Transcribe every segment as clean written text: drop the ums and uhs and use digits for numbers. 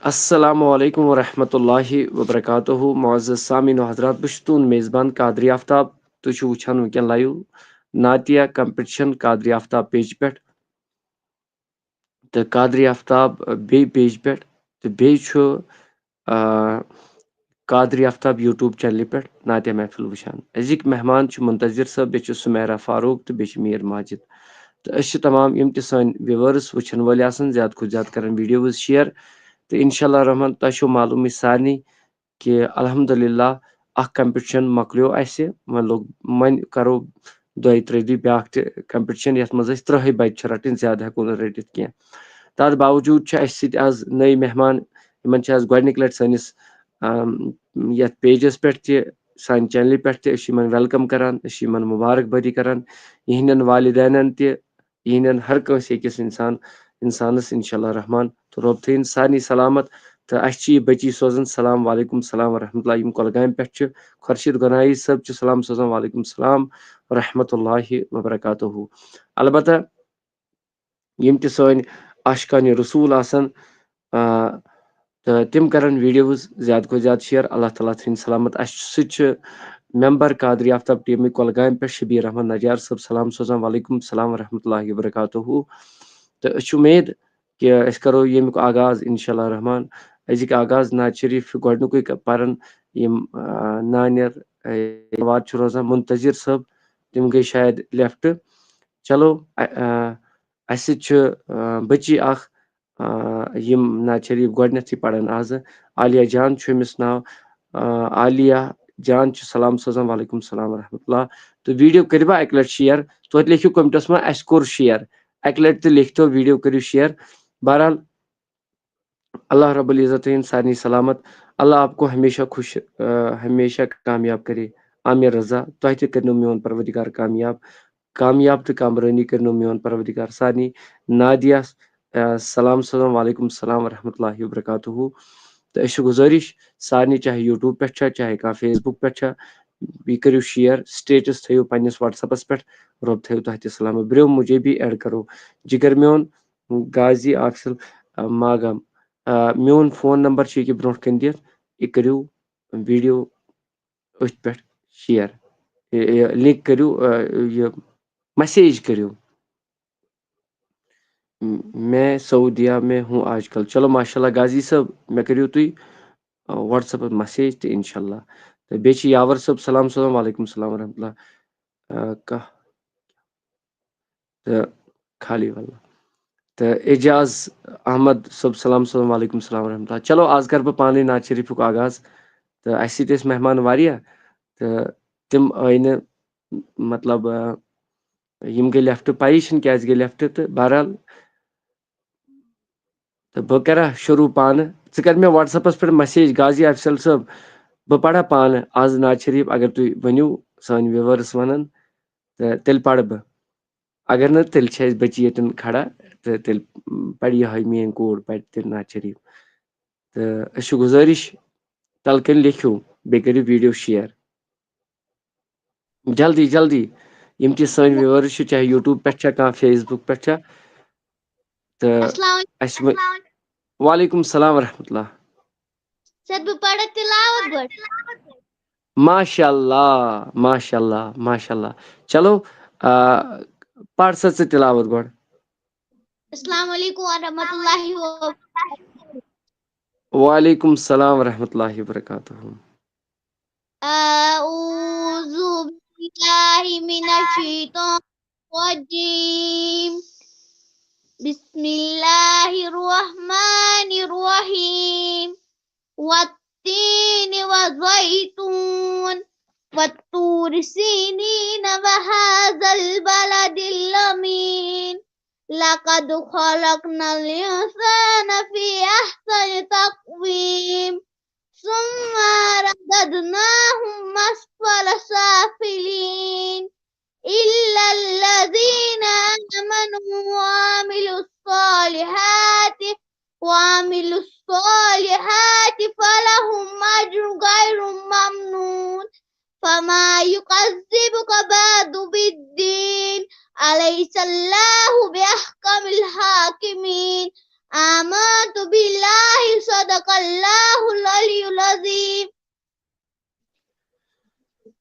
السلام علیکم ورحمۃ اللہ وبرکاتہ معزز سامعین و حضرات بہٕ چھُس تُہُنٛد میزبان قادری آفتاب تُہۍ چھِو وٕچھان وٕنکٮ۪ن لایِو ناتیہ کمپٹیشن قادری آفتاب پیج پٮ۪ٹھ تہٕ قادری آفتاب بیٚیہِ پیج پٮ۪ٹھ تہٕ بیٚیہِ چھُ قادری آفتاب یوٗٹیوٗب چینلہِ پٮ۪ٹھ ناتیہ محفِل وٕچھان أزِکۍ مہمان چھِ منتظر صٲب بیٚیہِ چھُ سُمیرا فاروق تہٕ بیٚیہِ چھِ میٖر ماجد تہٕ أسۍ چھِ تمام یِم تہِ سٲنۍ وِوٲرٕس وٕچھن وٲلۍ آسان زیادٕ کھۄتہٕ زیادٕ کران ویٖڈیوز شِیر تہٕ اِنشاء اللہ رحمان تۄہہِ چھو معلوٗمٕے سارنٕے کہِ الحمدُاللہ اکھ کمپٹیشن مۄکلیو اَسہِ وۄنۍ کرو دۄیہِ ترٛیٚیہِ دُہۍ بیاکھ تہِ کمپٹیشن یتھ منٛز أسۍ 30 بچہِ چھِ رٹٕنۍ زیادٕ ہٮ۪کو نہٕ رٔٹِتھ کینٛہہ تتھ باوجوٗد چھِ اَسہِ سۭتۍ آز نٔے مہمان یِمن چھِ آز گۄڈنِکۍ لٹہِ سٲنِس یتھ پیجس پٮ۪ٹھ تہِ سانہِ چینلہِ پٮ۪ٹھ تہِ أسۍ چھِ یِمن ویلکم کران أسۍ چھِ یِمن مُبارک بٲدی کران یِہنٛدٮ۪ن والدینن تہِ یِہنٛدٮ۪ن ہر کٲنٛسہِ أکِس انسانس انشاء اللہ رحمان تہٕ رۄب تھٲیِن سارنٕے سلامت تہٕ اَسہِ چھِ یہِ بٔچی سوزان سلام وعلیکم السلام ورحمۃ اللہ یِم کۄلگامہِ پٮ۪ٹھ چھِ خۄرشیٖد گۄنایی صٲب چھِ سلام سوزان وعلیکم السلام ورحمۃ اللہ وبرکاتہ البتہ یِم تہِ سٲنۍ عاشقانہِ رسوٗل آسن تہٕ تِم کرن ویٖڈیوز زیادٕ کھۄتہٕ زیادٕ شِیر اللہ تعالیٰ تھٲیِن سلامت اَسہِ سۭتۍ چھِ ممبر قادری آفتاب ٹیٖمٕکۍ کۄلگامہِ پٮ۪ٹھ شبیٖر احمد نجار صٲب سلام سوزان وعلیکم السلام ورحمۃ اللہ وبرکاتہ تہٕ أسۍ چھِ اُمید کہِ أسۍ کرو ییٚمیُک آغاز انشاء اللہ رحمان أزِکۍ آغاز نعت شریٖف چھُ گۄڈنیُکُے پران یِم نانٮ۪ر واد چھُ روزان منتظر صٲب تِم گٔے شاید لیفٹ چلو اَسہِ سۭتۍ چھُ بٔچی اکھ یِم نعت شریٖف گۄڈنیتھٕے پران آزٕ عالیہ جان چھُ أمِس ناو عالیہ جان چھُ سلام سوزان وعلیکم السلام ورحمۃ اللہ تہٕ ویٖڈیو کٔرِوا اکہِ لٹہِ شِیر توتہِ لیکھِو کمنٹس منٛز اَسہِ کوٚر شِیر اکہِ لٹہِ تہِ لیکھتو ویٖڈیو کٔرِو شِیر بہرحال اللہ رب العزت تھٲیِن سارنٕے سلامت اللہ آپ کو ہمیشہ خوش ہمیشہ کامیاب کرے عامر رضا تۄہہِ تہِ کٔرنو میون پروردگار کامیاب تہٕ کامرٲنی کٔرنو میون پروردگار سارنٕے نادیہ سلام سلام وعلیکم السلام ورحمۃ اللہ وبرکاتہ تہٕ أسۍ چھِ گُزٲرِش سارنٕے چاہے یوٗٹیوٗب پٮ۪ٹھ چھا چاہے کانٛہہ فیس بُک پٮ۪ٹھ چھا بیٚیہِ کٔرِو شِیر سٹیٹس تھٲیِو پننِس وٹس ایپس پٮ۪ٹھ رۄب تھٲیِو تۄہہِ تہِ سلامت برٛونٛہہ مُجھے بھی ایڈ کرو جگر میون غازی آفصل ماگام میون فون نمبر چھُ ییٚکیاہ برونٛٹھ کَنۍ دِتھ یہِ کٔرِو ویٖڈیو أتھۍ پٮ۪ٹھ شِیر لِنک کٔرِو یہِ مسیج کٔرِو میں سعودیہ میں ہوں آج کل چلو ماشاء اللہ غازی صٲب مےٚ کٔرِو تُہۍ وٹس ایپس مسیج تہٕ انشاء اللہ تہٕ بیٚیہِ چھِ یاور صٲب سلام سلام وعلیکم السلام ورحمۃ اللہ کانٛہہ تہٕ خالی واللہ تہٕ اعجاز احمد صٲب سلام سلام وعلیکم السلام ورحمۃ اللہ چلو آز کرٕ بہٕ پانے نعت شریٖفُک آغاز تہٕ اَسہِ سۭتۍ ٲسۍ مہمان واریاہ تہٕ تِم آیہِ نہٕ مطلب یِم گٔے لیفٹ پایی چھِنہٕ کیازِ گٔے لیفٹ تہٕ بہرحال تہٕ بہٕ کرا شروٗع پانہٕ ژٕ کر مےٚ وٹس ایپس پٮ۪ٹھ مسیج غازی افصل صٲب بہٕ پرا پانہٕ آز نعت شریٖف اگر تُہۍ ؤنِو سٲنۍ وِوٲرٕس ونن تہٕ تیٚلہِ پرٕ بہٕ اگر نہٕ تیٚلہِ چھِ اَسہِ بٔچی ییٚتٮ۪ن کھڑا تہٕ تیٚلہِ پرِ یِہوے میٲنۍ کوٗر پرِ تیٚلہِ نعت شریٖف تہٕ أسۍ چھِ گُزٲرِش تلہٕ کٔنۍ لیکھِو بیٚیہِ کٔرِو ویٖڈیو شِیر جلدی جلدی یِم تہِ سٲنۍ وِوٲرٕس چھِ چاہے یوٗٹیوٗب پٮ۪ٹھ چھا کانٛہہ فیس بُک پٮ۪ٹھ چھا تہٕ السلام اَسہِ وعلیکم السلام ورحمۃ اللہ سر بہٕ پرٕ تلاوت گۄڈٕ ماشاء اللہ ماشاء اللہ ماشاء اللہ چلو پر سا ژٕ تلاوت گۄڈٕ السلام علیکم ورحمۃ اللہ وبرکاتہ وعلیکم السلام ورحمۃ اللہ وبرکاتہ اعوذ باللہ من الشیطان الرجیم بسم اللہ الرحمن الرحیم والتین والزیتون والطور سینین وهذا البلد الأمین لقد خلقنا الإنسان في أحسن تقويم ثم رددناه أسفل سافلين إلا الذين آمنوا وعملوا الصالحات فلهم أجر غير ممنون فما يكذبك بعد بالدين أليس الله بأحكم الحاكمين آمنت بالله صدق الله العلي العظيم.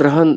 3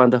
15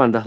15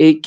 1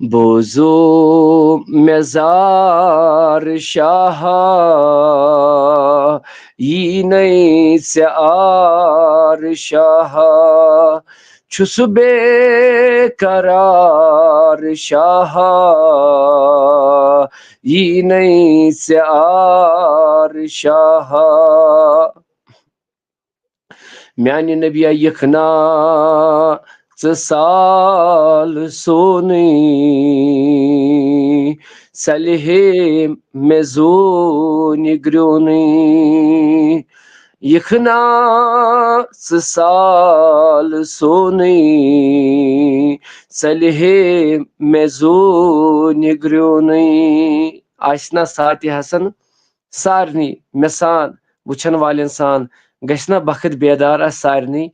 بوزو مزار شاہ یہ نئی سے آر شاہ چھس بے قرار شاہ یہ نئی سے آر شاہ میانہ نبی یخنا سال سونی سلہے میزون گرونی یخنا سال سونی سلہے میزون گرونی آسنا ساتہِ حسن سارنی مثان وچھن والن سان گژھنا بخت بیدار سارنی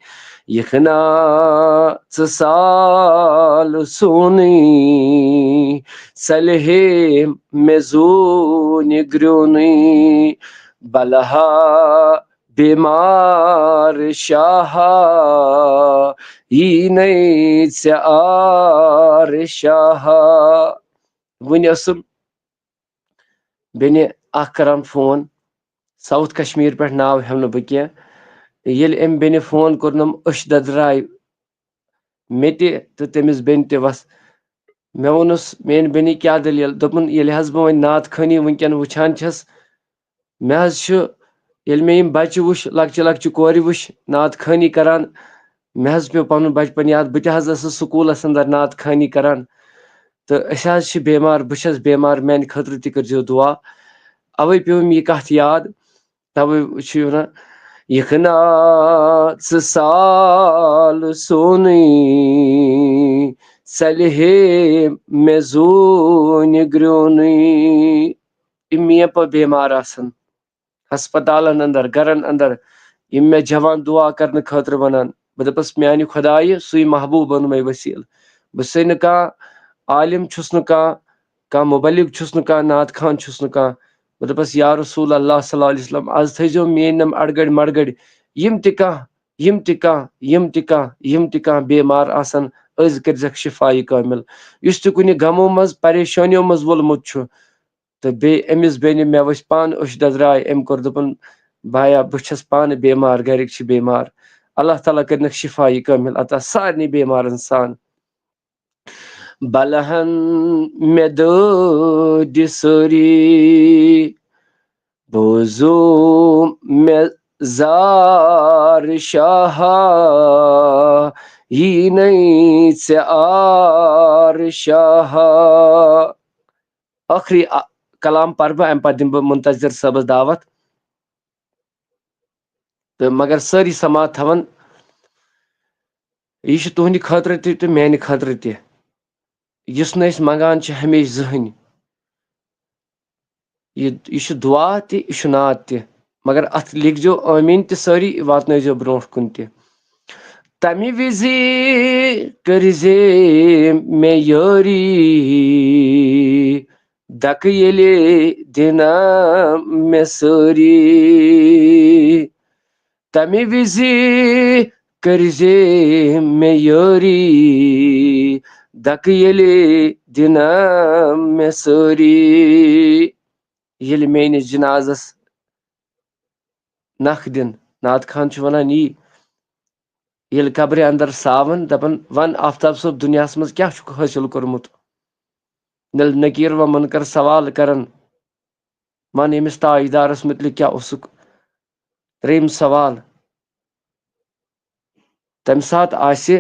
یخنا سال سونی سلہے میزون گرونی بلہا بیمار شاہ یہ نئی سے آر شاہ ون ٲسٕم بیٚنہِ اکھ کران فون ساوُتھ کشمیٖر پٮ۪ٹھ ناو ہٮ۪مہٕ نہٕ بہٕ کینٛہہ ییٚلہِ أمۍ بیٚنہِ فون کوٚرنم أچھ دٔدراے مےٚ تہِ تہٕ تٔمِس بیٚنہِ تہِ وس مےٚ ووٚنُس میٛانہِ بیٚنہِ کیٛاہ دٔلیٖل دوٚپُن ییٚلہِ حظ بہٕ وۄنۍ نعت خٲنی وٕنکٮ۪ن وٕچھان چھس مےٚ حظ چھُ ییٚلہِ مےٚ یِم بچہِ وٕچھ لۄکچہِ لۄکچہِ کورِ وٕچھ نعت خٲنی کران مےٚ حظ پیوٚو پنُن بچپن یاد بہٕ تہِ حظ ٲسٕس سکوٗلس انٛدر نعت خٲنی کران تہٕ أسۍ حظ چھِ بٮ۪مار بہٕ چھس بٮ۪مار میانہِ خٲطرٕ تہِ کٔرۍزیو دُعا اوے پیوٚوُم یہِ کتھ یاد توے چھُ ونان یخنا سال سونی سلہے میزون گرونی یِم میٛٲنۍ پٲٹھۍ بٮ۪مار آسن ہسپتالن انٛدر گرن انٛدر یِم مےٚ جوان دُعا کرنہٕ خٲطرٕ ونان بہٕ دپس میانہِ خۄدایہِ سُے محبوٗب اوٚن مےٚ ؤسیٖل بہٕ چھُسے نہٕ کانٛہہ عالم چھُس نہٕ کانٛہہ مُبلِغ چھُس نہٕ کانٛہہ نعت خان چھُس نہٕ کانٛہہ بہٕ دپس یا رسول اللہ صلی اللہ علیہ وسلم آز تھٲیزیو میٛٲنۍ یِم اڑگڑ مڑگڑ یِم تہِ کانٛہہ بٮ۪مار آسن أزۍ کٔرزٮ۪کھ شِفایہِ کٲمِل یُس تہِ کُنہِ غمو منٛز پریشٲنیو منٛز وولمُت چھُ تہٕ بیٚیہِ أمِس بیٚنہِ مےٚ ؤچھ پانہٕ أچھ دٔدراے أمۍ کوٚر دوٚپُن بایا بہٕ چھس پانہٕ بٮ۪مار گرِکۍ چھِ بٮ۪مار اللہ تعالیٰ کٔرنکھ شِفایہِ کٲمِل عطا سارنٕے بٮ۪مارن سان بلہن مےٚ دٲدِ سٲری بوزو مےٚ زار شاہ یہ نئی سے آر شاہ ٲخری کلام پرٕ بہٕ امہِ پتہٕ دِمہٕ بہٕ منتظر صٲبس دعوت تہٕ مگر سٲری سماعت تھاوان یہِ چھُ تُہنٛدِ خٲطرٕ تہِ تہٕ میانہِ خٲطرٕ تہِ یُس نہٕ أسۍ منگان چھِ ہمیشہِ زٕہٕنۍ یہِ چھُ دُعا تہِ یہِ چھُ نعت تہِ مگر اتھ لیکھزیو ٲمیٖن تہِ سٲری واتنٲیزیو برونٛٹھ کُن تہِ تمہِ وِزِ کٔرزِ مےٚ یٲری دکہٕ ییٚلہِ دِنہ مےٚ سٲری تمہِ وِزِ کٔرزِ مےٚ یٲری دکہٕ ییٚلہِ دِنہ مےٚ سٲری ییٚلہِ میٲنِس جنازس نکھ دِن نعت خان چھُ ونان یی ییٚلہِ قبرِ انٛدر ساون دپان ون آفتاب صٲب دُنیاہس منٛز کیٛاہ چھُکھ حٲصِل کوٚرمُت ییٚلہِ نقیٖر و مُنکر سوال کرن ون ییٚمِس تاجدارس مُتعلق کیٛاہ اوسُکھ ترٛیٚیِم سوال تمہِ ساتہٕ آسہِ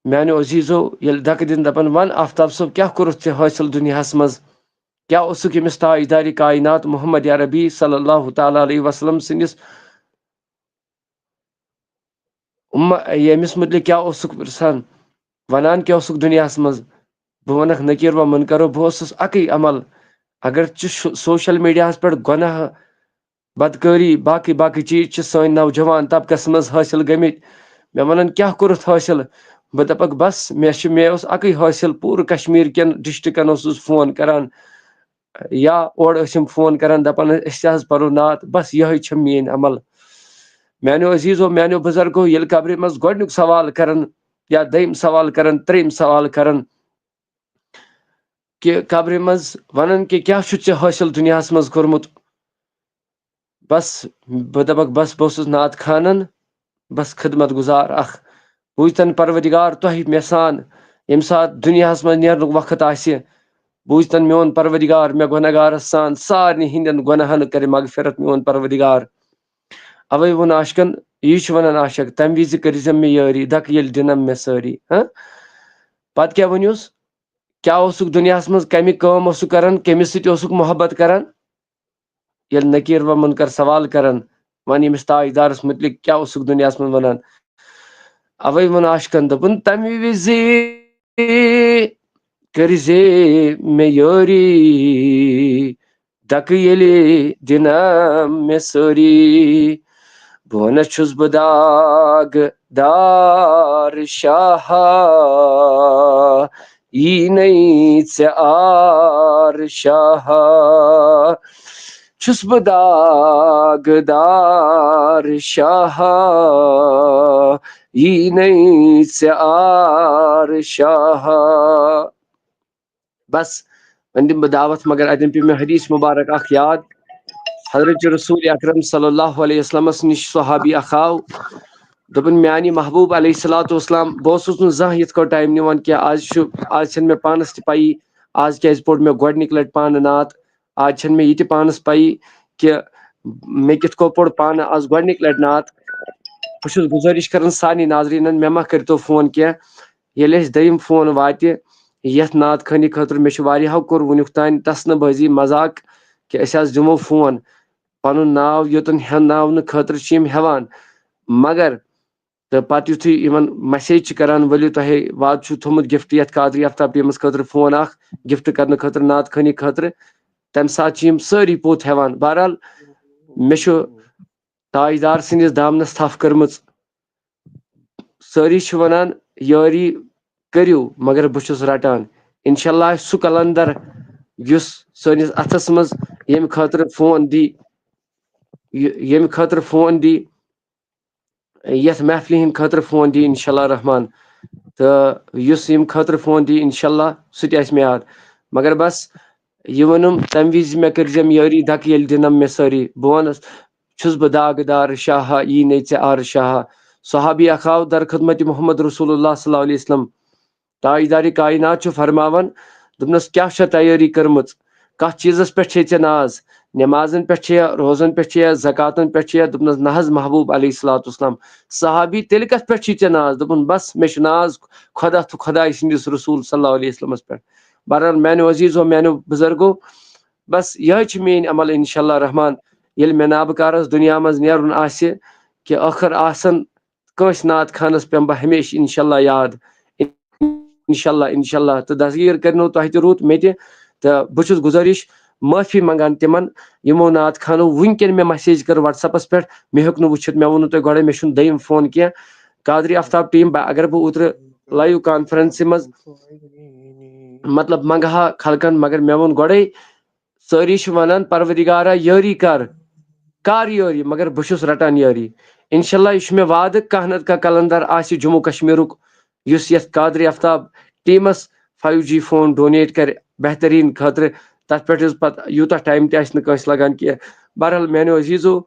میانیو عزیٖزو ییٚلہِ دکہٕ دِن دپان ون آفتاب صٲب کیٛاہ کوٚرُتھ ژےٚ حٲصِل دُنیاہس منٛز کیٛاہ اوسُکھ ییٚمِس تاجدارِ کاینات محمد عربی صلی اللہ تعالیٰ علیہ وسلم سٕنٛدِس ییٚمِس مُتعلق کیٛاہ اوسُکھ پرژھان ونان کیٛاہ اوسُکھ دُنیاہس منٛز بہٕ ونکھ نقیٖر و مُنکرو بہٕ اوسُس اکٕے عمل اگر چہِ سوشل میڈیاہس پٮ۪ٹھ گۄناہ بدکٲری باقٕے چیٖز چھِ سٲنۍ نوجوان طبقس منٛز حٲصِل گٔمٕتۍ مےٚ ونان کیٛاہ کوٚرُتھ حٲصِل بہٕ دپکھ بس مےٚ اوس اکٕے حٲصِل پوٗرٕ کشمیٖر کٮ۪ن ڈسٹرکن اوسُس فون کران یا اورٕ ٲسِم فون کران دپان أسۍ تہِ حظ پرو نعت بس یِہے چھِ میٲنۍ عمل میانیو عزیٖزو میانیو بُزرگو ییٚلہِ قبرِ منٛز گۄڈنیُک سوال کرن یا دوٚیِم سوال کرن ترٛیٚیِم سوال کرن کہ قبرِ مز ونان کہ کیا چھُ ژےٚ حٲصِل دُنیاہس منٛز کوٚرمُت بس بہٕ دپکھ بس بہٕ اوسُس نعت خانن بس خدمت گزار اکھ بوٗزتن پروردگار تۄہہِ مےٚ سان ییٚمہِ ساتہٕ دُنیاہس منٛز نیرنُک وقت آسہِ بوٗزتن میون پروردگار مےٚ گۄنہگارس سان سارنٕے ہٕنٛدٮ۪ن گۄنہن کرِ مغفرت میون پروردگار اوے ووٚن عاشقن یی چھُ ونان عاشق تمہِ وِزِ کٔرزٮ۪م مےٚ یٲری دکہٕ ییٚلہِ دِنم مےٚ سٲری پتہٕ کیٛاہ ؤنِوُس کیٛاہ اوسُکھ دُنیاہس منٛز کمہِ کٲم اوسُکھ کران کٔمِس سۭتۍ اوسُکھ محبت کران ییٚلہِ نکیٖر و منکر سوال کران وۄنۍ ییٚمِس تاجدارس متعلق کیٛاہ اوسُکھ دُنیاہس منٛز ونان اوے ووٚن عاشقن دوٚپُن تمہِ وِزِ کٔرزِ مےٚ یٲری دکہٕ ییٚلہِ دِنم مےٚ سٲری بہٕ ونس چھُس بہٕ داغ دار شاہا یی نَے ژےٚ آر شاہا چھُس بہٕ داغ دار شاہا یی نَے ژےٚ آر شاہا بس وۄنۍ دِمہٕ بہٕ دعوت مگر اتٮ۪ن پیٚو مےٚ حدیث مُبارک اکھ یاد حضرت رسول اکرم صلی اللہ علیہ وسلمس نِش صحابی اکھ آو دوٚپُن میانہِ محبوٗب علیہ الصلوۃ والسلام بہٕ اوسُس نہٕ زانٛہہ یِتھ کٲٹھۍ ٹایم نِوان کینٛہہ آز چھنہٕ مےٚ پانس تہِ پیی آز کیازِ پوٚر مےٚ گۄڈنِکۍ لٹہِ پانہٕ نعت آز چھنہٕ مےٚ یہِ تہِ پانس پیی کہِ مےٚ کِتھ کٔنۍ پوٚر پانہٕ آز گۄڈنِکۍ لٹہِ نعت بہٕ چھُس گُزٲرِش کران سارنٕے ناظریٖنن مےٚ ما کٔرتو فون کینٛہہ ییٚلہِ اَسہِ دوٚیِم فون واتہِ یتھ نعت خٲنی خٲطرٕ مےٚ چھُ واریاہو کوٚر وُنیُک تانۍ تسنہٕ بٲزی مذاق کہِ أسۍ حظ دِمو فون پنُن ناو یوٚتن ہٮ۪ناونہٕ خٲطرٕ چھِ یِم ہٮ۪وان مگر تہٕ پتہٕ یُتھُے یِمن مسیج چھِ کران ؤلِو تۄہہِ وعدٕ چھُ تھوٚمُت گفٹ یتھ قادری آفتاب ٹیٖمس خٲطرٕ فون اکھ گفٹ کرنہٕ خٲطرٕ نعت خٲنی خٲطرٕ تمہِ ساتہٕ چھِ یِم سٲری پوٚت ہٮ۪وان بہرحال مےٚ چھُ تاجدار سٕنٛدِس دامنس تھپھ کٔرمٕژ سٲری چھِ ونان یٲری کٔرِو مگر بہٕ چھُس رٹان انشاء اللہ آسہِ سُہ کلندر یُس سٲنِس اتھس منٛز ییٚمہِ خٲطرٕ فون دی یتھ محفلہِ ہِنٛدِ خٲطرٕ فون دی انشاء اللہ رحمان تہٕ یُس ییٚمہِ خٲطرٕ فون دی انشاء اللہ سُہ تہِ آسہِ مےٚ یاد مگر بس یہِ ووٚنُم تمہِ وِزِ مےٚ کٔرزٮ۪م یٲری دکہٕ ییٚلہِ دِنم مےٚ سٲری بہٕ ونس چھُس بہٕ داغ دار شاہا یی نَے ژےٚ آر شاہا صحابی اکھ آو در خدمت محمد رسول اللہ صلی اللہ علیہ وسلم تاجدارِ کاینات چھُ فرماوان دوٚپنس کیاہ چھےٚ تیٲری کٔرمٕژ کتھ چیٖزس پٮ۪ٹھ چھے ژےٚ ناز نٮ۪مازن پٮ۪ٹھ چھےٚ روزن پٮ۪ٹھ چھےٚ زکاتن پٮ۪ٹھ چھےٚ دوٚپنس نہ حظ محبوٗب علیہ الصلوۃ والسلام صحابی تیٚلہِ کتھ پٮ۪ٹھ چھُے ژےٚ ناز دوٚپُن بس مےٚ چھُ ناز خۄدا تہٕ خۄداے سٕنٛدِس رسوٗل صلی اللہ علیہ وسلمس پٮ۪ٹھ بہرحال میانیو عزیٖزو میانیو بُزرگو بس یِہے چھِ میٲنۍ عمل انشاء اللہ رحمان ییٚلہِ مےٚ نابہٕ دُنیا منٛز نیرُن آسہِ کہِ ٲخر آسن کٲنٛسہِ نعت خانس پیٚمہٕ بہٕ ہمیشہِ انشاء اللہ یاد انشاء اللہ تہٕ دسگیٖر کرنو تۄہہِ تہِ رُت مےٚ تہِ تہٕ بہٕ چھُس گُزٲرِش معٲفی منٛگان تِمن یِمو نعت خانو وُنکیٚن مےٚ مسیج کٔر وٹس ایپس پٮ۪ٹھ مےٚ ہیوٚک نہٕ وٕچھِتھ مےٚ ووٚنوٕ تۄہہِ گۄڈے مےٚ چھُنہٕ دوٚیِم فون کینٛہہ قادری آفتاب ٹیٖم اگر بہٕ اوترٕ لایو کانفرنسہِ منٛز مطلب منگہا خلقن مگر مےٚ ووٚن گۄڈے سٲری چھِ ونان پروردگارا یٲری کر یٲری مگر بہٕ چھُس رٹان یٲری انشاء اللہ یہِ چھُ مےٚ وعدٕ کانٛہہ نتہٕ کانٛہہ کلندر آسہِ جموں کشمیٖرُک یُس یتھ قادری آفتاب ٹیٖمس 5G فون ڈونیٹ کرِ بہتریٖن خٲطرٕ تتھ پٮ۪ٹھ یُس پتہٕ یوٗتاہ ٹایم تہِ آسہِ نہٕ کٲنٛسہِ لگان کینٛہہ بہرحال میانیو عزیٖزو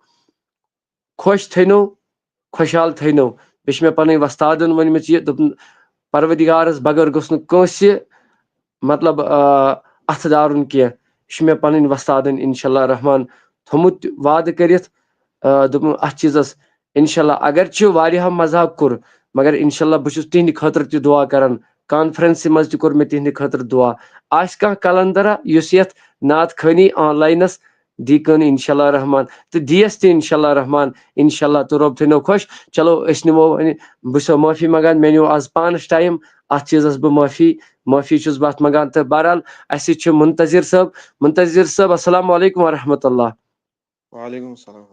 خۄش تھٲینو خۄشحال تھٲینو بیٚیہِ چھِ مےٚ پنٕنۍ وۄستادن ؤنمٕژ یہِ دوٚپُن پروردگارس بغٲر گوٚژھ نہٕ کٲنٛسہِ مطلب اتھٕ دارُن کینٛہہ یہِ چھُ مےٚ پنٕنۍ وۄستادن انشاء اللہ رحمان تھوٚمُت وعدٕ کٔرِتھ دوٚپُن اتھ چیٖزس انشاء اللہ اگر چھُ واریاہو مذاق کوٚر مگر انشاء اللہ بہٕ چھُس تِہنٛدِ خٲطرٕ تہِ دعا کران کانفرنسہِ منٛز تہِ کوٚر مےٚ تِہنٛدِ خٲطرٕ دعا آسہِ کانٛہہ کلندرا یُس یتھ نعت خٲنی آن لاینس دی کٲن انشاء اللہ رحمان تہٕ دِیس تہِ انشاء اللہ رحمان انشاء اللہ تہٕ رۄب تھٲینو خۄش چلو أسۍ نِمو وۄنۍ بہٕ چھُسو معٲفی منگان مےٚ نیوٗ آز پانس ٹایم اتھ چیٖزس بہٕ معٲفی چھُس بہٕ اتھ منگان تہٕ بہرحال اسہِ سۭتۍ چھُ منتظر صٲب السلام علیکم ورحمۃ اللہ وعلیکم السلام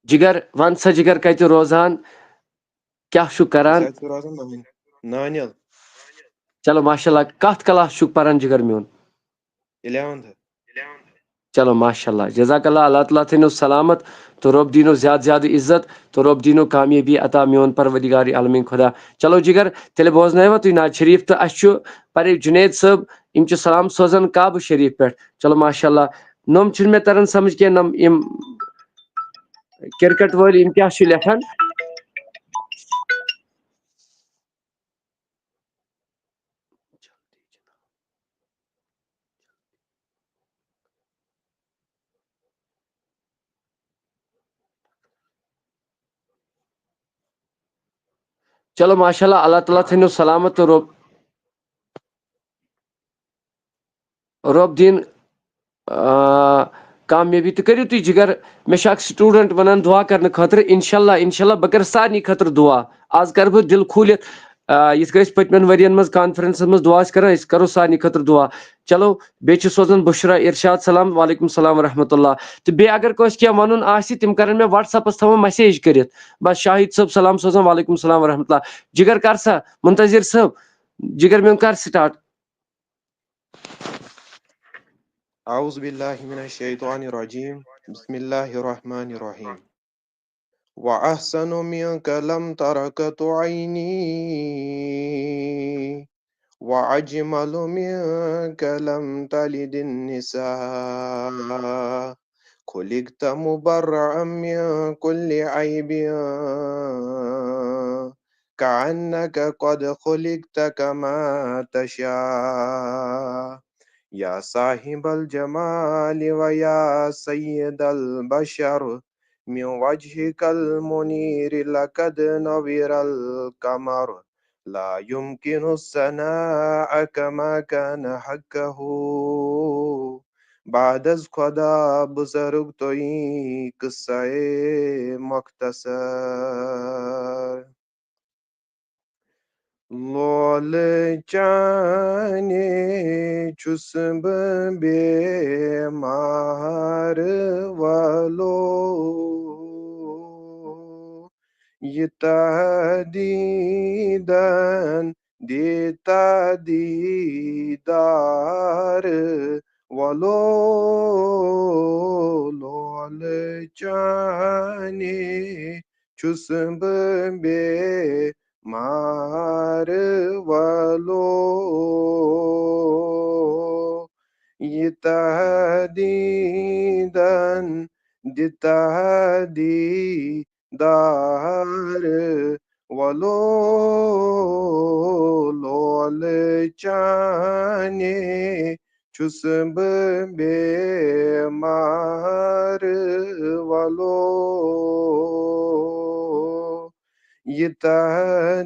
جگر ون سا جگر کتہِ روزان کیاہ چھُکھ کران نانیل چلو ماشاء اللہ کتھ کلاس چھُکھ پران جگر میون 11th چلو ماشاء اللہ جزاک اللہ اللہ تعالیٰ تھٲینو سلامت تو رۄب دیٖنو زیادٕ زیادٕ عزت تو رۄب دیٖنو کامیٲبی عطا میون پروردگار عالمیٖن خۄدا چلو جگر تیٚلہِ بوزنٲیوا تُہۍ نعت شریٖف تہٕ اسہِ چھُ پرے جُنید صٲب یم سلام سوزان کعبہ شریف پہ. چلو ماشاء اللہ نم چھ مے تران سمجھ کی نم یم کرکٹ ول یم کیا چھ لیکھان. چلو ماشاء اللہ اللہ تعالیٰ تھنو سلامت تو رب دین کامیابی تو کرو تھی جگر میں اخ سٹوڈنٹ ونان دعا کرنے خاطر انشاء اللہ بہ کر سارے خاطر دعا آز کر بہ دل کھولت یت کن پتمن ورین مز کانفرنس مز دعا کران اس کرو سارے خاطر دعا. چلو بیٚیہِ سوزان بشرا ارشاد سلام وعلیکم السلام ورحمۃ اللہ. تو بیٚیہِ اگر کٲنٛسہِ کینٛہہ وَنُن آسہِ تِم کرن مےٚ وٹس ایپس تھاوان میسیج کٔرِتھ بس شاہد صٲب سلام سوزان وعلیکم السلام ورحمۃ اللہ. جگر کر سا منتظر صٲب جگر میون کر سٹارٹ. أعوذ بالله من الشيطان الرجيم بسم الله الرحمن الرحيم وأحسن منك لم تركت عيني وأجمل منك لم تلد النساء خلقت مبرأ من كل عيب كأنك قد خلقت كما تشاء يا صاحب الجمال ويا سيد البشر من وجهك المنير لقد نور القمر لا يمكن الثناء كما كان حقه بعد از خدا بزرگ توی قصه مختصر لول چانے چسب بیمار والو یہ دیدن دیتا دیدار والو لول چانے چسب مار والو یہ دیدن دیتا دیدار والو لول چانے چسب بیمار والو یہ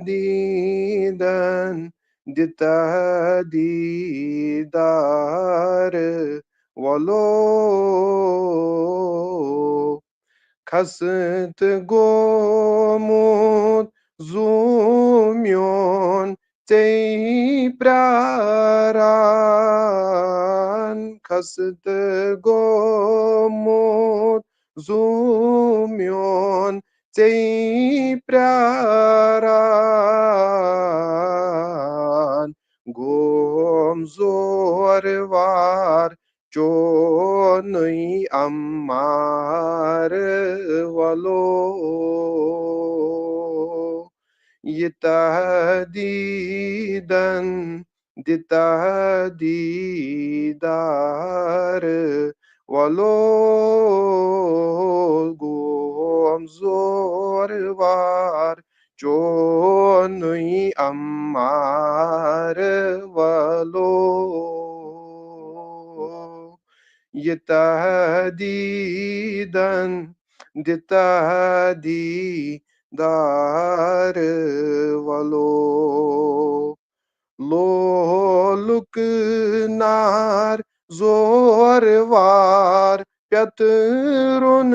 دیدن دیتا دیدار والو خست گومت زومیون تی پراران خست گومت زومیون تی پراران گوم زور وار چونی امار والو یہ دیدن دیتا دیدار والو گوم زور وار چونی امار والو یہ دیدن دیتا دیدار والو لولک نار زور وار پیترون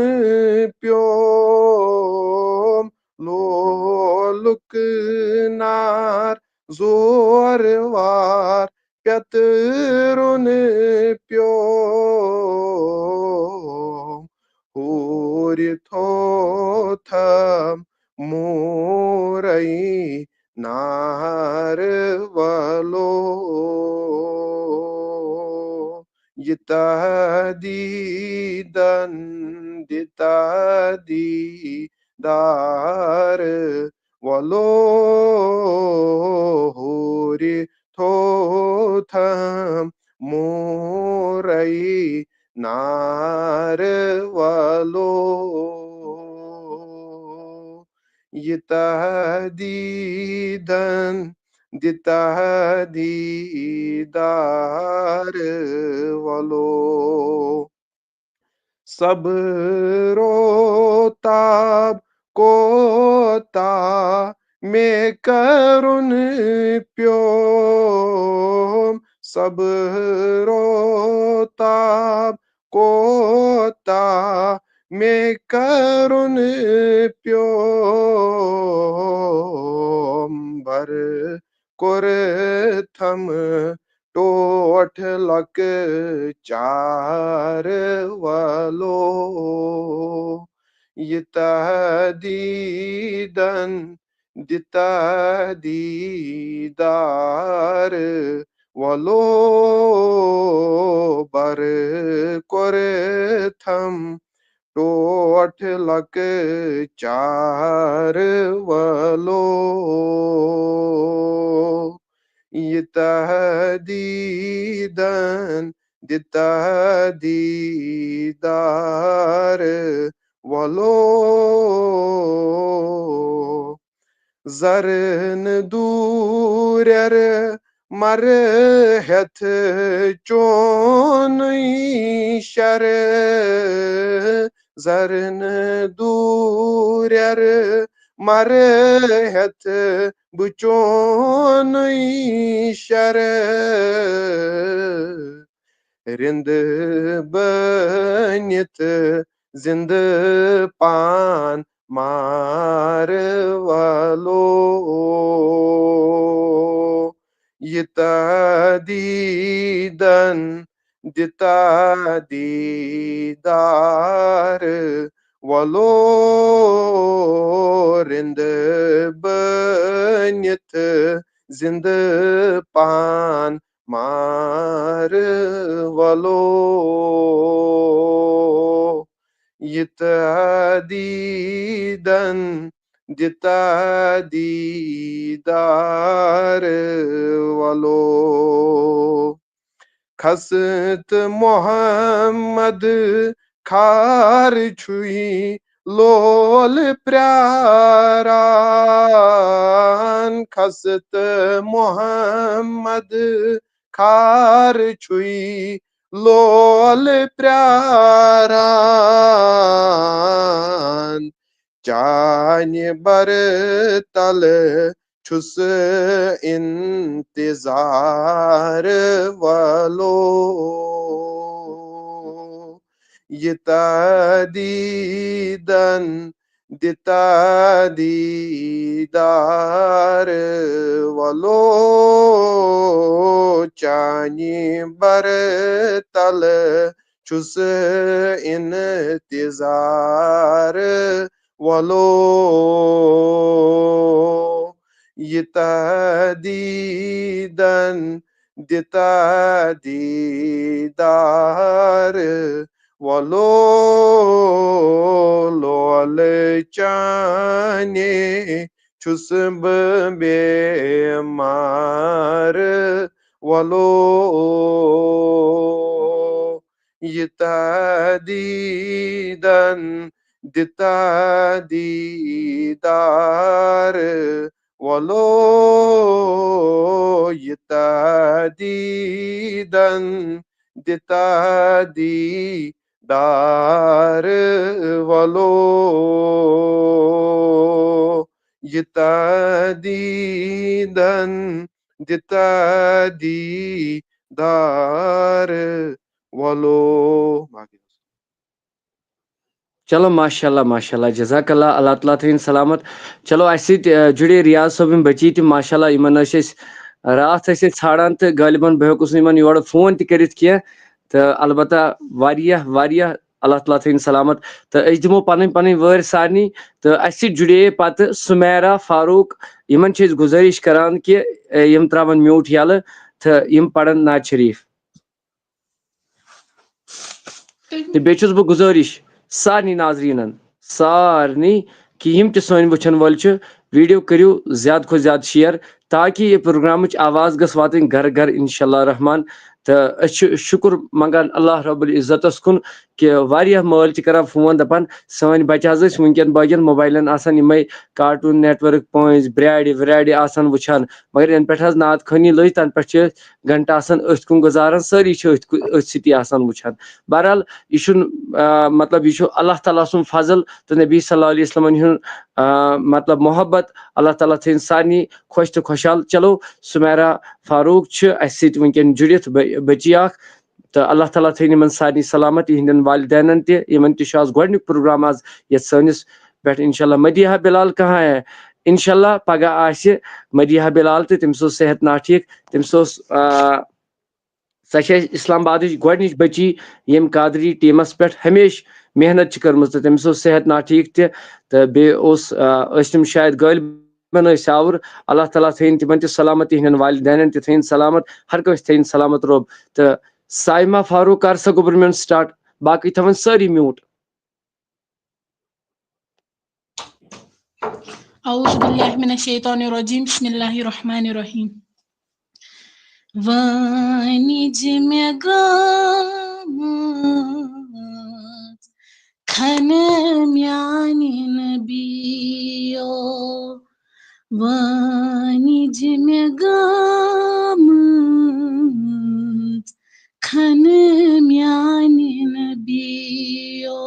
پیوم لولک نار زور وار پیترون پیوم ہوری تھوتھم مورئی نار والو یہ دیدن دیتا دیدار والو ہوری تھوتھم مورئی نار والو یہ تہدیدن دیدار والو صبر و تاب کوتا میں کرن پیوم صبر و تاب کوتا میں کرن پیوم بر کورتھم ٹوٹھ لک چار والو یہ تہدیدن دیدار والو بر کورتھم ٹوٹھ لک چار والو یہ تہدیدن دیدار والو زرن دورر مر ہتھ چون شر زرن دورر مر ہتھ بچون شر رند بنت زند پان مار والو یہ تہدیدن دیدار والو رند بنت زند پان مار والو یہ تہدیدن دیدار والو کھست محمد کھار چھوئی لول پراران کھست محمد کھار چھوئی لول پراران چانہ بر تل چھس انتظار والو یہ تہدیدن دیدار والو چانہ بر تل چھس انتظار والو یہ تہدیدن دیدار والو لول چانے چھس بیمار والو یہ تہدیدن دیدار والو یہ تہدیدن دیدار والو یہ تہدیدن دیدار والو چلو ماشاء اللہ جزاک اللہ اللہ تعالیٰ تھٲیِن سلامت چلو اَسہِ سۭتۍ جُڑے ریاض صٲبٕنۍ بچی تہِ ماشاء اللہ یِمن ٲسۍ أسۍ راتھ ٲسۍ أسۍ ژھانڈان تہٕ غٲلبن بہٕ ہیوٚکُس نہٕ یِمن یورٕ فون تہِ کٔرِتھ کینٛہہ تہٕ البتہ واریاہ اللہ تعالیٰ تھٲیِن سلامت تہٕ أسۍ دِمو پنٕنۍ پنٕنۍ وٲرۍ سارنٕے تہٕ اَسہِ سۭتۍ جُڑے پتہٕ سُمیرا فاروق یِمن چھِ أسۍ گُزٲرِش کران کہِ یِم ترٛاوَن میوٗٹ یَلہٕ تہٕ یِم پرن نعت شریٖف تہٕ بیٚیہِ چھُس بہٕ گُزٲرِش سارنٕے ناظریٖنن سارنٕے کہِ یِم تہِ سٲنۍ وٕچھن وٲلۍ چھِ ویڈیو کٔرِو زیادٕ کھۄتہٕ زیادٕ شِیر تاکہِ یہِ پروگرامٕچ آواز گٔژھ واتٕنۍ گرٕ گرٕ اِنشاء اللہ رحمان تہٕ أسۍ چھِ شُکُر منٛگان اللہ رب العزتس کُن کہِ واریاہ مٲلۍ چھِ کران فون دپان سٲنۍ بچہِ حظ ٲسۍ وٕنکٮ۪ن باقین موبایلن آسان یِمے کارٹوٗن نیٹؤرک پٲنٛژۍ برٛارِ وِرارِ آسان وٕچھان مگر یَنہٕ پٮ۪ٹھ حظ نعت خٲنی لٔج تنہٕ پٮ۪ٹھ چھِ گنٹہٕ آسان أتھۍ کُن گُزاران سٲری چھِ أتھۍ سۭتی آسان وٕچھان بہرحال یہِ چھُنہٕ مطلب یہِ چھُ اللہ تعالیٰ سُنٛد فضل تہٕ نبی صلی اللہ علیہ وسلمن ہُنٛد مطلب محبت اللہ تعالیٰ تھٲیِن سارنٕے خۄش تہٕ خۄشحال چلو سُمیرا فاروق چھِ اَسہِ سۭتۍ وٕنکٮ۪ن جُڑِتھ بٔچی اکھ تہٕ اللہ تعالیٰ تھٲیِن یِمن سارنٕے سلامت یِہنٛدٮ۪ن والدینن تہِ یِمن تہِ چھُ آز گۄڈٕنیُک پروگرام آز یتھ سٲنِس پٮ۪ٹھ انشاء اللہ مدیحہ بلال کہاں ہے انشاء اللہ پگہہ آسہِ مدیحہ بلال تہٕ تٔمِس اوس صحت ناٹھیٖک تٔمِس اوس سۄ چھِ اَسہِ اسلام آبادٕچ گۄڈنِچ بٔچی ییٚمۍ قادری ٹیٖمس پٮ۪ٹھ ہمیشہِ محنت چھِ کٔرمٕژ تہٕ تٔمِس اوس صحت ناٹھیٖک تہِ تہٕ بیٚیہِ ٲسۍ تِم شاید غٲلبن ٲسۍ آوُر اللہ تعالیٰ تھٲیِن تِمن تہِ سلامت تِہنٛدٮ۪ن والدینن تہِ تھٲیِن سلامت ہر کٲنٛسہِ تھٲیِن سلامت رۄب تہٕ سایمہ فاروق کر سا گوٚبُر میون سٹاٹ باقٕے تھاوَن سٲری میوٗٹ اعوذ باللہ من الشیطان الرجیم بسم اللہ الرحمن الرحیم وانِج مےٚ گٲمٕژ کھنہٕ میانہِ نبیو وانِج مےٚ گٲمٕژ کھنہٕ میانہِ نبیو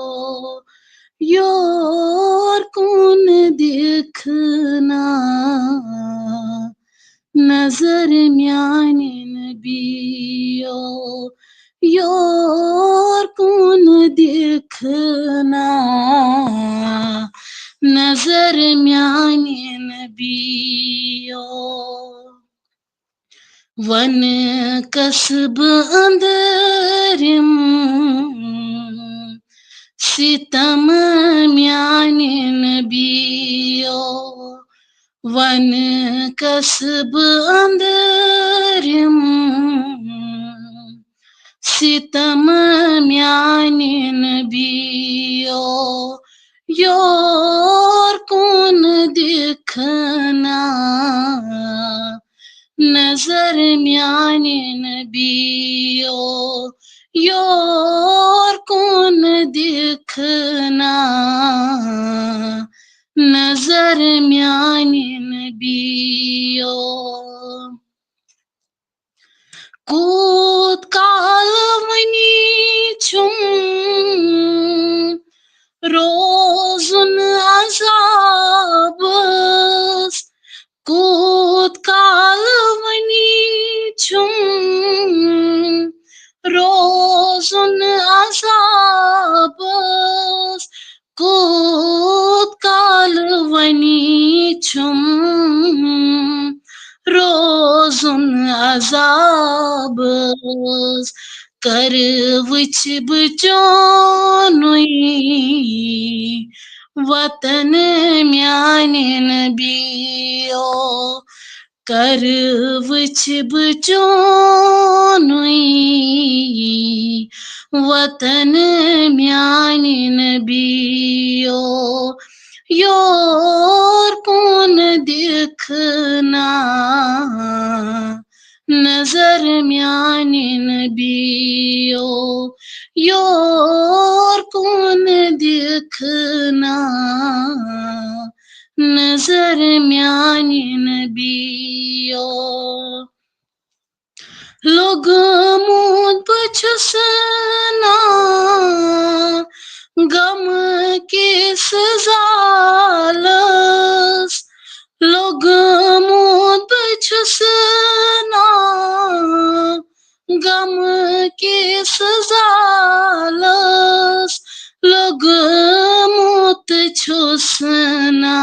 یور کُن دِکھنا نظر میانہِ نبیو یور کُن دِکھنا نظر میانہِ نبیو وَنہٕ کَس بہٕ أنٛدرِم سِتم میانہِ نبیو وَنہٕ کَس بہٕ أنٛدرِم سِتم میانہِ نبیو یور کُن دِکھنا نظر میانہِ نبیو یور کُن دِکھنا نظر میانہِ نبیو کوٗت کال وَنی چھُم روزُن عذابس کوٗت کال وَنی چھُم روزُن عذابس کوٗت کال وَنی چھُم روزُن عذابس کر وٕچھِ بہٕ چونُے وطن میانہِ نبیو کر وٕچھِ بہٕ چونُے وطن میانہِ نبیو یور کُن دِکھنا نظر میانہِ نبیو یور کُن دِکھنا نظر میانہِ نبیو لوٚگمُت بہٕ چھُس نا غمہٕ کِس زالس لوٚگمُت بہٕ چھُس نا غمہٕ کِس زالس لوٚگمُت چھُس نا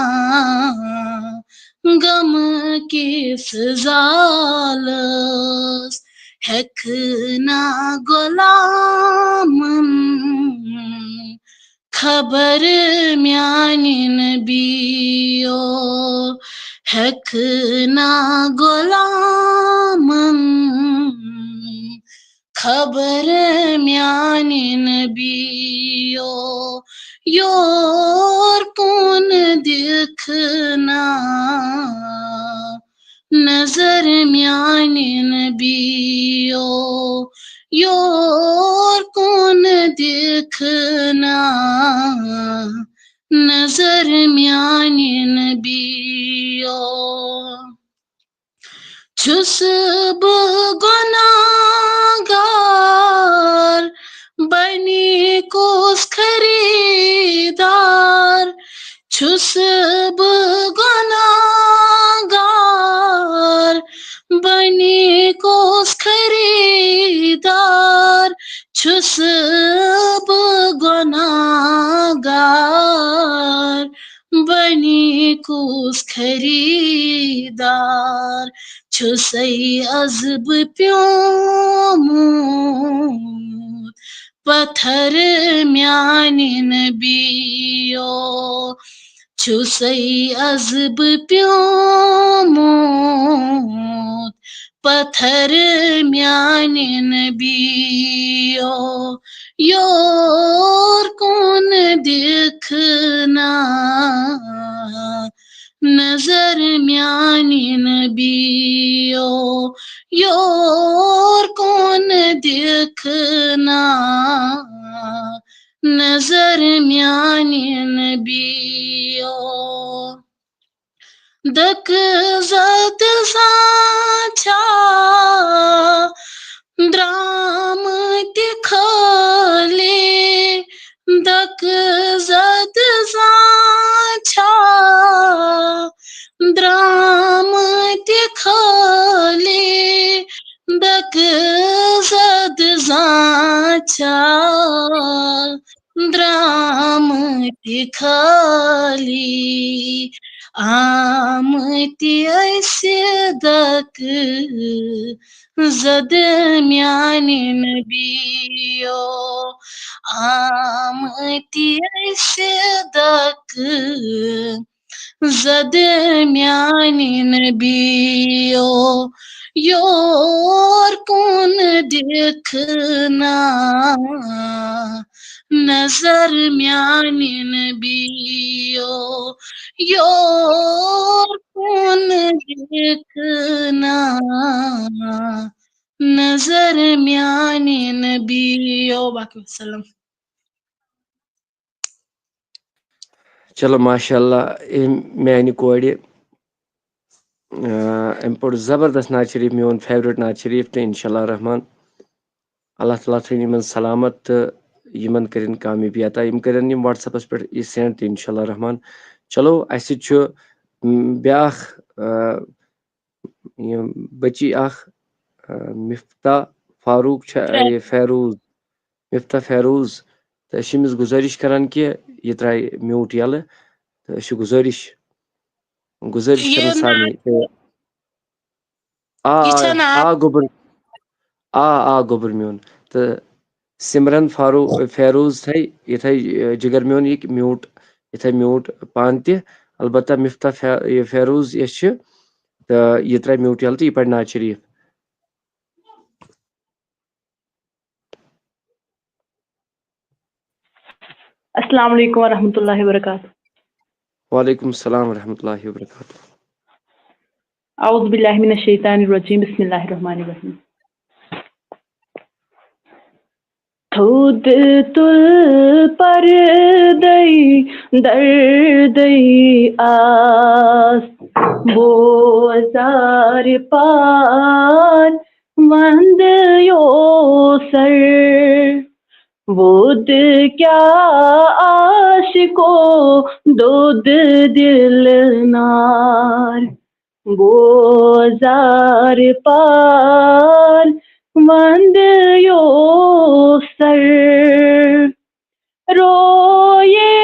غمہٕ کِس زالس ہٮ۪کہٕ نا غۄلامن خبر میانہِ نبیو ہٮ۪کہٕ نا غۄلامن خبر میانہِ نبیو یور کون دیکھنا نظر میانے نبیو یور کون دیکھنا نظر میانے نبیو چھس بہ گناہگار بنی کوس خریدار چھس بہ گناہگار بنی کوس خریدار چھس بہ گناہگار بنی کوس خریدار چھسے عذب پیوموت پتھر میانے نبیو چھسے عذب پیوموت پتھر میانے نبیو یور کون دیکھنا نظر میانے نبیو یور کون دیکھنا نظر میانے نبیو دک زد زانچا درام تکھلے دک زد زانچا درام تکھلے دک زد زانچا درام تکھلی آمتی ایسے دک زد میانے نبیو آمتی ایسے دک زد میانے نبیو یور کون دیکھنا نظر میانے نبیو یور کون دیکھنا نظر میانے نبیو باقی وسلم. چلو ماشاء اللہ میانہِ کورِ أمۍ پوٚر زبردست نعت شریٖف میون فیورِٹ نعت شریٖف تہٕ اِنشاء اللہ رحمان اللہ تعالیٰ تھٲیِن یِمن سلامت تہٕ یِمن کٔرِن کامیٲبی عطا یِم کٔرِن یِم وٹسیپس پٮ۪ٹھ یہِ سینڈ تہٕ اِنشاء اللہ رحمان چلو اَسہِ سۭتۍ چھُ بیٛاکھ یِم بٔچی اکھ مفتاح فاروق چھِ یہِ فیروز مفتاح فیروز تہٕ أسۍ چھِ أمِس گُزٲرِش کران کہِ یہِ ترٛایہِ میوٗٹ یَلہٕ تہٕ أسۍ چھِ گُزٲرِش کران سارنٕے آ گوٚبُر میون تہٕ سِمرن فیروز تھاے یہِ تھاے جِگر میون یہِ میوٗٹ یہِ تھاے میوٗٹ پانہٕ تہِ البتہ مفتاح فیروز یۄس چھِ تہٕ یہِ ترٛایہِ میوٗٹ یَلہٕ تہٕ یہِ پرِ نعت شریٖف. السلام علیکم ورحمۃ اللہ وبرکاتہ. وعلیکم السلام ورحمۃ اللہ وبرکاتہ. اعوذ باللہ من الشیطان الرجیم بسم اللہ الرحمن الرحیم. تھود تل پر دئی دردئی آس بوزار پار وند یو سر بود کیا عاشقو دود دل نار گوزار پار وند یو سر روئے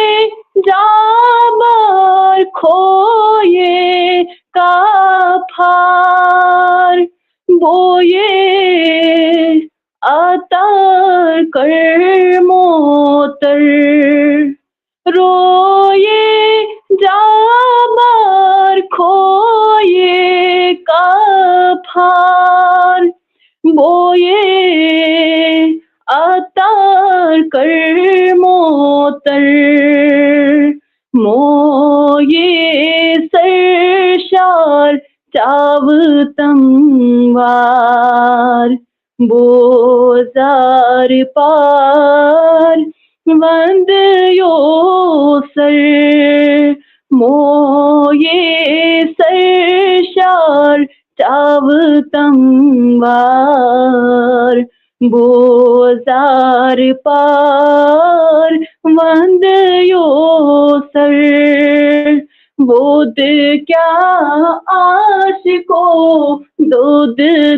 جابار کھوئے کا پھار بوئے عطا کر موتر روئے جابار کھوئے کا پھار بوئے عطا کر موتر موئے سرشار چاوتم وار بوزار پار وند یو سر موئے سرشار چاوتم وار بوزار پار وند یو سر بود کیا عاشقو دود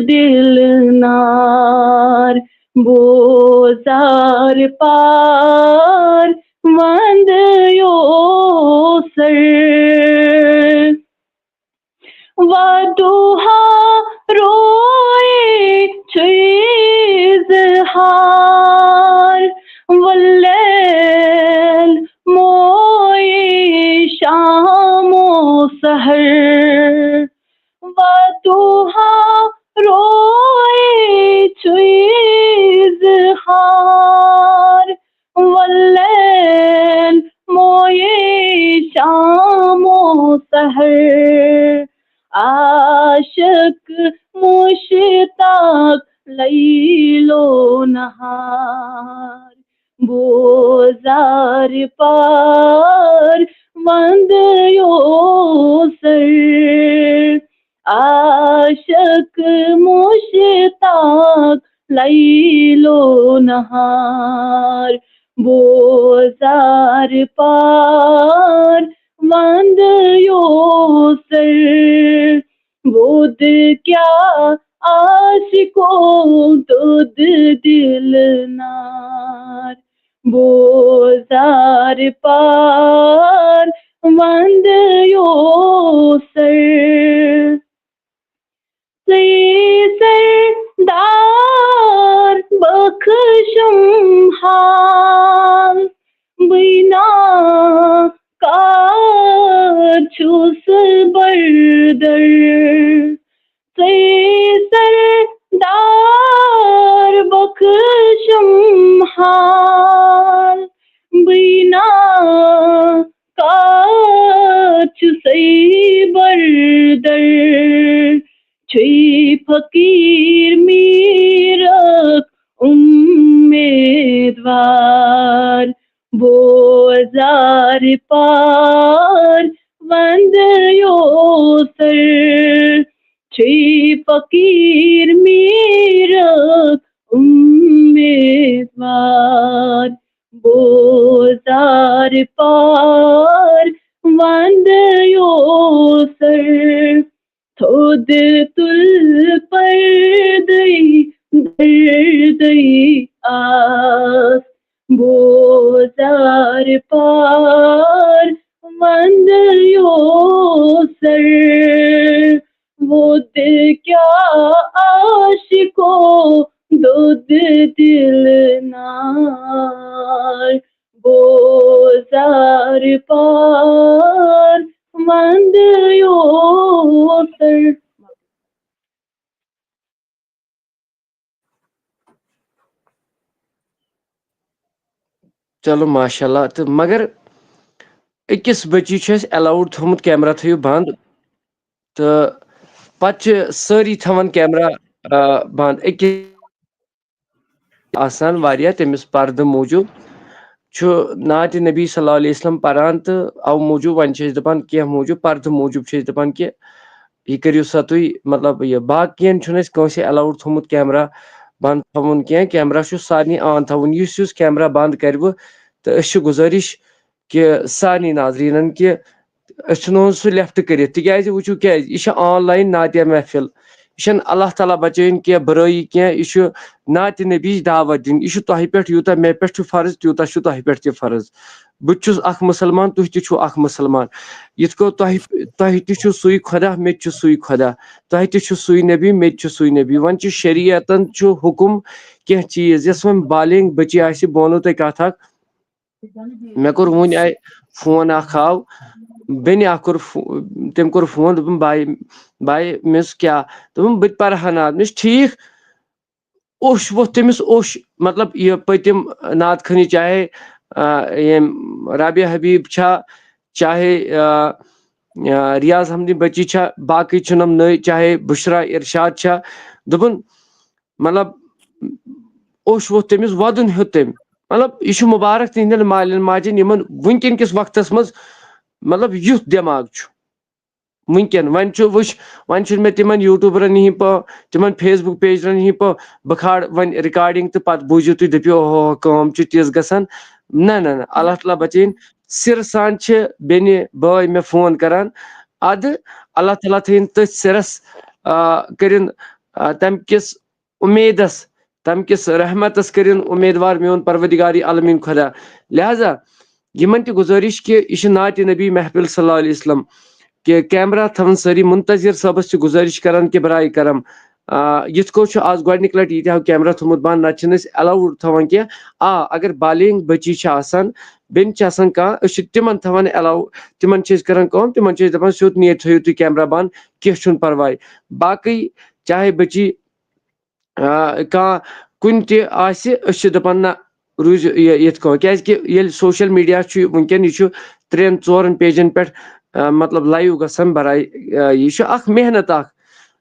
دل نار بوزار پار وند یو سر ودوہا روئے چیز ہار واللیل موئے شام و سحر ودوہا روئے چیز ہار واللیل موئے شام و سحر عاشق مشتاق لیل و نہار بوزار پار وند یو سر عاشق مشتاق لیل و نہار بوزار پار وند یو سر بود کیا عاشقو دود دل نار بوزار پار وند یو سر سردار بخشم حال بینا کار چھوس بردر سردار بخشم حال بینا کار چھوسی بردر چھوئی فقیر میرک امیدوار بوزار پار وند یو سر چھوئی فقیر میرک امیدوار بوزار پار وند یو سر تھود تل پردئی دردئی آس بوزار پار وند یو سر بود کیا عاشقو دود دل نار بوزار پار وند یو سر چلو ماشاء اللہ تو مگر أکِس بچی چھُ اَسہِ الاوُڈ تھوٚمُت کیمرا تھٲیِو بنٛد تہٕ پتہٕ چھِ سٲری تھاوان کیمرا بنٛد أکِس آسان واریاہ تٔمِس پردٕ موٗجوٗب چھُ نعتِ نبی صلی اللہ علیہ وسلم پران تہٕ اَوٕ موٗجوٗب وۄنۍ چھِ أسۍ دپان کینٛہہ موٗجوٗب پردٕ موٗجوٗب چھِ أسۍ دپان کہِ یہِ کٔرِو سا تُہۍ مطلب یہِ باقین چھُنہٕ اَسہِ کٲنٛسہِ الاوُڈ تھوٚمُت کیمرا بنٛد تھاوُن کینٛہہ کیمرا چھُ سارنٕے آن تھاوُن یُس کیمرا بنٛد کروٕ تہٕ أسۍ چھِ گُزٲرِش کہِ سارنٕے ناظریٖنن کہِ أسۍ ژھٕنہون سُہ لیفٹ کٔرِتھ تِکیازِ وٕچھِو کیازِ یہِ چھِ آن لاین نعتیہ محفل یہِ چھنہٕ اللہ تعالیٰ بچٲیِن کینٛہہ بُرٲیی کینٛہہ یہِ چھُ نعتِ نبیِچ دعوت دِنۍ یہِ چھُ تۄہہِ پٮ۪ٹھ یوٗتاہ مےٚ پٮ۪ٹھ چھُ فرض تیوٗتاہ چھُ تۄہہِ پٮ۪ٹھ تہِ فرض بہٕ تہِ چھُس اکھ مُسلمان تُہۍ تہِ چھِو اکھ مُسلمان یِتھ کٔنۍ تۄہہِ تہِ چھُ سُے خۄدا مےٚ تہِ چھُ سُے خۄدا تۄہہِ تہِ چھُ سُے نبی مےٚ تہِ چھُ سُے نبی وۄنۍ چھُ شریعتن چھُ حُکُم کینٛہہ چیٖز یۄس وۄنۍ بالینگ بٔچی آسہِ بہٕ وَنو تۄہہِ کتھ اکھ مےٚ کوٚر وُنہِ فون اکھ آو بیٚنہِ اکھ تٔمۍ کوٚر فون دوٚپُن باے مےٚ دوٚپُس کیٛاہ دوٚپُن بہٕ تہِ پرٕ ہا نعت مےٚ دوٚپُس ٹھیٖک اوٚش ووٚتھ تٔمِس اوٚش مطلب یہِ پٔتِم نعت خٲنی چاہے رابعہ حبیب چھا چاہے ریاض حمدی بچی چھا باقی چھنم نئی چاہے بشرا ارشاد چھا دپن مطلب اوش ووت تمس ودن ہیوت تم مطلب یہ مبارک تہندین مالین ماجن یمن ونکن کس وقتس مز مطلب یُتھ دٮ۪ماغ چھُ ونکن ون میں تمن یوٹیوبرن ہی پا تمن فیس بک پیجرن ہی پا بہ کھاڑ ون ریکارڈنگ تو پتہ بوٗزِو تُہۍ دٔپِو اوہ کٲم چھِ تِژھ گژھان نہ نہ نہ اللہ تعالیٰ بچٲیِن سر سان چھِ بیٚنہِ بٲے مےٚ فون کران ادٕ اللہ تعالیٰ تھٲیِن تٔتھۍ سرس کٔرِن تمہِ کِس اُمیدس تمہِ کِس رحمتس کٔرِن اُمیدوار میون پروردگار عالمیٖن خۄدا لہذا یمن تہِ گزٲرِش کہ یہ چھِ نعتِ نبی محفل صلی اللہ علیہ وسلم کہ کیمرہ تھاون سٲری منتظر صٲبس چھِ گزٲرش کران کہ برائے کرم یِتھ کٔنۍ چھُ آز گۄڈنِک لٹہِ ییٚتہِ کیمرہ تھوٚمُت بنٛد نتہٕ چھِنہٕ أسۍ اٮ۪لاوُڈ تھاوان کینٛہہ اگر بالینگ بچی چھِ آسان بیٚنہِ چھِ آسان کانٛہہ أسۍ چھِ تِمن تھاوان ایلاو تِمن چھِ أسۍ کران کٲم تِمن چھِ أسۍ دپان سیوٚد نیٖرِتھ تھٲیِو تُہۍ کیمرہ بنٛد کینٛہہ چھُنہٕ پرواے باقٕے چاہے بچی کانٛہہ کُنہِ تہِ آسہِ أسۍ چھِ دپان نہ روٗزِو یِتھ کٔنۍ کیازکہِ ییٚلہِ سوشل میٖڈیا چھُ وٕنکیٚن یہِ چھُ 3-4 پیجن پٮ۪ٹھ مطلب لایِو گژھان برائے یہ چھُ اکھ محنت اکھ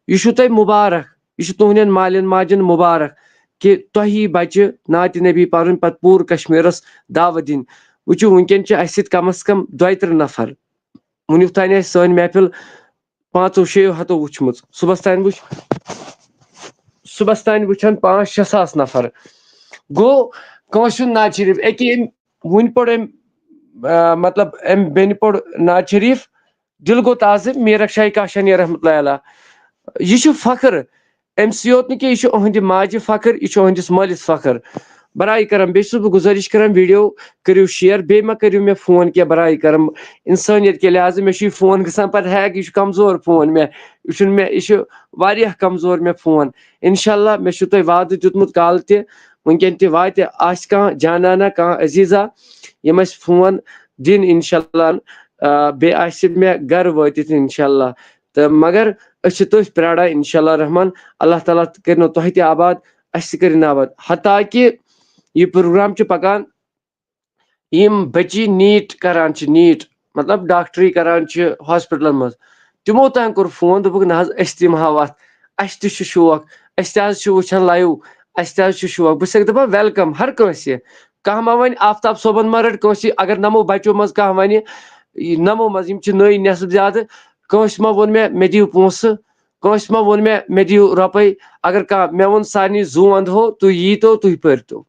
یہ چھُ تۄہہِ مُبارک یہ چھُ تُہنٛدٮ۪ن مالٮ۪ن ماجٮ۪ن مُبارک کہ تۄہی بچہِ نعتِ نبی پرٕنۍ پتہٕ پوٗرٕ کشمیٖرس دعوت دِنۍ وٕچھِو وٕنکیٚن چھِ اسہِ سۭتۍ کم از کم 2-3 نفر وُنیُک تانۍ آسہِ سٲنۍ محفل 500-600 ہتو وٕچھمٕژ صبحس تانۍ وٕچھن 5-6 ساس نفر گوٚو کٲنٛسہِ ہُنٛد نعت شریٖف أکہِ أمۍ وُنہِ پوٚر أمۍ مطلب أمۍ بیٚنہِ پوٚر نعت شریٖف دل گوٚو تازٕ میٖرک شاہی کاشانی رحمتہ اللہ علیہ یہ چھُ فخر أمسٕے یوت نہٕ کینٛہہ یہ چھُ أہنٛدِ ماجہِ فخر یہ چھُ أہنٛدِس مٲلِس فخر برائے کرم بیٚیہِ چھُس بہٕ گُزٲرِش کران ویٖڈیو کٔرِو شیر بیٚیہِ مہ کٔرِو مےٚ فون کینٛہہ برائے کرم انسٲنیت کہِ لحاظہٕ مےٚ چھُ یہِ فون گژھان پتہٕ ہیک یہِ چھُ کمزور فون مےٚ یہِ چھُنہٕ مےٚ یہِ چھُ واریاہ کمزور مےٚ فون انشاء اللہ مےٚ چھُو تۄہہِ وعدٕ دیُتمُت کالہٕ تہِ وٕنکیٚن تہِ واتہِ آسہِ کانٛہہ جانانا کانٛہہ عزیٖزا یِم اَسہِ فون دِنۍ انشاء اللہ بیٚیہِ آسہِ مےٚ گرٕ وٲتِتھ انشاء اللہ تہٕ مگر أسۍ چھِ تٔتھۍ پیاران انشاء اللہ رحمان اللہ تعالیٰ کٔرِنو تۄہہِ تہِ آباد اسہِ تہِ کٔرِنۍ آباد حتاکہِ یہ پروگرام چھُ پکان یِم بچی نیٖٹ کران چھِ نیٖٹ مطلب ڈاکٹری کران چھِ ہاسپٹلن منٛز تِمو تام کوٚر فون دوٚپُکھ نہ حظ أسۍ تہِ یِمہو اتھ اسہِ تہِ چھُ شوق أسۍ تہِ حظ چھِ وٕچھان لایِو اسہِ تہِ حظ چھُ شوق بہٕ چھسکھ دپان ویلکم ہر کٲنٛسہِ کانٛہہ ما وَنہِ آفتاب صٲبن ما رٔٹ کٲنٛسہِ اگر نَمو بچو منٛز کانٛہہ وَنہِ نَمو منٛز یِم چھِ نٔے نٮ۪صٕب زیادٕ کٲنٛسہِ ما ووٚن مےٚ دِیِو پونٛسہٕ کٲنٛسہِ ما ووٚن مےٚ دِیِو رۄپے اگر کانٛہہ مےٚ ووٚن سارنٕے زوٗ اندہو تُہۍ ییٖتو تُہۍ پٔرۍتو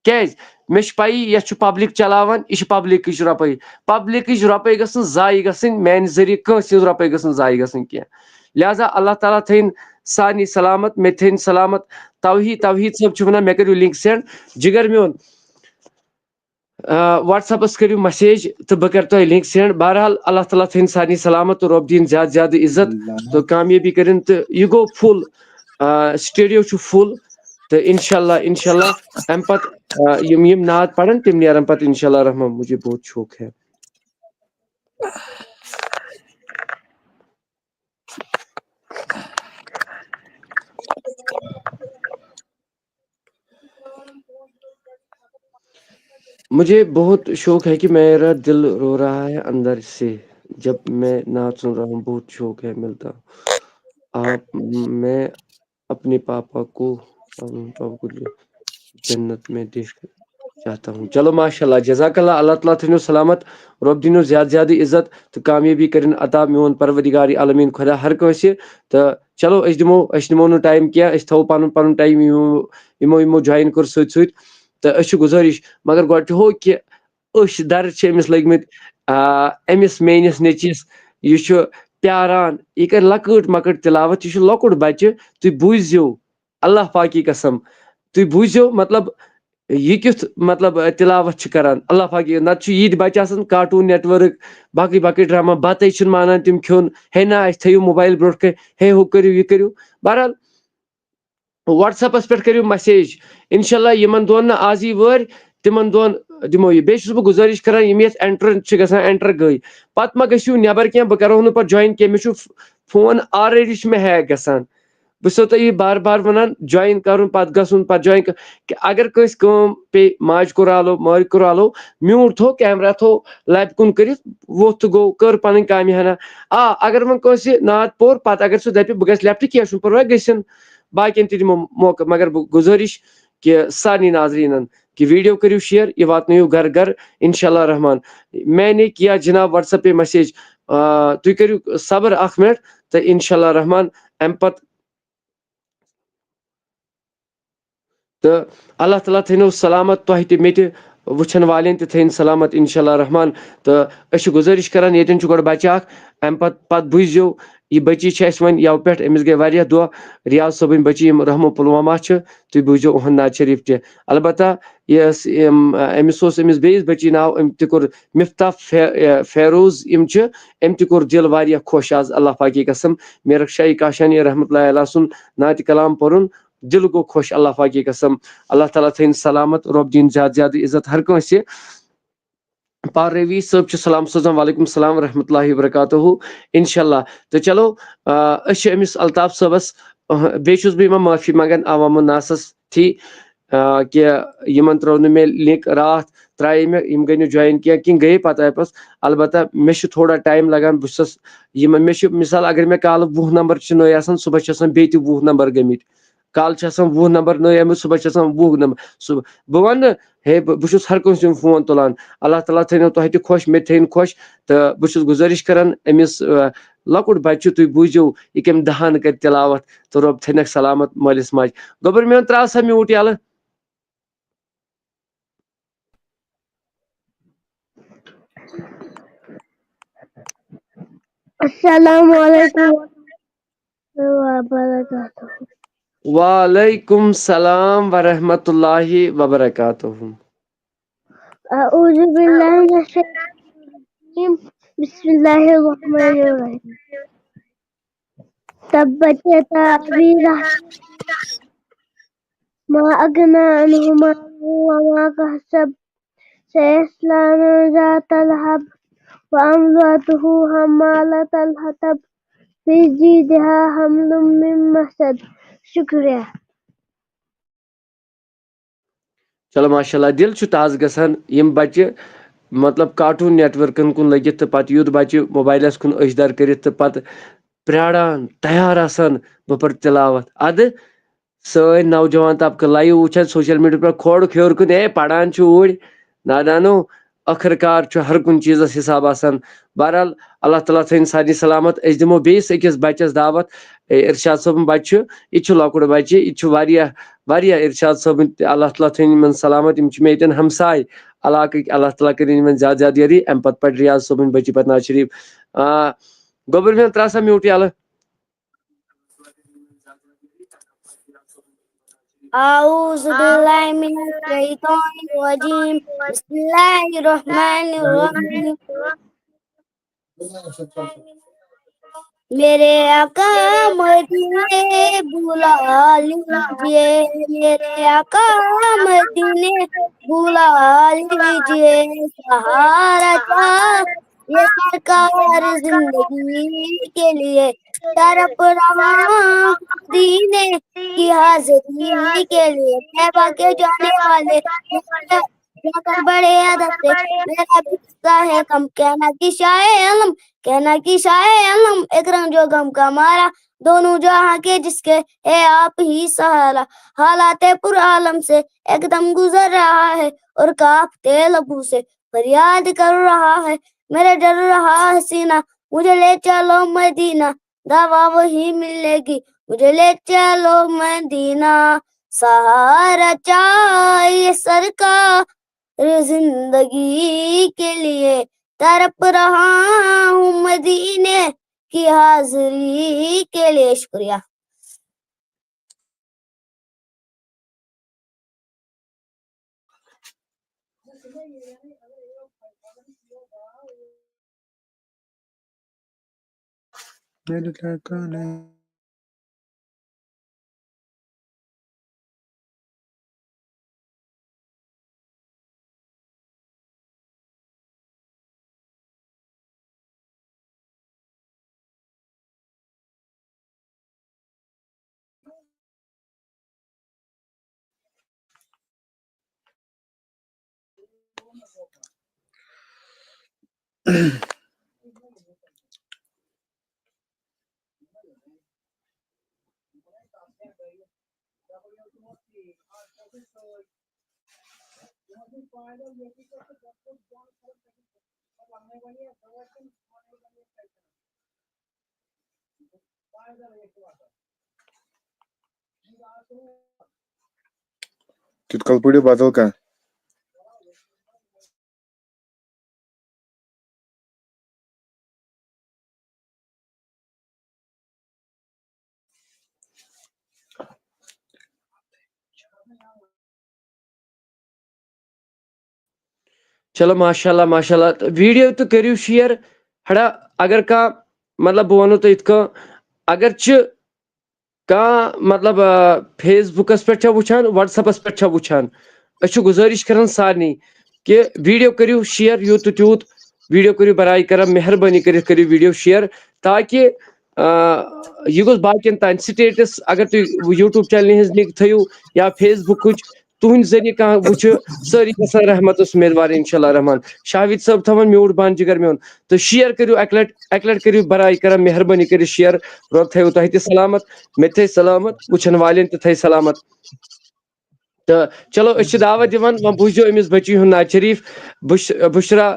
کیازِ مےٚ چھِ پَیی یَتھ چھُ پبلِک چلاوان یہِ چھِ پبلِکٕچ رۄپے پبلِکٕچ رۄپے گژھن ضایہِ گژھٕنۍ میانہِ ذٔریعہٕ کٲنٛسہِ ہِنٛز رۄپے گژھن ضایہِ گژھٕنۍ کینٛہہ لہذا اللہ تعالیٰ تھٲیِن سارنٕے سلامت مےٚ تھٲیِن سلامت توحیٖد صٲب چھُ وَنان مےٚ کٔرِو لِنک سینڈ جِگر میون وٹس ایپس کٔرِو مسیج تہٕ بہٕ کرٕ تۄہہِ لِنک سینڈ بہرحال اللہ تعالیٰ تھٲیِن سارنٕے سلامت تہٕ رۄب دِیِن زیادٕ زیادٕ عزت تہٕ کامیٲبی کٔرِنۍ تہٕ یہِ گوٚو فُل سٹیڈیو چھُ فُل تہٕ انشاء اللہ امہِ پتہٕ یِم نعت پرن تِم نیرن پتہٕ انشاء اللہ رحمان مجھے بہت شوق ہے مجھے بہت شوق ہے کہ میرا دل رو رہا ہے اندر سے جب میں نعت سن رہا ہوں بہت شوق ہے ملتا آپ میں اپنے پاپا کو جنت میں دیکھ چاہتا ہوں چلو ماشاء اللہ جزاک اللہ اللہ تعالیٰ تھٲینو سلامت رۄب دِنو زیادٕ زیادٕ عزت تہٕ کامیٲبی کٔرِنۍ عطا میون پروردگار عالمیٖن خۄدا ہر کٲنٛسہِ تہٕ چلو أسۍ نِمو نہٕ ٹایم کینٛہہ أسۍ تھاوو پنُن ٹایم یِمو جوین کوٚر سۭتۍ سۭتۍ تہٕ أسۍ چھِ گُزٲرِش مگر گۄڈٕ چھُ ہُہ کہِ أچھ درد چھِ أمِس لٔگمٕتۍ أمِس میٲنِس نیٚچوِس یہِ چھُ پیاران یہِ کرِ لۄکٕٹ مۄکٕٹ تِلاوت یہِ چھُ لۄکُٹ بچہِ تُہۍ بوٗزِو اللہ پاکی قسم تُہۍ بوٗزِو مطلب یہِ کیُتھ مطلب تِلاوت چھِ کران اللہ پاکی نتہٕ چھُ یہِ تہِ بچہِ آسان کارٹوٗن نیٹ ؤرٕک باقٕے ڈراما بتٕے چھِنہٕ مانان تِم کھیوٚن ہے نہ اَسہِ تھٲیِو موبایل برونٛٹھ کَنۍ ہے ہُہ کٔرِو یہِ کٔرِو بہرحال وٹس ایپس پٮ۪ٹھ کٔرِو مسیج انشاء اللہ یِمن دۄہن نہٕ آز یی وٲرۍ تِمن دۄہن دِمو یہِ بیٚیہِ چھُس بہٕ گُزٲرِش کران یِم یتھ اینٹر چھِ گژھان اینٹر گٔے پتہٕ ما گٔژھِو نٮ۪بر کینٛہہ بہٕ کرو نہٕ پتہٕ جوین کینٛہہ مےٚ چھُ فون آلریڈی چھُ مےٚ ہیک گژھان بہٕ چھُسو تۄہہِ یہِ بار بار وَنان جویِن کَرُن پَتہٕ گژھُن پَتہٕ جویِن کہِ اگر کٲنٛسہِ کٲم پیٚیہِ ماجہِ کورالو مٲلۍ کورالو میوٗٹ تھوٚو کیمرا تھوٚو لَبہِ کُن کٔرِتھ ووٚتھ تہٕ گوٚو کٔر پَنٕنۍ کامہِ ہنا اگر وۄنۍ کٲنٛسہِ نعت پوٚر پَتہٕ اگر سُہ دَپہِ بہٕ گژھٕ لیفٹہٕ کینٛہہ چھُنہٕ پَرواے گٔژھِنۍ باقیَن تہِ دِمو موقعہٕ مگر بہٕ گُزٲرِش کہِ سارنٕے ناظریٖنَن کہ ویڈیو کٔرِو شیئر یہ واتنٲیِو گھر گھر انشاءاللہ رحمان میں نے کیا جناب واٹس ایپ پہ میسیج تُہۍ کٔرِو صبر اکھ منٹ تہٕ انشاءاللہ رحمان اَمہِ پَتہٕ تہٕ اللہ تعالیٰ تھٲینو سلامت تۄہہِ تہِ مےٚ تہِ وٕچھن والٮ۪ن تہِ تھٲیِن سلامت انشاءاللہ رحمان تہٕ أسۍ چھِ گُزٲرِش کران ییٚتٮ۪ن چھُ گۄڈٕ بچہِ اکھ اَمہِ پتہٕ بوٗزِو یہِ بٔچی چھِ اَسہِ وۄنۍ یَوٕ پٮ۪ٹھ أمِس گٔے واریاہ دۄہ ریاض صٲبٕنۍ بٔچی یِم رحمو پُلوامہ چھِ تُہۍ بوٗزِو اُہُنٛد نعت شریٖف تہِ البتہ یۄس أمِس اوس أمِس بیٚیِس بٔچی ناو أمۍ تہِ کوٚر مفتاح فیروز یِم چھِ أمۍ تہِ کوٚر دِل واریاہ خۄش آز اللہ پاکی قسم میرک شاہی کاشانی رحمتہ اللہ علیہ سُنٛد نعتِ کلام پوٚرُن دِل گوٚو خۄش اللہ پاکی قسم اللہ تعالیٰ تھٲیِن سلامت رۄب دِیِن زیادٕ زیادٕ عزت ہر کٲنٛسہِ پار روی صٲب چھِ سلام سوزان وعلیکم السلام ورحمتہ اللہ وبرکاتہ انشاءاللہ تہٕ چلو أسۍ چھِ أمِس الطاف صٲبس بیٚیہِ چھُس بہٕ یِمن معٲفی منٛگان عوام الناسس تھی کہِ یِمن ترٛٲو نہٕ مےٚ لِنک راتھ ترٛایے مےٚ یِم گٔے نہٕ جویِن کینٛہہ کِنہٕ گٔیے پتہٕ ایپس البتہ مےٚ چھُ تھوڑا ٹایم لگان بہٕ چھُسس یِمن مےٚ چھُ مِثال اگر مےٚ کالہٕ 20 نمبر چھِ نٔے آسان صبحس چھِ آسان بیٚیہِ تہِ 20 نمبر گٔمٕتۍ کالہٕ چھِ آسان 20 نمبر نٔے آمٕتۍ صبحس چھِ آسان 20 نمبر صبح بہٕ وَنہٕ ہے بہٕ چھُس ہر کٲنٛسہِ ہُنٛد فون تُلان اللہ تعالیٰ تھٲینو تۄہہِ تہِ خۄش مےٚ تہِ تھٲیِن خۄش تہٕ بہٕ چھُس گُزٲرِش کران أمِس لۄکُٹ بچہِ چھُ تُہۍ بوٗزِو یہِ کَمہِ دہان کَرِ تِلاوت تہٕ رۄب تھٲینکھ سلامت مٲلِس ماجہِ گوٚبُر میون ترٛاو سا میوٗٹ یَلہٕ السلام علیکم وبرکاتہ وعلیکم السلام ورحمۃ اللہ وبرکاتہ اعوذ باللہ من الشیطان الرجیم بسم اللہ الرحمن الرحیم تبت یدا ابی لہب ما اغنی عنہ مالہ وما کسب سیصلی نارا ذات لہب وامرأته حمالة الحطب فی جیدها حبل من مسد شکریہ چلو ماشاء اللہ دِل چھُ تازٕ گژھان یِم بچہِ مطلب کاٹوٗن نیٹؤرکن کُن لٔگِتھ تہٕ پتہٕ یُتھ بچہِ موبایلس کُن أچھ در کٔرِتھ تہٕ پتہٕ پیاران تیار آسان بہٕ پرٕ تِلاوت ادٕ سٲنۍ نوجوان طبقہٕ لایِو وٕچھان سوشل میڈیا پٮ۪ٹھ کھولُکھ ہیوٚر کُن ہے پران چھُ اوٗرۍ نادانو ٲخٕر کار چھُ ہر کُنہِ چیٖزس حساب آسان بہرحال اللہ تعالیٰ تھٲیِن سارنٕے سلامت أسۍ دِمو بیٚیِس أکِس بچس دعوت ارشاد صٲبُن بچہِ چھُ یہِ تہِ چھُ لۄکُٹ بچہِ یہِ تہِ چھُ واریاہ واریاہ ارشاد صٲبٕنۍ تہِ اللہ تعالیٰ تھٲیِن یِمن سلامت یِم چھِ مےٚ ییٚتٮ۪ن ہمساے علاقٕکۍ اللہ تعالیٰ کٔرِنۍ یِمن زیادٕ زیادٕ یٲری اَمہِ پتہٕ پرِ ریاض صٲبٕنۍ بچی پتہٕ نعت شریٖف گوٚبُر میون ترٛاو سا میوٗٹ یَلہٕ اعوذ باللہ من الشیطان الرجیم بسم اللہ الرحمن الرحیم میرے آقا مدینے بلا لیجیے میرے آقا مدینے بلا لیجیے سہارا چاہیے سرکار زندگی کے لیے طرف رہا مدینے کی حاضری کے لیے طیبہ کے جانے والے جا کر بڑے ادب سے میرا بھی قصہ ہے کم کہنا کی شاہ علم کہنا کی شاہ علم ایک رنگ جو غم کا مارا دونوں جہاں کے جس کے ہے آپ ہی سہارا حالات پر عالم سے ایک دم گزر رہا ہے اور کانپتے لبوں سے فریاد کر رہا ہے میرے ڈر رہا ہے سینہ مجھے لے چلو مدینہ دعویٰ وہی ملے گی مجھے لے چلو مدینہ سہارا چاہیے سرکار زندگی کے لیے تڑپ رہا ہوں مدینے کی حاضری کے لیے شکریہ Tut kal padiyo badal ka. چلو ماشاءاللہ ماشاءاللہ ویڈیو تو کریو شیئر ہڑا اگر کا مطلب بہ ونو تو اتھ اگر مطلب فیس بکس پہ وچان واٹس ایپس پہ وچان اس گزارش کران سارنی کہ ویڈیو کریو شیئر یوت تو تیوت ویڈیو کریو برائے کرم مہربانی کریو ویڈیو شیئر تاکہ یہ گوس باقین تان سٹیٹس اگر تھی یوٹیوب چینل ہز لنک تھیو یا فیس بک تہند ذریعہ کھانا وچ ساری گھان رحمت امیدوار انشاءاللہ رحمان شاہد صاحب تھوان میوٹ بان جگر میون تو شیئر کریو اک لٹ کریو برائے کرم مہربانی کر شیئر رب تھو تہ تہ سلامت مے تھے سلامت وچھن والین تہ تھے سلامت تو چلو اس دعوت دیوان و بوزو امس بچی ہند ناو شریف بشرا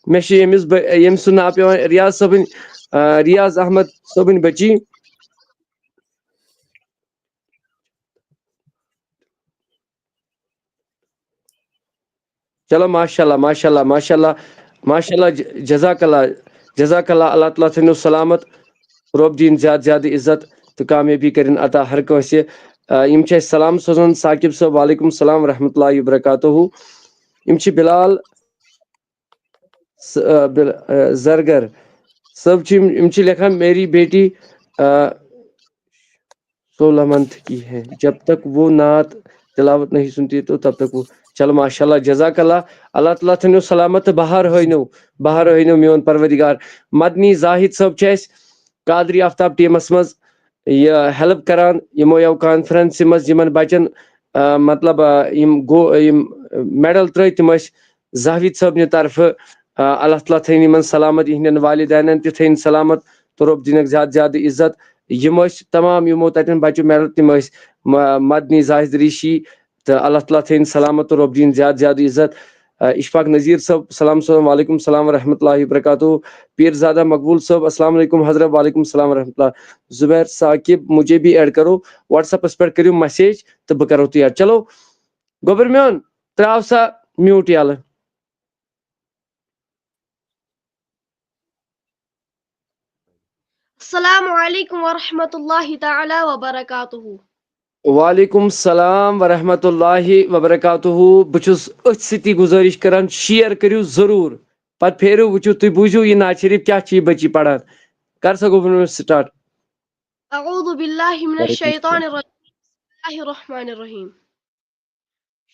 مے یم سن ناو پیوان ریاض صبن ریاض احمد صبن بچی چلو ماشاءاللہ ماشاءاللہ ماشاءاللہ ماشاءاللہ جزاک اللہ اللہ تعالیٰ تھنو سلامت رب دین زیادہ زیادہ عزت تو کامیابی کرن عطا ہر کانسہ یم چھ سلام سوزان ثاقب صاحب وعلیکم السلام ورحمۃ اللہ وبرکاتہ یم چھ بلال زرگر صاحب یم چھ لکھان میری بیٹی 16 منتھ کی ہے جب تک وہ نعت تلاوت نہیں سنتی تو تب تک وہ چلو ماشاءاللہ جزاک اللہ اللہ تعالیٰ تھنو سلامت بہار ہینو میون پروردگار مدنی زاہد صاحب چھ قادری آفتاب ٹیمس مز یہ ہیلپ کران یمو یو کانفرنس مز یمن بچن مطلب میڈل تر تم زاہد صاحب طرف اللہ تعالیٰ تھین یمن سلامت یہندین والدینن تہ تھین سلامت تو رب دینک زیادہ زیادہ عزت یم تمام یمو تتن بچو میڈل تم مدنی زاہد ریشی تو اللہ تعالیٰ تھین سلامت تو رب دین زیادہ زیادہ عزت اشفاق نذیر صاحب سلام وعلیکم السلام ورحمۃ اللہ وبرکاتہ پیر زادہ مقبول صاحب السلام علیکم حضرت وعلیکم السلام ورحمۃ اللہ زبیر ثاقب مجھے بھی ایڈ کرو واٹس ایپس پر کریو میسیج تو بہ کرو تیار چلو گوبر میون تراو سا میوٹ یالہ السلام علیکم ورحمۃ اللہ تعالی وبرکاتہ وعلیکم السلام ورحمۃ اللہ وبرکاتہ بچس ات ستی گزارش کران شیئر کریو ضرور پتہ پھیرو وچو تھی بوزو یہ ناز شریف کیا چی بچی پڑھان کر سا گوبر سٹارٹ اعوذ باللہ من الشیطان الرجیم بسم اللہ الرحمن الرحیم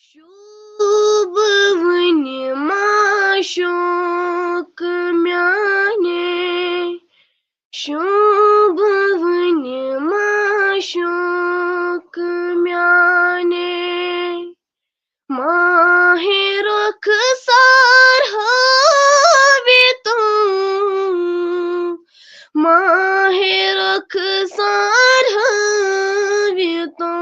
شوب ونی معشوق میانے شوب ونی معشوق میانے ماہ رخسار ہووی تو ماہ رخسار ہووی تو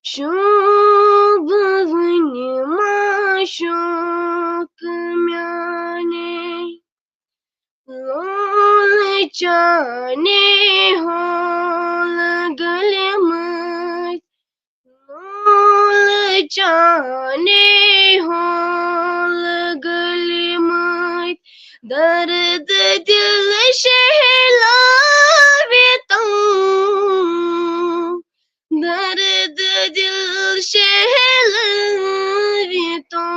شوب ونی معشوق میانے لول چانے ہول گلمت لول چانے ہول گلمت درد دل شہلاوی تو درد دل شہلاوی تو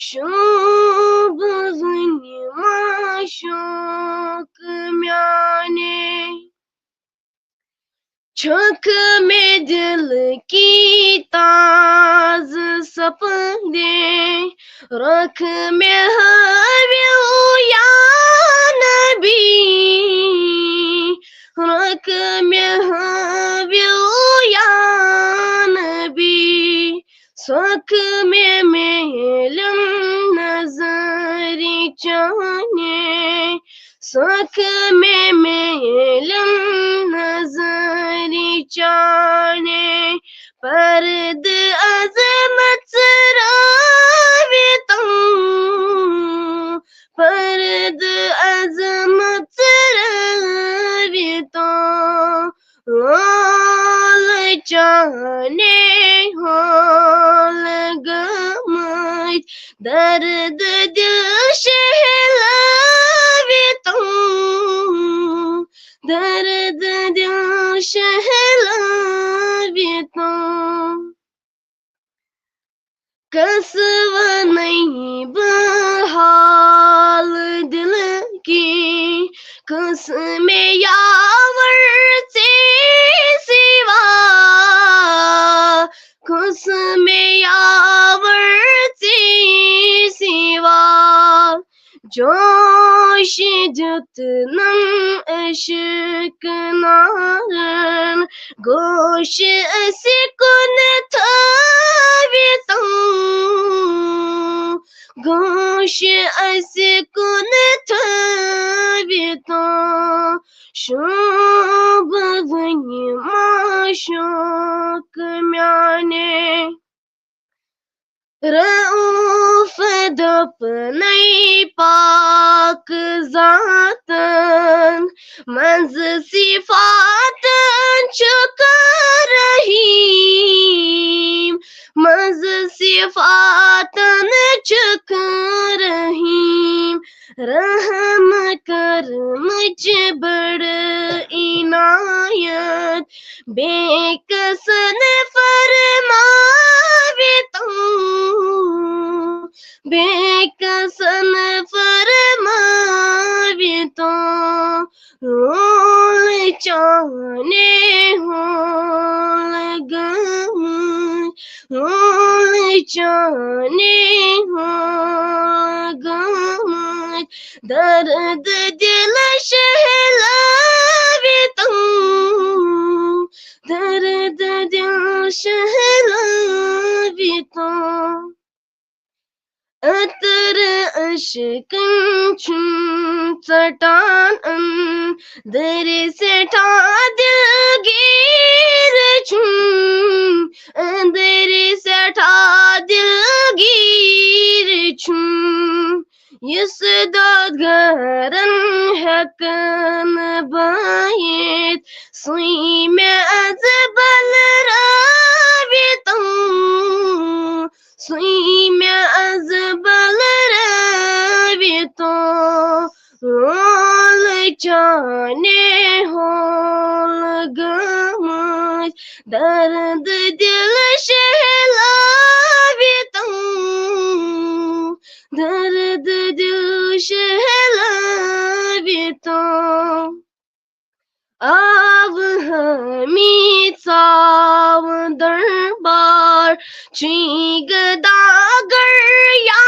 شوب ونی معشوق میانے چھک میں دل کی تاز سپندے رکھ میں حویو یا نبی رکھ میں حویو یا نبی سوت سکھ میں ملم نظری چانے سکھ میں ملم نظری چانے پرد عظمت راویتوں پرد عظمت راویتوں ہول چانے ہول گمت درد دل شہلاویتوں درد دل شہلاویتوں کسو نہیں بحال دل کی قسم یاور سے سوا قسم یاور سے سوا جوش جتنم عشق نارن گوش اسکن تھاویتوں گوش اسکن تھاویتوں شوب ونی معشوق میانے رؤوف دپنی پاک ذاتن منز صفاتن چکا رحیم منز صفاتن چکا رحیم رحم کر مجھ بڑ عنایت بے کسن فرماویتوں بے کسن فرماویتوں ہول چانے ہول گمت ہول چانے ہول گمت درد دل شہلاویتوں درد دل شہلاویتوں عطر عشقن چھن سٹان در سٹھا دلگیر چھن در سٹھا دلگیر چھن یس دادگرن حقن بایت سوئی میں از بل راویتوں سوئی میں از بل راویتوں ہول چانے ہول گمت درد دل شہلاویتوں درد دل شہلاویتوں آو ہمی ساو دربار چیگ داگر یا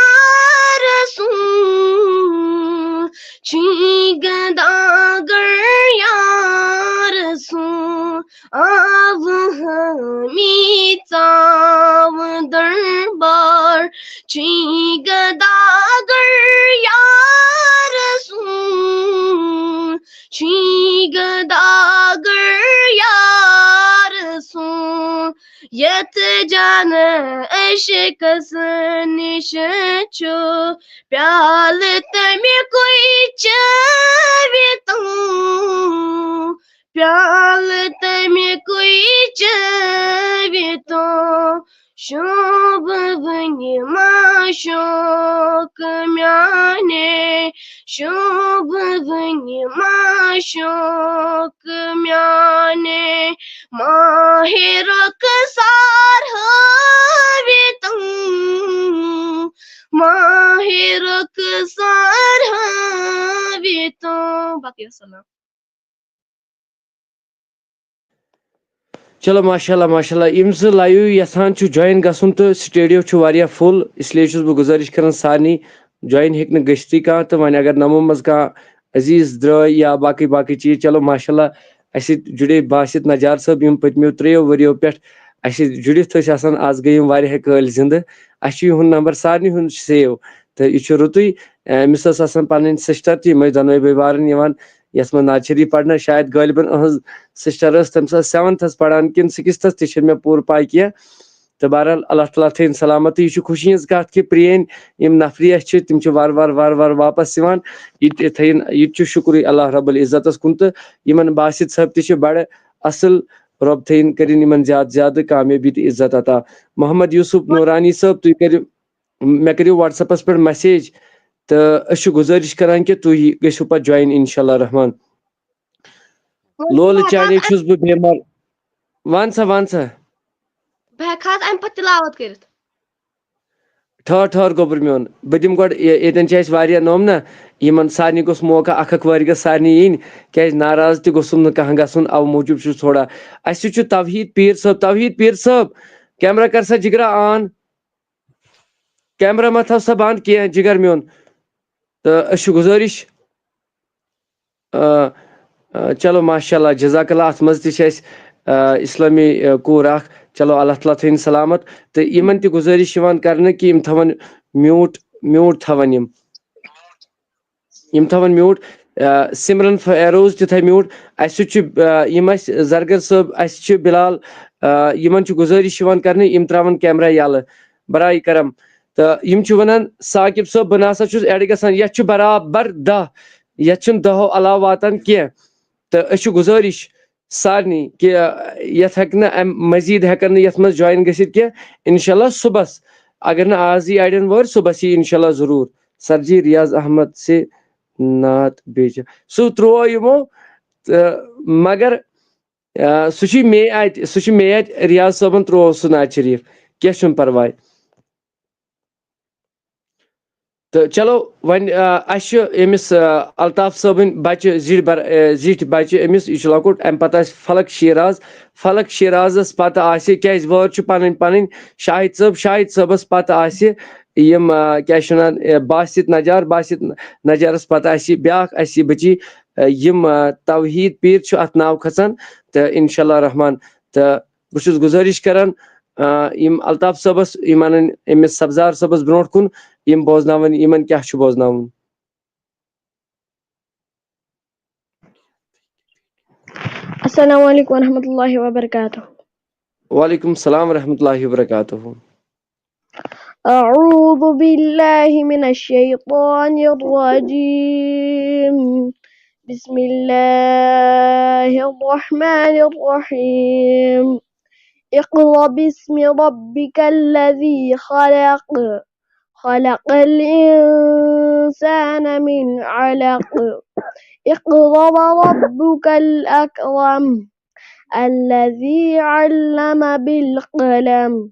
رسول چیگ داگر یا رسول آو ہمی ساو دربار چیگ داگر یا رسول چیگ داگر یا رسول یت جان عشق سنش چھو پیال تمی کوئی چاویتوں پیال تمی کوئی چاویتوں شوب ونی معشوق میانے شوب ونی معشوق میانے ماہ رخسار ہویتوں ماہ رخسار ہویتوں باقی السلام. چلو ماشاء اللہ یم زٕ لایو یژھان چھُ جوین گژھُن تہٕ سٹیڈیو چھُ واریاہ فُل اسلیے چھُس بہٕ گُزٲرِش کران سارنٕے جوین ہیٚکہِ نہٕ گٔژھتٕے کانٛہہ تہٕ وۄنۍ اگر نمو منٛز کانٛہہ عزیٖز درٛاے یا باقٕے چیٖز چلو ماشاء اللہ اَسہِ سۭتۍ جُڑے باسط نجار صٲب یِم پٔتمیو 3 ؤرِیو پٮ۪ٹھ اَسہِ جُڑِتھ ٲسۍ آسان آز گٔے یِم واریاہ کٲلۍ زِندٕ اَسہِ چھُ یِہُنٛد نمبر سارنٕے ہُنٛد سیو تہٕ یہِ چھُ رُتُے أمِس ٲس آسان پَنٕنۍ سِسٹر تہِ یِم ٲسۍ دۄنوَے بٲے بارٕنۍ یِوان یَتھ منٛز ناد شریٖف پَرنہٕ شاید غٲلبن أہٕنٛز سِسٹر ٲس تٔمِس ٲس 7تھَس پَران کِنہٕ 6تھَس تہِ چھِنہٕ مےٚ پوٗرٕ پاے کینٛہہ تہٕ بہرحال اللہ تعالیٰ تھٲیِن سلامت تہٕ یہِ چھُ خوشی ہِنٛز کَتھ کہِ پرٛٲنۍ یِم نفری اَسہِ چھِ تِم چھِ وارٕ وارٕ واپس یِوان یہِ تہِ تھٲیِن یہِ تہِ چھُ شُکرُے اللہ رب العزتس کُن تہٕ یِمن باسط صٲب تہِ چھِ بڑٕ اصل رۄب تھٲیِن کٔرِنۍ یِمن زیادٕ زیادٕ کامیٲبی تہٕ عزت عطا محمد یوٗسف نورانی صٲب تُہۍ کٔرِو مےٚ کٔرِو وٹس ایپس پٮ۪ٹھ مسیج تہٕ أسۍ چھِ گُزٲرِش کران کہِ تُہۍ گٔژھِو پتہٕ جویِن انشاء اللہ رحمان لولہٕ چانے چھُس بہٕ بیمار وَن سا بہٕ ہٮ۪کہٕ حظ اَمہِ پتہٕ تِلاوت کٔرِتھ ٹھہر گوٚبُر میون بہٕ دِمہٕ گۄڈٕ ییٚتٮ۪ن چھِ اَسہِ واریاہ نوٚم نا یِمن سارنٕے گوٚژھ موقع اکھ وٲرۍ گٔژھ سارنٕے یِنۍ کیازِ ناراض تہِ گوٚژھُم نہٕ کانٛہہ گژھُن اَوٕ موٗجوٗب چھُس تھوڑا اَسہِ سۭتۍ چھُ توحیٖد پیٖر صٲب کیمرا کر سا جِگرا آن کیمرا ما تھاو سا بنٛد کینٛہہ جِگر میون تہٕ أسۍ چھِ گُزٲرِش چلو ماشاء اللہ جزاک اللہ اَتھ منٛز تہِ چھِ اَسہِ اِسلٲمی کوٗر اکھ چلو اللہ تعالیٰ تھٲیِن سلامت تہٕ یِمن تہِ گُزٲرِش یِوان کرنہٕ کہِ یِم تھاوَن میوٗٹ تھاوَن یِم تھاوَن میوٗٹ سِمرن فیروز تہِ تھاوِ میوٗٹ اَسہِ سۭتۍ چھُ یِم اَسہِ زرگر صٲب اَسہِ چھِ بِلال یِمن چھِ گُزٲرِش یِوان کرنہٕ یِم تراون کیمرا یَلہٕ برایہِ کرم تہٕ یِم چھِ وَنان ساقب صٲب بہٕ نسا چھُس اٮ۪ڈ گژھان یَتھ چھُ برابر 10 یَتھ چھُنہٕ 10 علاوٕ واتان کینٛہہ تہٕ أسۍ چھِ گُزٲرِش سارنٕے کہِ یَتھ ہٮ۪کہِ نہٕ اَمہِ مٔزیٖد ہٮ۪کن نہٕ یَتھ منٛز جویِن گٔژھِتھ کینٛہہ اِنشاء اللہ صُبحس اگر نہٕ آز یی اَڑٮ۪ن وٲرۍ صُبحس یی اِنشاء اللہ ضروٗر سرجی ریاض احمد سے نعت بیٚیہِ سُہ ترٛوو یِمو تہٕ مگر سُہ چھُ مے اَتہِ ریاض صٲبن ترٛوو سُہ نعت شریٖف کینٛہہ چھُنہٕ پرواے تہٕ چلو وۄنۍ اَسہِ چھُ أمِس الطاف صٲبٕنۍ بچہِ زِٹھۍ بچہِ أمِس یہِ چھُ لۄکُٹ اَمہِ پتہٕ آسہِ فلق شیرازس پتہٕ آسہِ کیازِ وٲر چھِ پنٕنۍ شاہد صٲبس پتہٕ آسہِ یِم کیاہ چھِ ونان باسط نجارس پتہٕ آسہِ بیاکھ اَسہِ یہِ بٔچی یِم توحیٖد پیٖر چھُ اتھ ناو کھژان تہٕ انشاء اللہ رحمان تہٕ بہٕ چھُس گُزٲرِش کران یِم الطاف صٲبس یِم انٕنۍ أمِس سبزار صٲبس برونٛٹھ کُن یِم بوزناوٕنۍ یِمن کیاہ چھُ بوزناوُن السلام علیکم ورحمۃ اللہ وبرکاتہ وعلیکم السلام ورحمۃ اللہ وبرکاتہ أعوذ بالله من الشيطان الرجيم بسم الله الرحمن الرحيم اقرأ باسم ربك الذي خلق الإنسان من علق اقرأ وربك الأكرم الذي علم بالقلم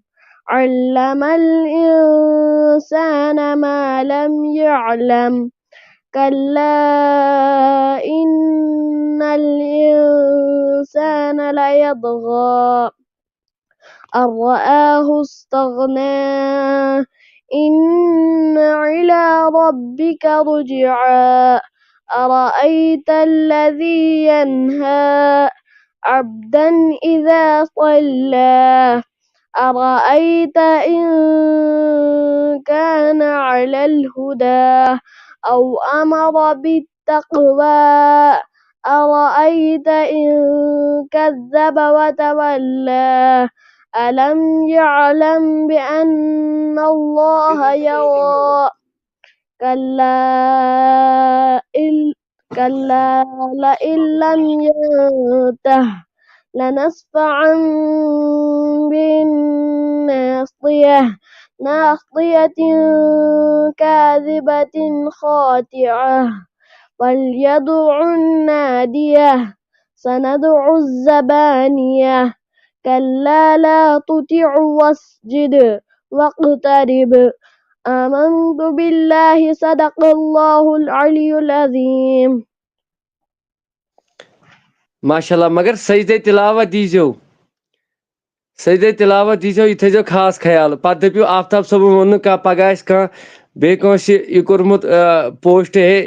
علم الإنسان ما لم يعلم كلا إن الإنسان ليطغى أن رآه استغنى إن إلى ربك رجعا أرأيت الذي ينهى عبدا إذا صلى أرأيت إن كان على الهدى أو أمر بالتقوى أرأيت إن كذب وتولى ألم يعلم بأن الله يرى كلا لئن لم ينته لنسفعا بالناصية كاذبة خاطعة فليدع النادية سندع الزبانية كلا لا تطع واسجد واقترب آمنت بالله صدق الله العلي العظيم ماشاء اللہ مگر سجدے تلاوت دیٖزیو یہِ تھٲیزیو خاص خیال پتہٕ دٔپِو آفتاب صٲبن ووٚن نہٕ کانٛہہ پگاہ آسہِ کانٛہہ بیٚیہِ کٲنٛسہِ یہِ کوٚرمُت پوسٹ ہے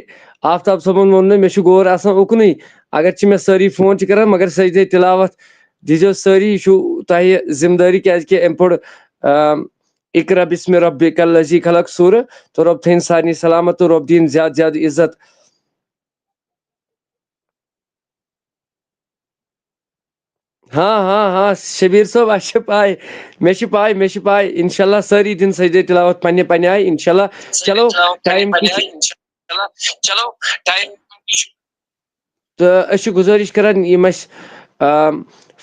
آفتاب صٲبن ووٚن نہٕ مےٚ چھُ غور آسان اُکنُے اگر چھِ مےٚ سٲری فون چھِ کران مگر سجدے تلاوت دیجو ساری شو تہ ذمہ داری کیازکہ ام پڑ اقرا بسم ربک الذی خلق سورہ تو رب تھین سارنی سلامت تو رب دین زیادہ زیادہ عزت. ہاں شبیر صٲب اچھا پاے مے پاے انشاءاللہ ساری دن سجدے تلاوت پنہ پنہ آئی انشاءاللہ. چلو ٹائم تو اس گزارش کران یم اس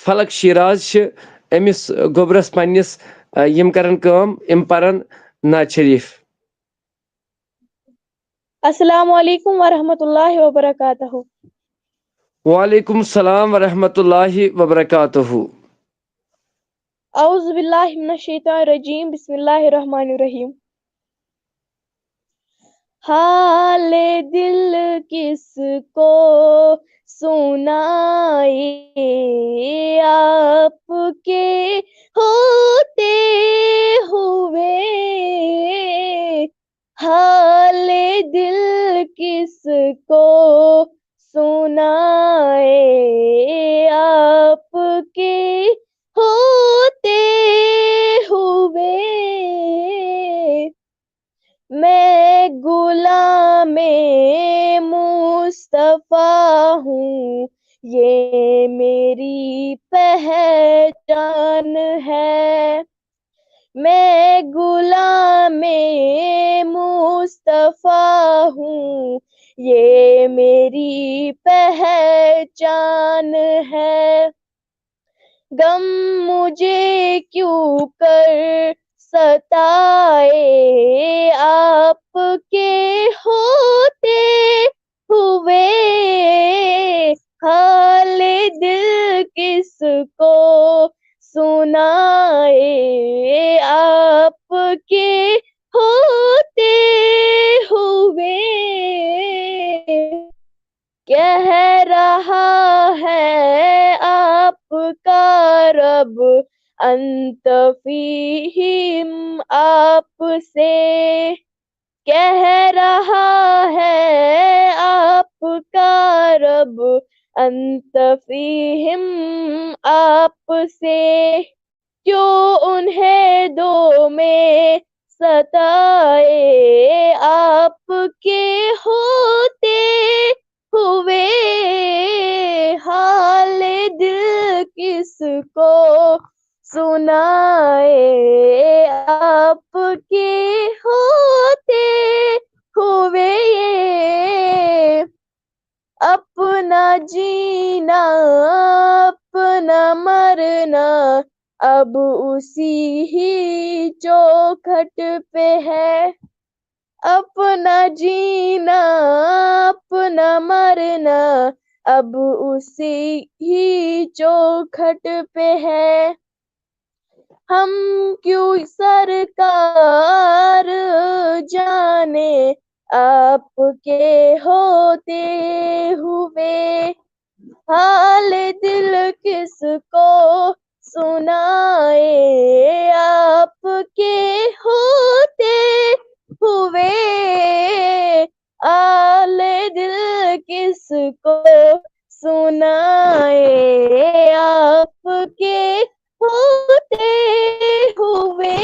فلق شیراز امس گوبرس پنس یم کران کام ام پران نعت شریف. السلام علیکم ورحمۃ اللہ وبرکاتہ. وعلیکم السلام ورحمۃ اللہ وبرکاتہ. اعوذ باللہ من الشیطان الرجیم بسم اللہ الرحمن الرحیم. حال دل کس کو سنائے آپ کے ہوتے ہوئے. حال دل کس کو سنائے آپ کے ہوتے ہوئے. میں غلام مصطفیٰ ہوں یہ میری پہچان ہے. میں غلام مصطفیٰ ہوں یہ میری پہچان ہے. غم مجھے کیوں کر ستائے آپ کے ہوتے ہوئے. حال دل کس کو سنائے آپ کے ہوتے ہوئے. کہہ رہا ہے آپ کا رب انت فیہم آپ سے. کہہ رہا ہے آپ کا رب انت فیہم آپ سے. کیوں انہیں دو میں ستائے آپ کے ہوتے ہوئے. حال دل کس کو سنائے آپ کے ہوتے ہوئے. اپنا جینا اپنا مرنا اب اسی ہی چوکھٹ پہ ہے. اپنا جینا اپنا مرنا اب اسی ہی چوکھٹ پہ ہے. ہم کیوں سرکار جانے آپ کے ہوتے ہوئے. حال دل کس کو سنائے آپ کے ہوتے ہوئے. حال دل کس کو سنائے آپ کے ہوتے ہوئے.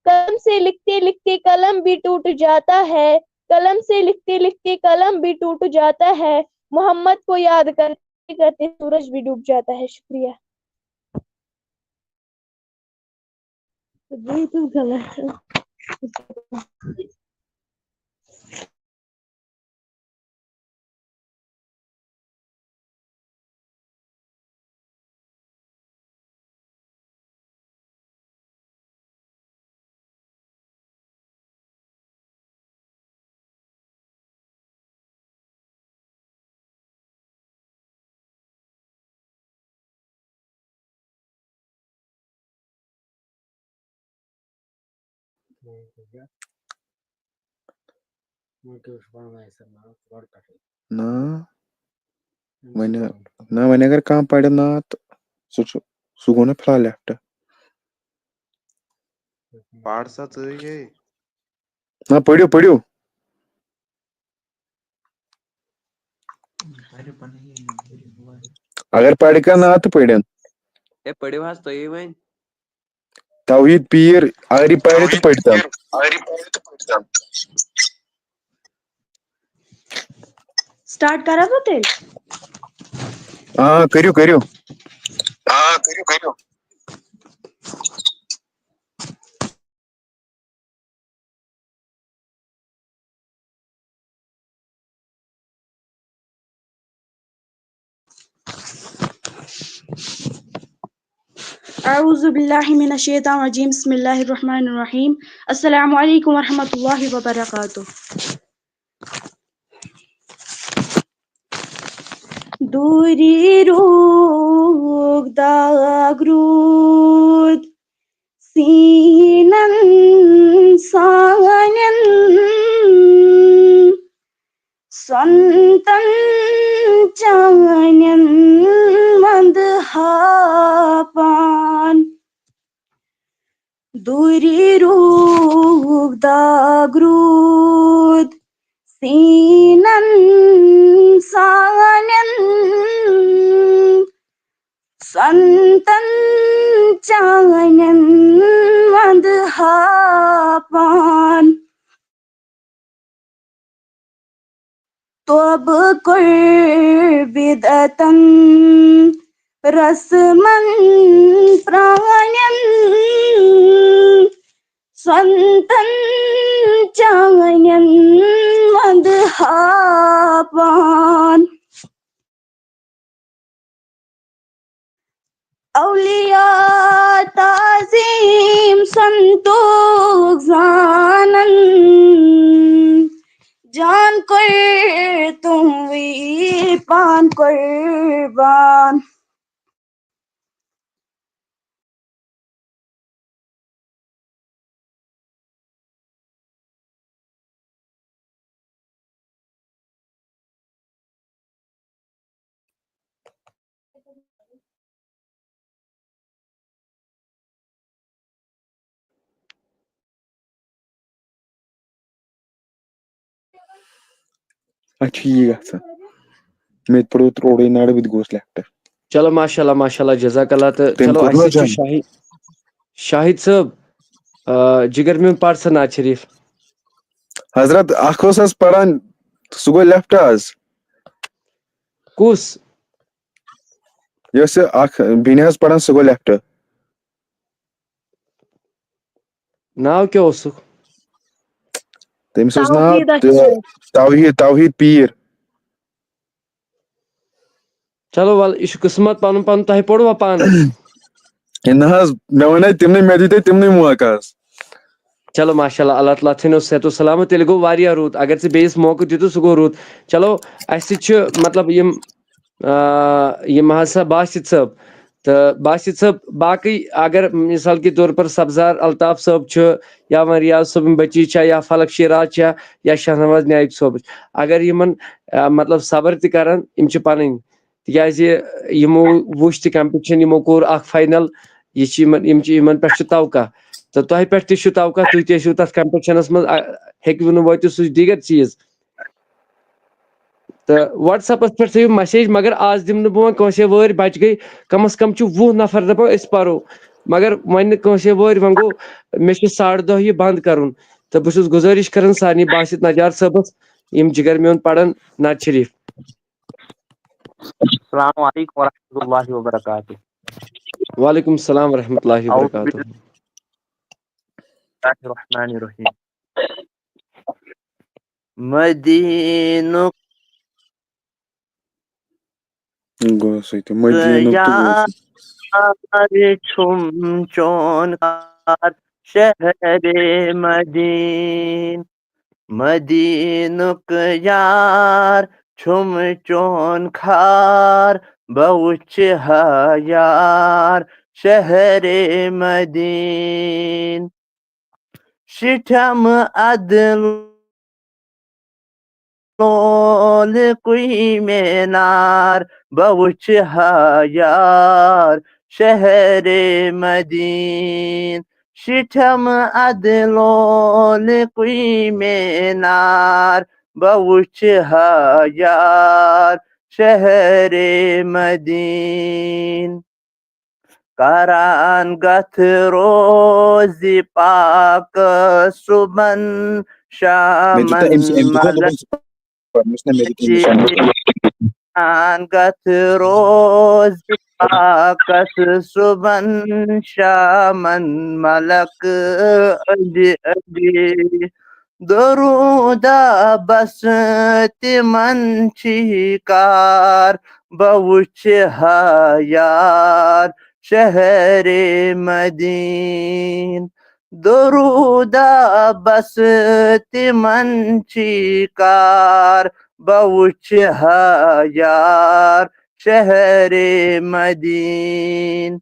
قلم سے لکھتے لکھتے قلم بھی ٹوٹ جاتا ہے. قلم سے لکھتے لکھتے قلم بھی ٹوٹ جاتا ہے. محمد کو یاد کرتے کرتے سورج بھی ڈوب جاتا ہے. شکریہ. نہ وۄنۍ اگر کانٛہہ پرِ نعت سُہ گوٚو نا فِلحال لیفٹ. پاڑ سا ژٕے ہے. نہ پٔرِو پٔرِو. اگر پڑھ کا نات تو پڑھن اے پڑھو حظ تُہی وۄنۍ توحید پیر اگر یہ پڑھ تو پڑھتم سٹارٹ کرا بہٕ تیٚلہِ ہاں کریو کریو أعوذ بالله من الشيطان الرجيم بسم الله الرحمن الرحيم السلام عليكم ورحمة الله وبركاته دوری روح داغرود سینن سانن سنتن چانن مندہاپان دوری روح داغرود سینن سانن سنتن چانن مندہاپان توب بدعتن رسمن پرانن سنتن چانن مندہاپان اولیاء تعظیم سنتوق زانن جان تم وی پان قربان اچھا یہ گژھان میں پڑھو تروڑے ناڑ بت گوس لیفٹ چلو ماشاء اللہ جزاک اللہ تو تم چلو کوٚروا اَسہِ چھُ جان شاہد صٲب جگر میون پَر سا ناز شریف حضرت اکھ اوس حظ پران سُہ گوٚو لیفٹ حظ کُس یۄس یہِ اکھ بیٚنہِ حظ پران سُہ گوٚو لیفٹ ناو کیٛاہ اوسُکھ تٔمِس اوس ناو توحیٖدا چھِ توحید پیٖر چلو وَلہٕ یہِ چھُ قٕسمت پَنُن پَنُن تۄہہِ پوٚروا پانَس ہے نہ حظ مےٚ وَنے تِمنٕے مےٚ دِتے تِمنٕے موقعہٕ حظ چلو ماشاء اللہ تعالیٰ تھٲینو صحت و سلامت تیٚلہِ گوٚو واریاہ رُت اگر ژٕ بیٚیِس موقعہٕ دِتُکھ سُہ گوٚو رُت چلو اَسہِ سۭتۍ چھُ مطلب یِم ہسا باسط صٲب تہٕ باسط صٲب باقٕے اگر مِثال کے طور پر سبزار الطاف صٲب چھُ یا وۄنۍ ریاض صٲبٕنۍ بچی چھےٚ یا فلق شیراز چھےٚ یا شاہنواز نایک صٲب اگر یِمن مطلب صبر تہِ کرن یِم چھِ پنٕنۍ تِکیازِ یِمو وٕچھ تہِ کمپِٹشن یِمو کوٚر اکھ فاینل یہِ چھِ یِمن پٮ۪ٹھ چھُ توقع تہٕ تۄہہِ پٮ۪ٹھ تہِ چھُ توقع تُہۍ تہِ ٲسِو تتھ کمپِٹشنس منٛز ہیٚکوٕ نہٕ وٲتِتھ سُہ چھُ دیٖگر چیٖز تہٕ وٹس ایپس پٮ۪ٹھ تھٲیِو مسیج مگر آز دِمہٕ نہٕ بہٕ وۄنۍ کٲنٛسے وٲرۍ بچہِ گٔے کم از کم چھُ 20 نفر دپان أسۍ پرو مگر وۄنۍ نہٕ کٲنٛسے وٲرۍ وۄنۍ گوٚو مےٚ چھُ 10:30 یہِ بنٛد کرُن تہٕ بہٕ چھُس گُزٲرِش کران سارنٕے باسط نجار صٲبس یِم جگر میون پرن ناز شریف السلام علیکم ورحمۃ اللہ وبرکاتہ وعلیکم السلام ورحمۃ اللہ اعوذ وبرکاتہ باللہ الرحمن الرحیم مدینُک گوٚو سُہ تہِ مدیٖنُک تہٕ گوٚو سُہ یار چھُم چون کار شہرِ مدیٖن مدیٖنُک یار چھُم چون خار بہٕ وٕچھِ ہا یار شہرِ مدیٖن شِٹھٮ۪م لول کوی مینار بہٕ وٕچھِ ہا یار شہرِ مدیٖن شِٹھٮ۪م لول کوی مینار بہٕ وٕچھِ ہا یار شہر مدین کران گتھ روزِ پاک صبحن شامن ملک گتھ روز پاکس صبحن شامن ملک اجی درودہ بس تمن کار بوچھ یار شہر مدین درودہ بس تمن کار بوچھ یار شہر مدین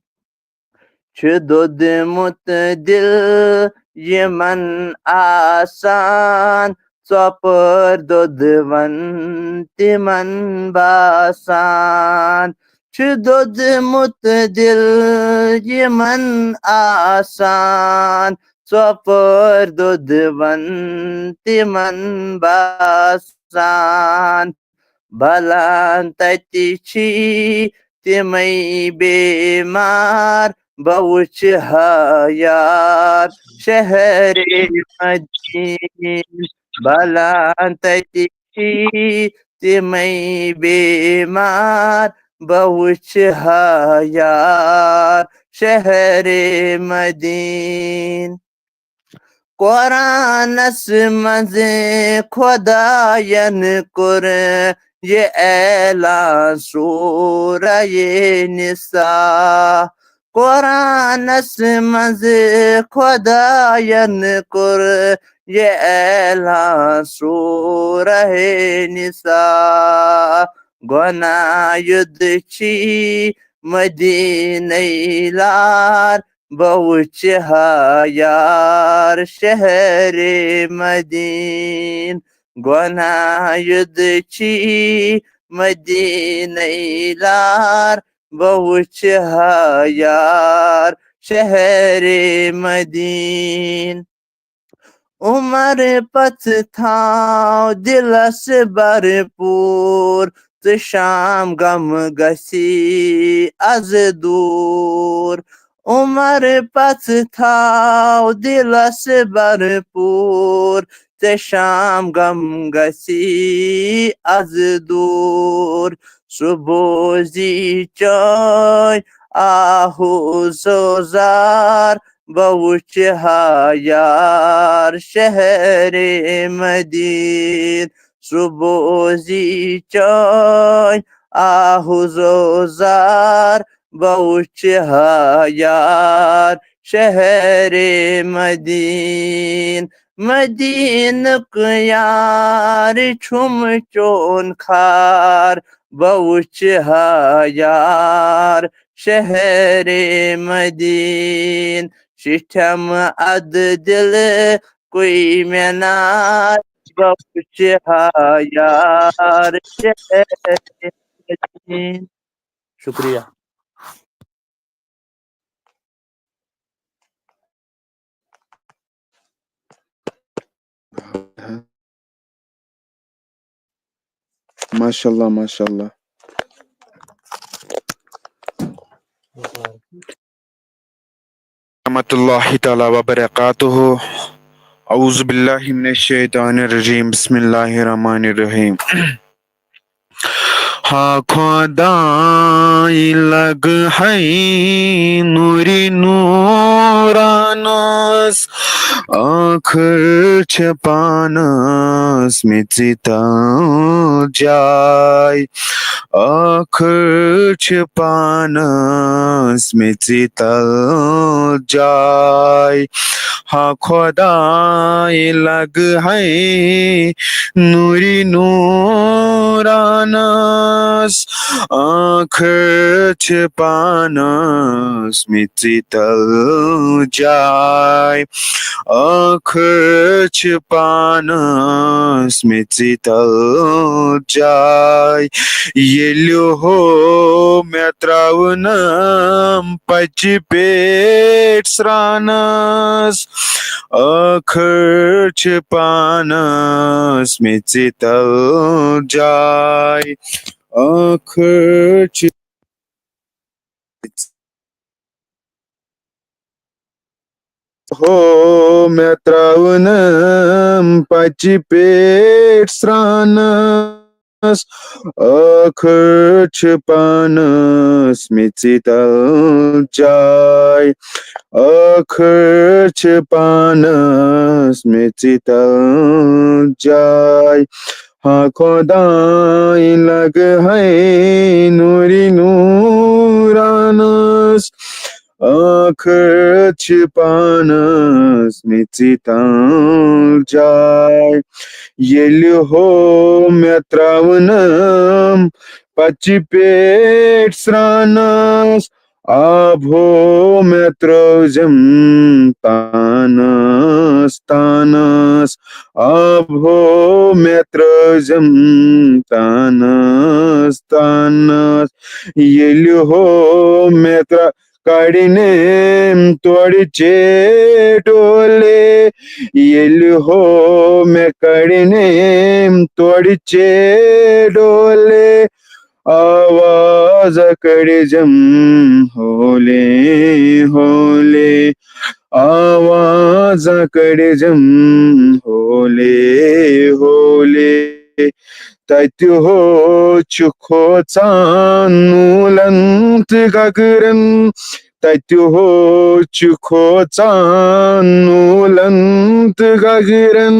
چھ دودمت دل یمن آسان ژۄپٲرۍ دۄدوَن تِمن باسان چھ دودمت دل یمن آسان ژۄپٲرۍ دۄدوَن تِمن باسان بلان تتہِ چھی تِمے بیمار بہٕ وٕچھِ یار شہر مدین بلان تتہِ چھی تِمے بیمار بہٕ وٕچھِ یار شہر مدین قرآنس منٛز خۄداین کوٚر یہ اعلان سورہ نساء قرآنس منٛز خۄداین کوٚر یہ اعلان سورہ نساء گۄناہ یوٚد چھی مدیٖنَے لار بہٕ وٕچھِ یار شہر مدین گۄناہ یوٚد چھی مدیٖنَے لار بہٕ وٕچھِ یار شہر مدین عمر پتہٕ تھاو دلس بھرپوٗر تہٕ شام غم گژھی از دوٗر عمر پتہٕ تھاو دلس بھرپوٗر تہٕ شام غم گژھی از دوٗر سُہ بوزی چٲنۍ آہوٗ زوزار بہٕ وٕچھِ یار شہر مدین سُہ بوزی چٲنۍ آہوٗ زوزار بہٕ وٕچھِ یار شہر مدین مدینُک یار چھُم چون خار بہٕ وٕچھِ یار شہر مدین شِٹھٮ۪م اَدٕ دِلہٕ کُے مےٚ نار بہٕ وٕچھِ یار شہر مدین شکریہ MashaAllah, MashaAllah. Rahmatullahi ta'ala wa barakatuhu. A'udhu billahi minash shaitanir rajim. Bismillahirrahmanirrahim. ہاں خدائی لگ ہے نوری نورانس آخر چھپانس مچتا جائے آخر چھپانس مچتا جائے ہاں خدائی لگ ہے نوری نورانس آخر چھپانس مچتا جائے آخر چھپانس مچتا جائے ییٚلہِ ہو مےٚ ترٛاونم پچہِ پیٹھ سرٛانس آخر چھپانس مچتا جائے آخر چھ ہو مے تراونم پچہِ پیٹ سرانس آخر چھ پانس میژِ تل جاے آخر چھ پانس میژِ تل جاے ہاں خدائے لگ ہے نوری نورانس آخر چھ پانس میژِ تل جاے ییٚلہِ ہو مے تراونم پچہِ پیٹ سرانس آب ہو مے ترٲوزم تانس تانس آب ہو مے ترٲوزم تانس تانس ییٚلہِ ہو مے کڑنم توڑِ چیٹولے ییٚلہِ ہو مے کڑنم توڑِ چیٹولے آواز کڑجم ہولے ہولے آواز کڑجم ہولے ہولے تتہِ ہو چھُ کھوژان نوٗلن تہٕ گگرن تتہِ ہو چھُ کھوژان نوٗلن تہٕ گگرن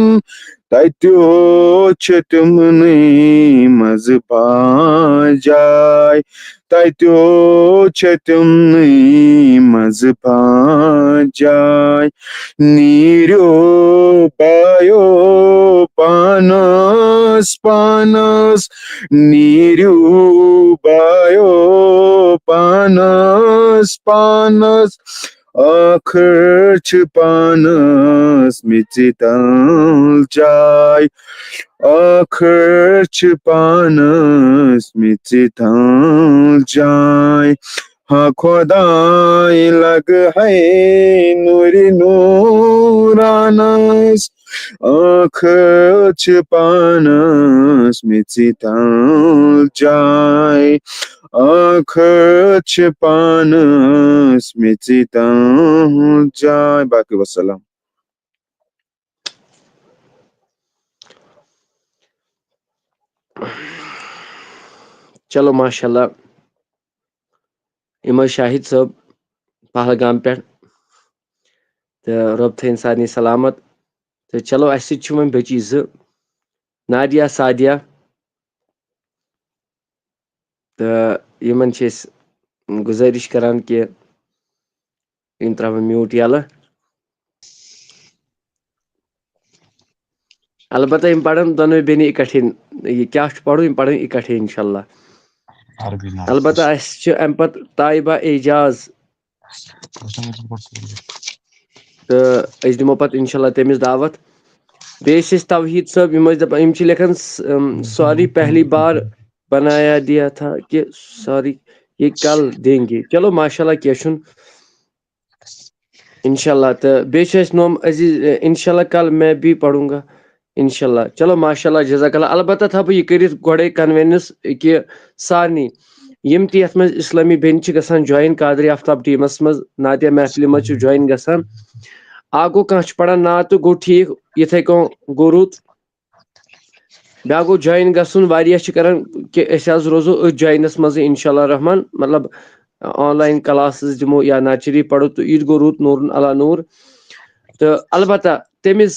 تتہِ ہو چھِ تِمنٕے منٛزٕ جاے تتہِ ہو چھِ تِمنٕے منٛزٕ جاے نیٖرِو بایو پانس پانس نیٖرِو بایو پانس پانس آخر چھ پانس میژِ تل جاے آخر چھ پانس میژِ تل جاے ہاں خدائے لگ ہے نوری نورانس آخر چھ پانس میژِ تل جاے آخر چھ پانس میژِ تل جاے باقی وسلام. چلو ماشاء اللہ یم شاہد صٲب پہلگام پہ تو رۄب تھٲیِن سارنٕے سلامت تو چلو اسہِ سۭتۍ چھِ وۄنۍ بچی زٕ نادیا سادیا تہٕ یِمن چھِ أسۍ گُزٲرِش کران کہِ یِم ترٛاوَن میوٗٹ یَلہٕ البتہ یِم پرن دۄنوَے بیٚنہِ اِکٹھے یہِ کیٛاہ چھُ پرُن یِم پرن اِکٹھے انشاء اللہ البتہ اسہِ چھِ امہِ پتہٕ طیبہ اعجاز تہٕ أسۍ دِمو پتہٕ انشاء اللہ تٔمِس دعوت بیٚیہِ چھِ أسۍ توحیٖد صٲب یِم ٲسۍ دپان یِم چھِ لیکھان سوری پہلی بار بنایا دیا تھا کہ سوری یہ کل دیں گے چلو ماشاء اللہ کینٛہہ چھُنہٕ انشاء اللہ تہٕ بیٚیہِ چھِ أسۍ نوم عزیز انشاء اللہ کل میں بھی پڑھوں گا انشاء اللہ چلو ماشاء اللہ جزاک اللہ البتہ تھاو بہٕ یہِ کٔرِتھ گۄڈے کنوینس کہِ سارنٕے یِم تہِ یتھ منٛز اسلٲمی بیٚنہِ چھِ گژھان جوین قادری آفتاب ٹیٖمس منٛز ناتیہ محفلہِ منٛز چھِ جوین گژھان اکھ گوٚو کانٛہہ چھُ پران نعت تہٕ گوٚو ٹھیٖک یِتھے کٔنۍ گوٚو رُت بیٛاکھ گوٚو جوین گژھُن واریاہ چھِ کران کہِ أسۍ حظ روزو أتھۍ جوینس منٛزٕے انشاء اللہ رحمان مطلب آن لاین کلاسز دِمو یا نعت شریٖف پرو تہٕ یہِ تہِ گوٚو رُت نوٗرن علی نوٗر تہٕ البتہ تٔمِس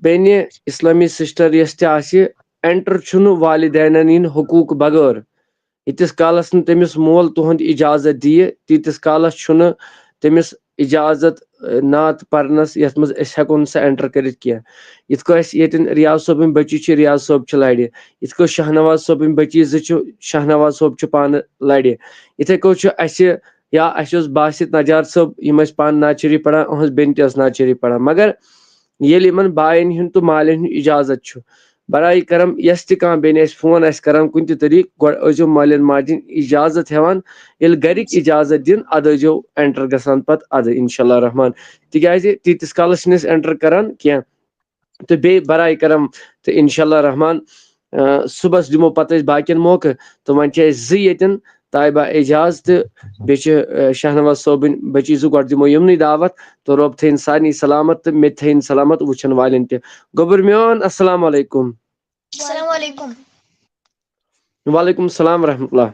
بیٚنہِ اسلٲمی سسٹر یۄس تہِ آسہِ اینٹر چھُنہٕ والدینن ہٕنٛدۍ حقوٗق بغٲر ییٖتِس کالس نہٕ تٔمِس مول تُہُنٛد اجازت دِیہِ تیٖتِس کالس چھُنہٕ تٔمِس اجازت نعت پرنس یتھ منٛز أسۍ ہٮ۪کو نہٕ سۄ اینٹر کٔرِتھ کینٛہہ یِتھ کٔنۍ اَسہِ ییٚتٮ۪ن ریاض صٲبٕنۍ بچی چھِ ریاض صٲب چھِ لرِ یِتھ کٔنۍ شاہنواز صٲبٕنۍ بچی زٕ چھِ شاہنواز صٲب چھِ پانہٕ لرِ یِتھے کٔنۍ چھُ اَسہِ یا اَسہِ اوس باسط نجار صٲب یِم ٲسۍ پانہٕ نعت شریٖف پران أہٕنٛز بیٚنہِ تہِ ٲس نعت شریٖف پران مگر ییٚلہِ یِمن باین ہُنٛد تہٕ مالین ہُنٛد اجازت چھُ برایہِ کرم یۄس تہِ کانٛہہ بیٚنہِ اَسہِ فون آسہِ کران کُنہِ تہِ طریٖقہٕ گۄڈٕ ٲسۍزیو مالین ماجہِ ہِنٛدۍ اجازت ہٮ۪وان ییٚلہِ گرِکۍ اجازت دِن اَدٕ ٲسۍزیو اینٹر گژھان پتہٕ اَدٕ انشاء اللہ رحمان تِکیازِ تیٖتِس کالس چھِنہٕ أسۍ اینٹر کران کینٛہہ تہٕ بیٚیہِ برایہِ کرم تہٕ انشاء اللہ رحمان صبحس دمو پتہ باقین موقع تو وۄنۍ چھِ أسۍ زٕ ییٚتٮ۪ن طیبہ اعجاز تہٕ بیٚیہِ چھِ شاہنواز صٲبٕنۍ بچی زٕ گۄڈٕ دِمو یِمنٕے دعوت تہٕ رۄب تھٲیِن سارنٕے سلامت تہٕ مےٚ تہِ تھٲیِن سلامت وٕچھن والٮ۪ن تہِ گوٚبُر میون السلام علیکم. السلام علیکم. وعلیکم السلام ورحمۃ اللہ.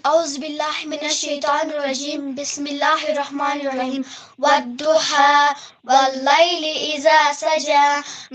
اعوذ باللہ من الشیطان الرجیم بسم اللہ الرحمن الرحیم والضحى واللیل اذا سجى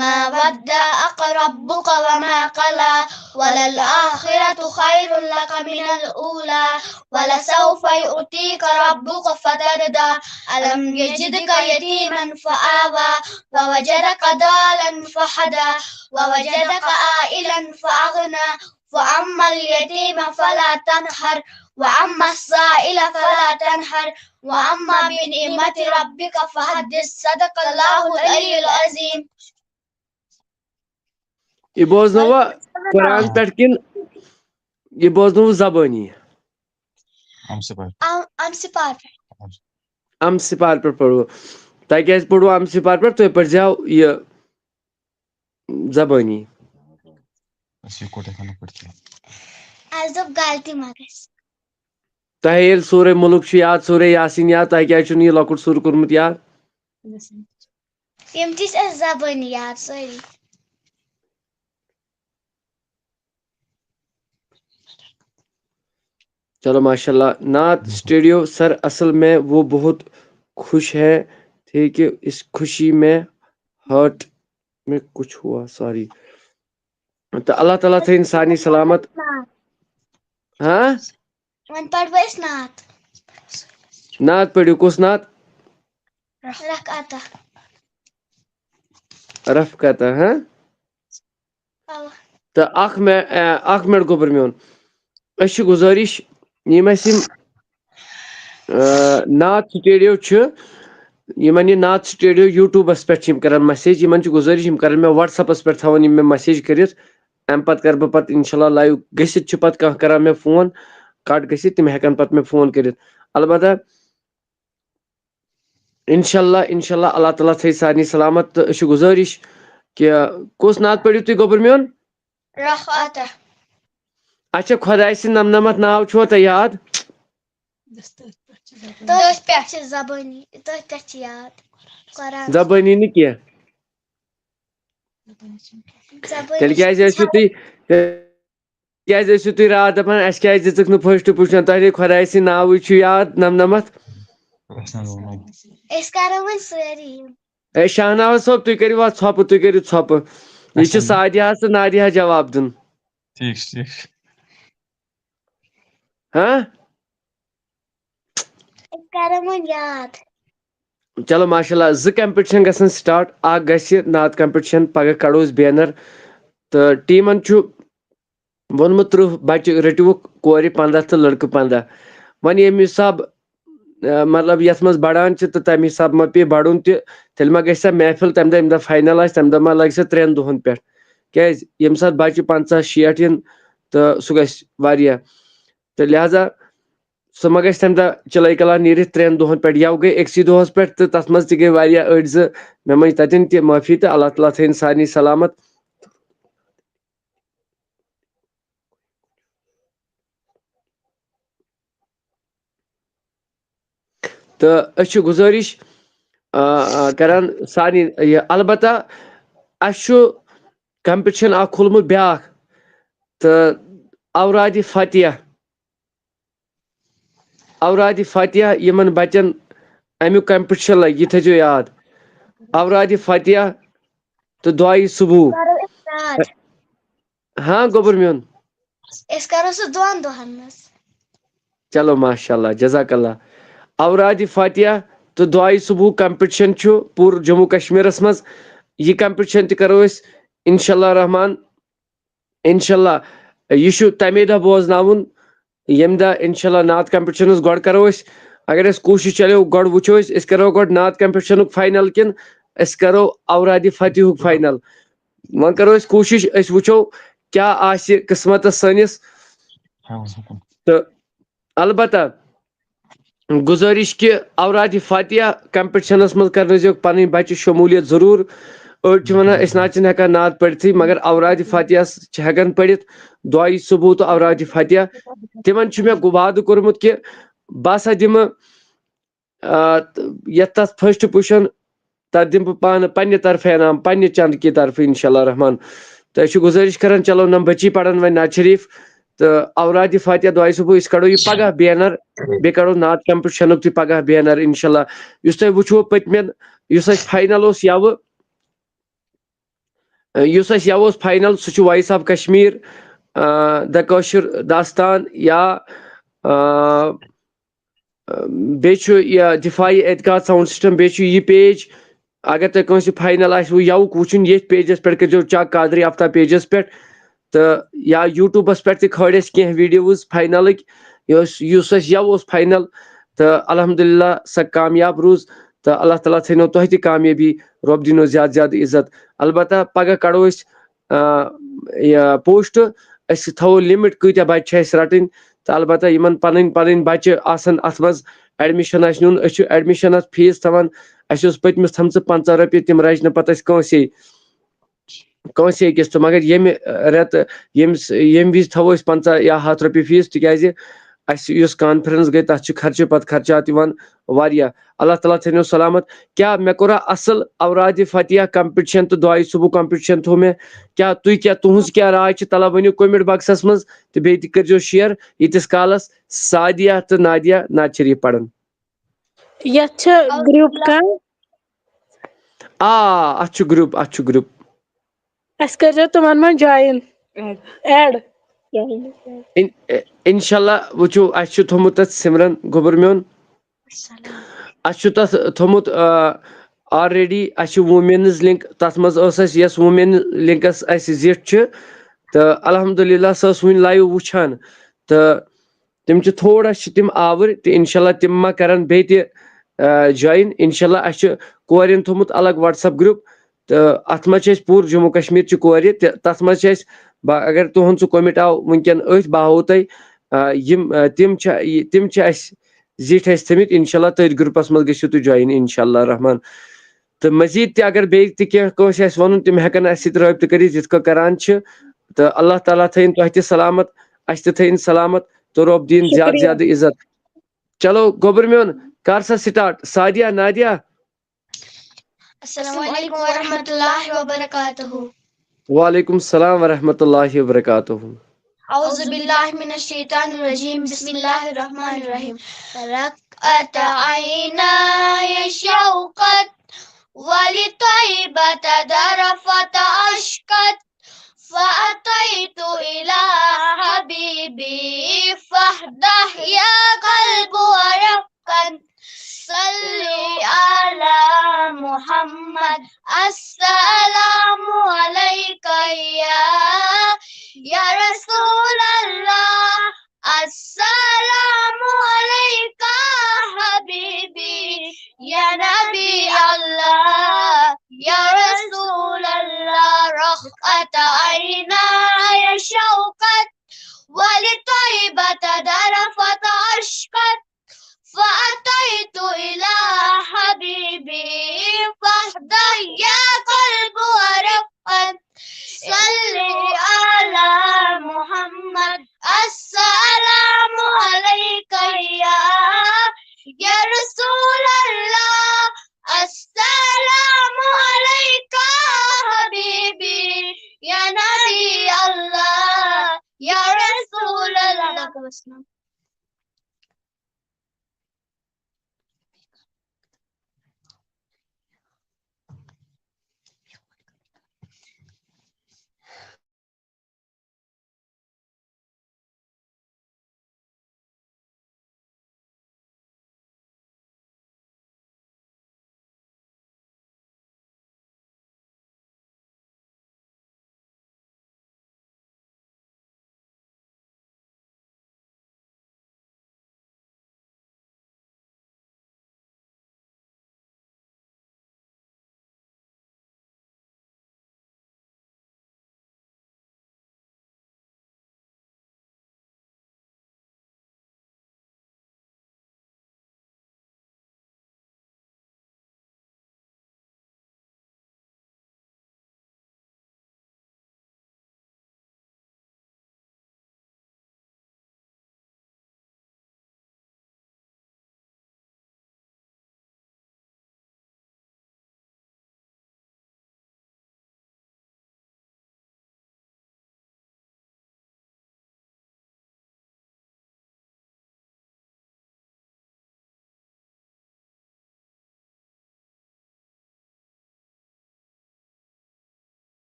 ما ودعك ربك وما قلى وللآخرة خير لك من الأولى ولسوف يؤتيك ربك فترضى ألم يجدك يتيما فآوى ووجدك ضالا فهدى ووجدك عائلا فأغنى فأما اليتيم فلا تنهر وأما السائل فلا تنهر وأما بنعمة ربك فحدث صدق الله العلي العظيم. یہ بوزنوا قرآن پٮ۪ٹھ کِنہٕ یہ بوزنوا زبٲنی؟ ام سپار ام سپار پٮ۪ٹھ پڑھو. تۄہہِ کیٛازِ پوٚروٕ ام سپار پٮ۪ٹھ؟ تُہۍ پٔرۍزیو یہِ زبٲنی. اَسہِ دوٚپ غلطی ما گژھِ. تۄہہِ ییٚلہِ سورہ مُلک چھُ یاد سورہ یاسیٖن یاد تۄہہِ کیٛازِ چھُنہٕ یہِ لۄکُٹ سوٗر کوٚرمُت یاد؟ یِم تہِ چھِ اَسہِ زبٲنی یاد سٲری. چلو ماشاء اللہ. نعت اسٹوڈیو سر اصل میں وہ بہت خوش ہے تھے کہ اس خوشی میں ہارٹ میں کچھ ہوا سوری. تو اللہ تعالیٰ تھٲیِن سارنٕے سلامت. ہاں وۄنۍ پرو أسۍ نعت. نعت پٔرِو. کُس نعت؟ رکعتا. رفقتا. ہاں تہٕ اکھ منٹ گوٚبُر میون. أسۍ چھِ گُزٲرِش یِم اَسہِ یِم نعت سٹوڈیو چھِ یِمن یہِ نعت سٹوڈیو یوٗٹوٗبس پٮ۪ٹھ چھِ یِم کران مسیج یِمن چھِ گُزٲرِش یِم کرن مےٚ وٹس ایپس پٮ۪ٹھ تھاوَن یِم مےٚ مسیج کٔرِتھ. اَمہِ پتہٕ کرٕ بہٕ پتہٕ انشاء اللہ لایِو گٔژھِتھ چھِ پتہٕ کانٛہہ کران مےٚ فون کٹ گٔژھِتھ تِم ہٮ۪کن پتہٕ مےٚ فون کٔرِتھ. البتہ انشاء اللہ اللہ تعالیٰ تھٲیہِ سارنٕے سلامت تہٕ أسۍ چھِ گُزٲرِش کہِ کُس نعت پٔرِو تُہۍ گوٚبُر میون؟ رکعتا. اچھا خۄداے سٕنٛدۍ نمنمتھ ناو چھُوا تۄہہِ یاد؟ تٔتھۍ پٮ۪ٹھ چھِ زبٲنی تٔتھۍ پٮ۪ٹھ چھِ یاد. قرآن زبٲنی نہٕ کینٛہہ. تیٚلہِ کیٛازِ ٲسِو تُہۍ راتھ دپان اَسہِ کیٛازِ دِژٕکھ نہٕ فٔسٹ پُزِشن؟ تۄہہِ ہے خۄداے سٕنٛدۍ ناوٕے چھُ یاد نمنمتھ. أسۍ کرو وۄنۍ سٲری یِم. اے شاہنواز صٲب تُہۍ کٔرِو اَتھ ژھۄپہٕ تُہۍ کٔرِو ژھۄپہٕ. یہِ چھِ سادِیاہس تہٕ نادِیاہس جواب دیُن. ہاں أسۍ کرو وۄنۍ یاد. چلو ماشاء اللہ. 2 کمپِٹشن گژھن سٹارٹ. اکھ گژھِ نعت کمپِٹشن پگہہ کڑو أسۍ بینر تہٕ ٹیٖمن چھُ ووٚنمُت 30 بچہِ رٔٹِوُکھ کورِ 15 تہٕ لڑکہٕ 15. وۄنۍ ییٚمہِ حساب مطلب یتھ منٛز بڑان چھِ تہٕ تمہِ حساب ما پیٚیہِ بڑُن تہِ تیٚلہِ ما گژھِ سۄ محفل تمہِ دۄہ ییٚمہِ دۄہ فاینل آسہِ تمہِ دۄہ ما لگہِ سۄ 3 دۄہن پٮ۪ٹھ. کیٛازِ ییٚمہِ ساتہٕ بچہِ 50-60 یِن تہٕ سُہ گژھِ واریاہ تہٕ لہذا سُہ ما گژھِ تمہِ دۄہ چلے کلا نیٖرِتھ 3 دۄہن پٮ۪ٹھ. یَوٕ گٔے أکسٕے دۄہس پٮ۪ٹھ تہٕ تتھ منٛز تہِ گٔے واریاہ أڑۍ زٕ مےٚ منٛز تتٮ۪ن تہِ معٲفی تہٕ اللہ تعالیٰ تھٲیِن سارنٕے سلامت. تہٕ أسۍ چھِ گُزٲرِش کران سارنٕے یہِ. البتہ اَسہِ چھُ کمپِٹشن اکھ کھوٗلمُت بیٛاکھ تہٕ اورادِ فتح یِمن بچن امیُک کمپِٹشن لگہِ یہِ تھٲیزیو یاد. اورادِ فتح تہٕ دعایہِ صبوٗح. کرو أسۍ نعت. ہاں گوٚبُر میون. أسۍ کرو سُہ 2 دۄہن منٛز. چلو ماشاء اللہ جزاک اللہ. اورادِ فتح تہٕ دعایہِ صبوٗح کمپِٹشن چھُ پوٗرٕ جموں کشمیٖرس منٛز. یہِ کمپِٹشن تہِ کرو أسۍ انشاء اللہ رحمان. انشاء اللہ یہِ چھُ تمے دۄہ بوزناوُن ییٚمہِ دۄہ انشاء اللہ نعت کمپِٹشنس گۄڈٕ کرو أسۍ اگر أسۍ کوٗشش چلو گۄڈٕ وٕچھو أسۍ کرو گۄڈٕ نعت کمپِٹشنُک فاینل کِنہٕ أسۍ کرو اورادِ فتحُک فاینل. وۄنۍ کرو أسۍ کوٗشش أسۍ وٕچھو کیاہ آسہِ قٕسمتس سٲنِس. تہٕ البتہ گُزٲرِش کہِ اورادِ فتح کمپِٹشنس منٛز کرنٲیزیٚو پنٕنۍ بچہِ شموٗلیت ضروٗر. أڑۍ چھِ وَنان أسۍ نہ حظ چھِنہٕ ہٮ۪کان نعت پٔرِتھٕے مگر اورادِ فاتحس چھِ ہٮ۪کان پٔرِتھ دعایہِ صبح تہٕ اورادِ فاتحہ تِمن چھُ مےٚ وعدٕ کوٚرمُت کہِ بہٕ ہسا دِمہٕ یَتھ تَتھ فٔسٹ پُزِشن تَتھ دِمہٕ بہٕ پانہٕ پنٛنہِ طرفہٕ انعام پنٛنہِ چنٛدٕ کہِ طرفہٕ اِنشاء اللہ رحمان تہٕ أسۍ چھِ گُزٲرِش کران چلو نم بچی پرن وۄنۍ نعت شریٖف تہٕ اورادِ فاتحہ دعایہِ صبح أسۍ کڑو یہِ پگاہ بینر بیٚیہِ کڑو نعت کمپِٹشنُک تہِ پگاہ بینر اِنشاء اللہ یُس تۄہہِ وٕچھوُ پٔتمٮ۪ن یُس اَسہِ فاینل اوس یوٕ یُس اَسہِ یوٕ اوس فاینل سُہ چھُ وایس آف کشمیٖر دَ کٲشُر داستان یا بیٚیہِ چھُ یہِ دِفاعی اعتقاد ساوُنٛڈ سِسٹم بیٚیہِ چھُ یہِ پیج اگر تۄہہِ کٲنٛسہِ فاینل آسوٕ یوُک وٕچھُن ییٚتھۍ پیجس پٮ۪ٹھ کٔرۍزیو چک قادری آفتاب پیجس پٮ۪ٹھ تہٕ یا یوٗٹیوٗبس پٮ۪ٹھ تہِ کھٲلۍ اَسہِ کینٛہہ ویٖڈیوز فاینلٕکۍ یُس اَسہِ یوٕ اوس فاینل تہٕ الحمدللہ سۄ کامیاب روٗز تہٕ اللہ تعالیٰ تھٲینو تۄہہِ تہِ کامیٲبی رۄب دِینو زیادٕ زیادٕ عزت البتہ پگاہ کڑو أسۍ یہِ پوسٹ أسۍ تھاوو لِمِٹ کۭتیاہ بچہِ چھِ اَسہِ رٹٕنۍ تہٕ البتہ یِمن پنٕنۍ پنٕنۍ بچہِ آسن اتھ منٛز ایڈمِشن آسہِ نیُن أسۍ چھِ ایڈمِشنس فیٖس تھاوان اَسہِ اوس پٔتمِس تھٲمژٕ 50 رۄپیہِ تِم رچہِ نہٕ پتہٕ اَسہِ کٲنٛسے أکِس تہٕ مگر ییٚمہِ رٮ۪تہٕ ییٚمہِ وِزِ تھاوو أسۍ 50 یا 100 رۄپیہِ فیٖس تِکیازِ اَسہِ یُس کانفرنس گٔے تتھ چھِ خرچہٕ پتہٕ خرچات یِوان واریاہ اللہ تعالیٰ تھٲینو سلامت کیاہ مےٚ کوٚرا اصل اورادِ فاتحہ کمپِٹشن تہٕ دعایہِ صبح کمپِٹشن تھوٚو مےٚ کیاہ تُہنٛز کیاہ راے چھِ تلا ؤنِو کومنٹ باکسس منٛز تہٕ بیٚیہِ تہِ کٔرۍزیو شیر ییٖتِس کالس سعدیہ تہٕ نادیہ نعت شریٖف پرن یتھ چھِ گروپ کانٛہہ اتھ چھُ گروپ اَسہِ کٔرۍزیو تِمن منٛز جویِن ایڈ انشاء اللہ وٕچھو اَسہِ چھُ تھوٚمُت تتھ سِمرن گوٚبُر میون اَسہِ چھُ تتھ تھوٚمُت آلریڈی اَسہِ چھُ ووٗمینٕز لِنک تتھ منٛز ٲس اَسہِ یۄس ووٗمین لِنکس اَسہِ زِٹھ چھِ تہٕ الحمدللہ سۄ ٲس وُنہِ لایِو وٕچھان تہٕ تِم چھِ تھوڑا چھِ تِم آوٕرۍ تہٕ انشاء اللہ تِم ما کرن بیٚیہِ تہِ جویِن انشاء اللہ اَسہِ چھُ کورٮ۪ن تھوٚمُت الگ وٹسپ گروپ تہٕ اتھ منٛز چھِ أسۍ پوٗرٕ جموں کشمیٖرچہِ کورِ تہِ تتھ منٛز چھِ أسۍ اگر تُہُنٛد سُہ کومنٹ آو وٕنکیٚن أتھۍ بہٕ ہاوو تۄہہِ یِم تِم چھِ اَسہِ زِٹھۍ اَسہِ تھٔمٕتۍ انشاء اللہ تٔتھۍ گروپس منٛز گٔژھِو تُہۍ جویِن انشاء اللہ رحمان تہٕ مزیٖد تہِ اگر بیٚیہِ تہِ کینٛہہ کٲنٛسہِ آسہِ وَنُن تِم ہٮ۪کن اَسہِ سۭتۍ رٲبطہٕ کٔرِتھ یِتھ کٔنۍ کران چھِ تہٕ اللہ تعالیٰ تھٲیِن تۄہہِ تہِ سلامت اَسہِ تہِ تھٲیِن سلامت تہٕ رۄب دِیِن زیادٕ شُکریہ زیادٕ عزت چلو گوٚبُر میون کر سا سٹاٹ سعدیہ نادیہ السلام علیکم ورحمۃ اللہ وبرکاتہ وعلیکم السلام ورحمۃ اللہ وبرکاتہ اعوذ باللہ من الشیطان الرجیم بسم اللہ الرحمن الرحیم رقعت عینای شوقت ولطیبت درفت اشکت فأتیت إلى حبیبی فاہدہ یا قلب ورقت صلی علی محمد السلام علیک یا رسول اللہ السلام علیک حبیبی یا نبی اللہ یا رسول اللہ رقعت عینای شوقت ولطیبت درفت اشکت فأتيت إلى حبيبي فاهدى يا قلب ورقت صل على محمد السلام عليك يا رسول الله السلام عليك حبيبي يا نبي الله يا رسول الله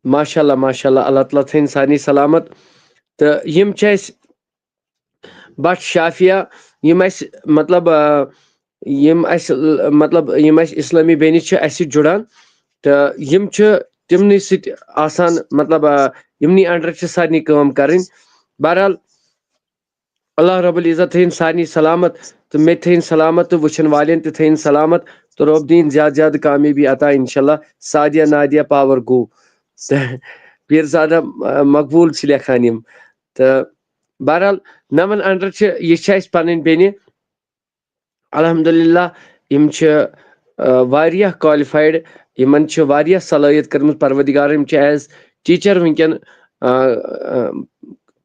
ماشاء اللہ اللہ تعالیٰ تھٲیِن سارنٕے سلامت تہٕ یِم چھِ اَسہِ بٹ شافیہ یِم اَسہِ مطلب یِم اَسہِ اِسلٲمی بیٚنہِ چھِ اَسہِ سۭتۍ جُڑان تہٕ یِم چھِ تِمنٕے سۭتۍ آسان مطلب یِمنٕے انڈر چھِ سارنٕے کٲم کَرٕنۍ بہرحال اللہ رب العزت تھٲیِن سارنٕے سلامت تہٕ مےٚ تہِ تھٲیِن سلامت تہٕ وٕچھن والٮ۪ن تہِ تھٲیِن سلامت تہٕ رۄب دِیِن زیادٕ زیادٕ کامیٲبی عطا انشاء اللہ سعدیہ نادیہ پاور گوٚو تہٕ پیٖرزادہ مقبوٗل چھِ لیکھان یِم تہٕ بہرحال نَمَن انڈر چھِ یہِ چھِ اَسہِ پَنٕنۍ بیٚنہِ الحمدللہ یِم چھِ واریاہ کالِفایڈ یِمن چھِ واریاہ صلٲحیت کٔرمٕژ پروردِگارن یِم چھِ ایز ٹیٖچر وٕنکیٚن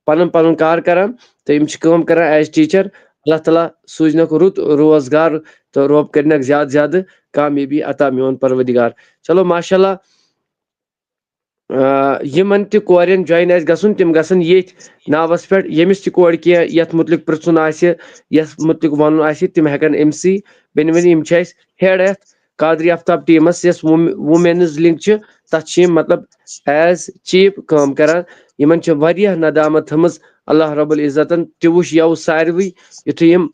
پنُن پنُن کار کران تہٕ یِم چھِ کٲم کران ایز ٹیٖچر اللہ تعالیٰ سوٗزنکھ رُت روزگار تہٕ رۄب کٔرنکھ زیادٕ زیادٕ کامیٲبی عطا میون پروردِگار چلو ماشاء اللہ یِمن تہِ کورٮ۪ن جویِن آسہِ گژھُن تِم گژھن ییٚتھۍ ناوس پٮ۪ٹھ ییٚمِس تہِ کورِ کینٛہہ یتھ مُتعلق پرژھُن آسہِ یتھ مُتعلق ونُن آسہِ تِم ہٮ۪کن أمسٕے بیٚنؤنی یِم چھِ اَسہِ ہیڈ یتھ قادری آفتاب ٹیٖمس یۄس ووٗمینٕز لِنک چھِ تتھ چھِ یِم مطلب ایز چیٖف کٲم کران یِمن چھِ واریاہ ندامت تھٲمٕژ اللہ رب العزتن تہِ وٕچھ یَوٕ ساروٕے یِتھُے یِم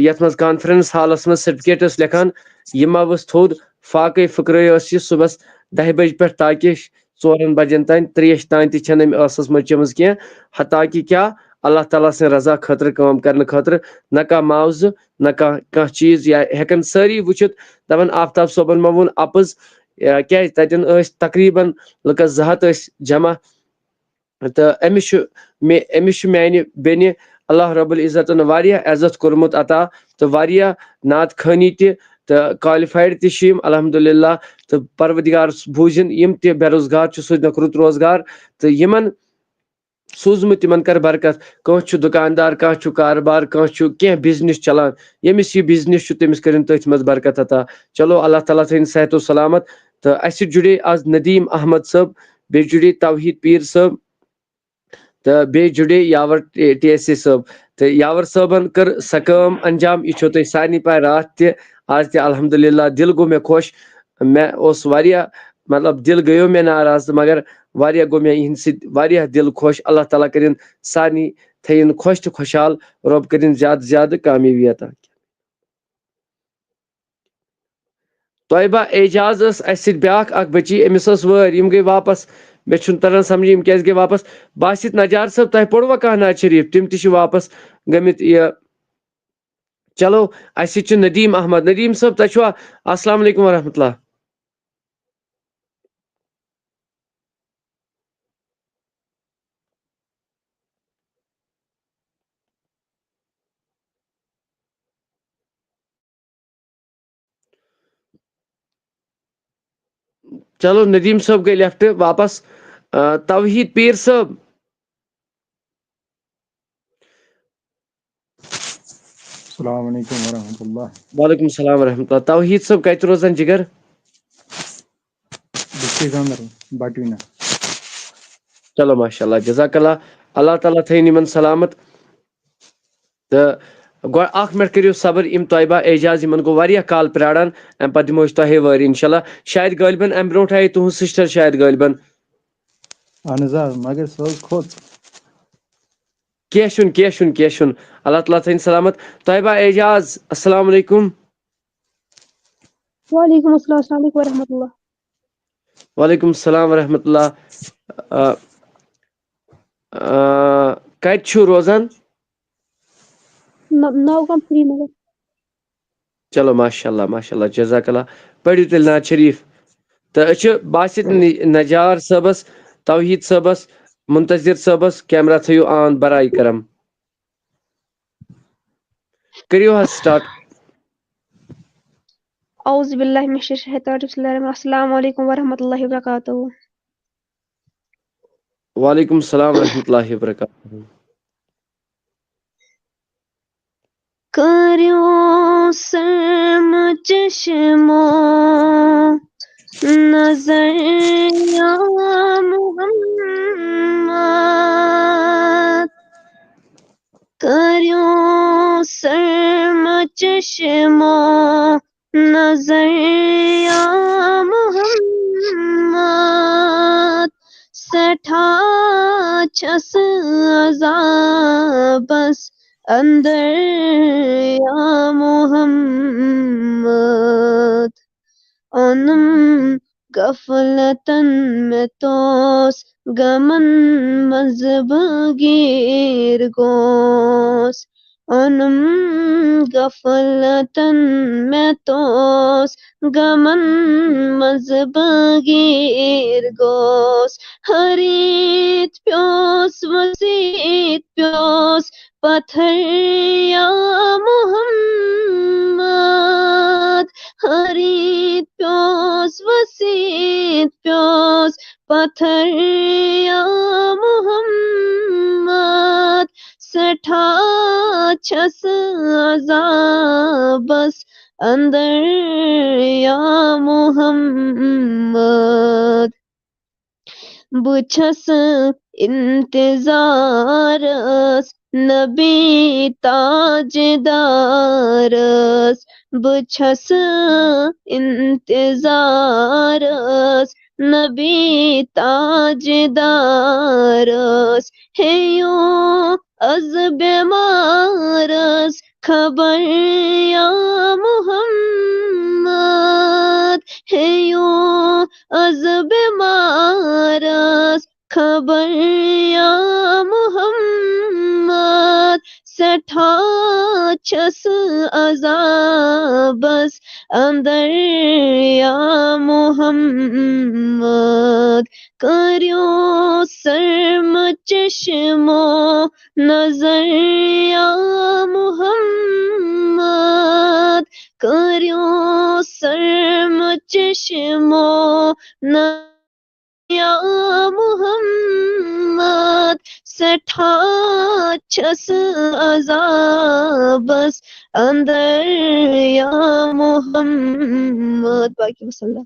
یتھ منٛز کانفرنس ہالس منٛز سرٹفکیٹ ٲسۍ لیکھان یِم ؤژھ تھوٚد فاقے پھٕکرٲے ٲس یہِ صبحس 10 بجہِ پٮ۪ٹھ تاکہِ 4 بجن تام 3 تام تہِ چھنہٕ أمۍ ٲسس منٛز چٔمٕژ کینٛہہ تاکہِ کیٛاہ اللہ تعالیٰ سٕنٛدِ رضا خٲطرٕ کٲم کرنہٕ خٲطرٕ نہ کانٛہہ معاوضہٕ نہ کانٛہہ چیٖز یا ہٮ۪کن سٲری وٕچھِتھ دپان آفتاب صٲبن ما ووٚن اپُز کیٛازِ تتٮ۪ن ٲسۍ تقریٖبن لُکس 200 ٲسۍ جمع تہٕ أمِس چھُ میانہِ بیٚنہِ اللہ رب العزتن واریاہ عزت کوٚرمُت عطا تہٕ واریاہ نعت خٲنی تہِ تہٕ کالِفایڈ تہِ چھِ یِم الحمدللہ تہٕ پروردِگار بوٗزِن یِم تہِ بے روزگار چھِ سوٗزنکھ رُت روزگار تہٕ یِمن سوٗزمُت تِمن کر برکت کانٛہہ چھُ دُکاندار کانٛہہ چھُ کاربار کانٛہہ چھُ کینٛہہ بِزنس چلان ییٚمِس یہِ بِزنس چھُ تٔمِس کٔرِنۍ تٔتھۍ منٛز برکت عطا چلو اللہ تعالیٰ تھٲیِن صحت و سلامت تہٕ اَسہِ سۭتۍ جُڑے آز ندیٖم احمد صٲب بیٚیہِ جُڑے توحیٖد پیٖر صٲب تہٕ بیٚیہِ جُڑے یاور ٹی صٲب تہٕ یاور صٲبن کٔر سۄ کٲم انجام یہِ چھو تۄہہِ سارنٕے پاے راتھ تہِ آز تہِ الحمدللہ دِل گوٚو مےٚ خۄش مےٚ اوس واریاہ مطلب دِل گٔیو مےٚ ناراض تہٕ مگر واریاہ گوٚو مےٚ یِہنٛدِ سۭتۍ واریاہ دِل خۄش اللہ تعالیٰ کٔرِنۍ سارنٕے تھٲیِن خۄش تہٕ خۄشحال رۄب کٔرِنۍ زیادٕ زیادٕ کامیٲبی عطا طیبہ اعجاز ٲس اَسہِ سۭتۍ بیٛاکھ اکھ بٔچی أمِس ٲس وٲرۍ یِم گٔے واپس مےٚ چھُنہٕ تران سمجھی یِم کیٛازِ گٔے واپس باسط نجار صٲب تۄہہِ پوٚروا کانٛہہ نعت شریٖف تِم تہِ چھِ واپس گٔمٕتۍ یہِ چلو اَسہِ سۭتۍ چھُ ندیٖم احمد ندیٖم صٲب تۄہہِ چھُوا السلام علیکم ورحمتہ اللہ چلو ندیٖم صٲب گٔے لیفٹ واپس توحیٖد پیٖر صٲب السلام علیکم ورحمۃ اللہ وعلیکم السلام ورحمتہ اللہ توحیٖد صٲب کتہِ روزان جِگر ڈسٹرک گاندربل بٹوینا چلو ماشاء اللہ جزاک اللہ اللہ تعالیٰ تھٲیِن یِمن سلامت تہٕ گۄڈٕ اکھ منٹ کٔرِو صبر یِم طیبہ اعجاز یِمن گوٚو واریاہ کال پیاران امہِ پتہٕ دِمو أسۍ تۄہے وٲرۍ انشاء اللہ شاید غٲلبن امہِ برونٛٹھ آیہِ تُہنٛز سسٹر شاید غٲلبن اہن حظ مگر سۄ حظ کھوٚت کینٛہہ چھُنہٕ اللہ تعالیٰ تھٲیِن سلامت طیبہ اعجاز السلام علیکم وعلیکم السلام السلام علیکم ورحمۃ اللہ وعلیکم السلام ورحمۃ اللہ کتہِ چھُو روزان نوگام سری نگر چلو ماشاء اللہ جزاک اللہ پٔرِو تیٚلہِ نعت شریٖف تہٕ أسۍ چھِ باسط نجار صٲبس توحیٖد صٲبس منتظر صٲبس کیمرا تھٲیِو آن برائے کرم کٔرِو حظ سٹارٹ اعوذ باللہ من الشیطان الرجیم السلام علیکم ورحمۃ اللہ وبرکاتہ وعلیکم السلام ورحمۃ اللہ وبرکاتہ. کریوں سرم چشمو نظر یا محمد کریوں سرم چشمو نظر یا محمد سٹھا چھس عذابس اندر یا محمد اونم غفلتن میں توس گمن مذہب گیر گوس اونم غفلتن میں توس گمن مذہب گیر گوس ہریت پیوس وسیت پیوس پتھر یا محمد ہریت پیوس وسیت پیوس پتھر یا محمد سٹھا چھس عذابس اندر یا محمد بچھس انتظارس نبی تاجدارس بچھس انتظارس نبی تاجدارس ہیوں از بیمارس خبر یا محمد ہیوں از بیمارس خبر یا محمد سٹھا چھس عذابس اندر یا محمد کریوں سرم چشمو نظر یا محمد کریوں سرم چشمو نظر یا محمد سٹھا چھس عذابس اندر یا محمد. باقی وسلم.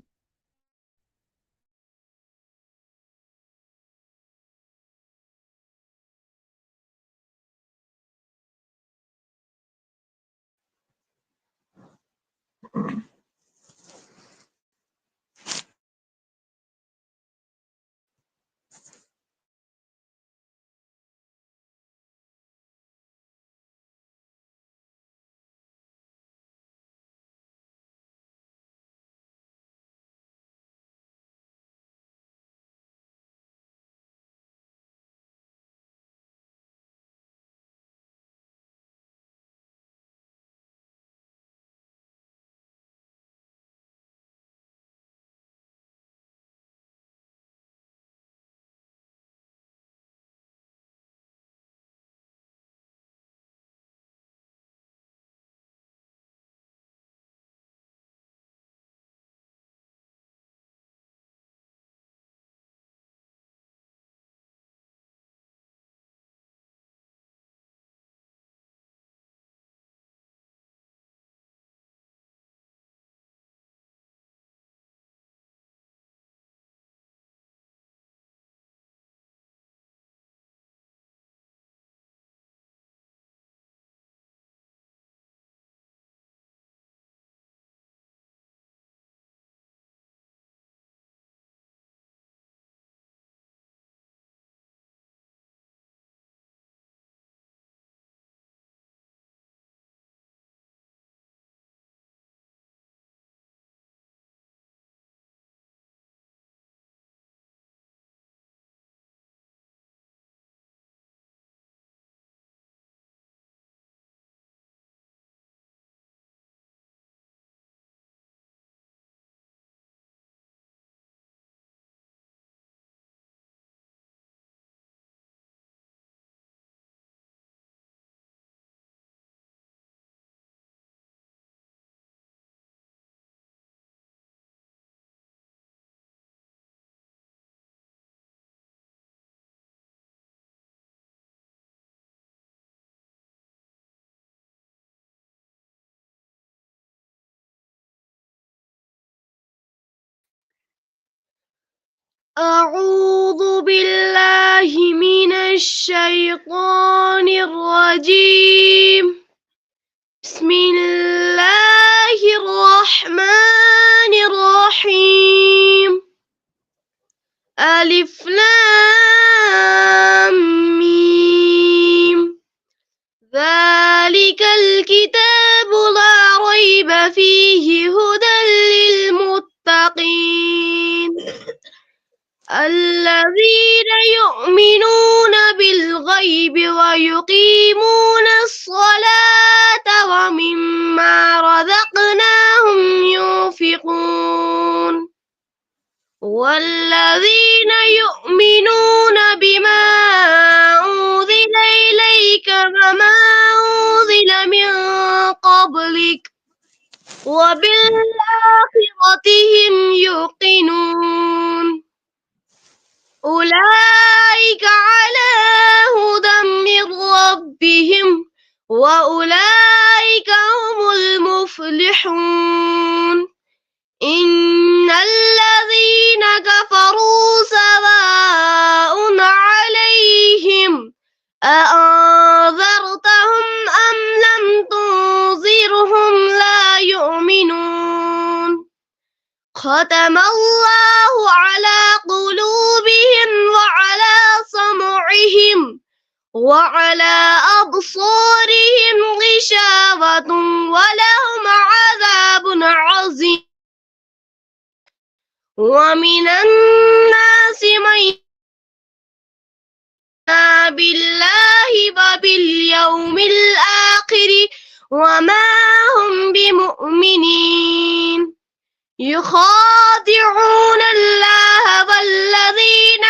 أعوذ بالله من الشيطان الرجيم. بسم الله الرحمن الرحيم. ألف لام ميم. ذلك الكتاب لا ريب فيه هدى للمتقين الذين يؤمنون بالغيب ويقيمون الصلاة ومما رزقناهم ينفقون والذين يؤمنون بما أنزل إليك وما أنزل من قبلك وبالآخرة هم يوقنون أولئك على هدى من ربهم وأولئك هم المفلحون إن الذين كفروا سواء عليهم أأنذرتهم أم لم تنذرهم لا يؤمنون ختم الله على قلوبهم وعلى سمعهم وعلى أبصارهم غشاوة ولهم عذاب عظيم ومن الناس من يؤمن بالله وباليوم الآخر وما هم بمؤمنين يخادعون الله والذين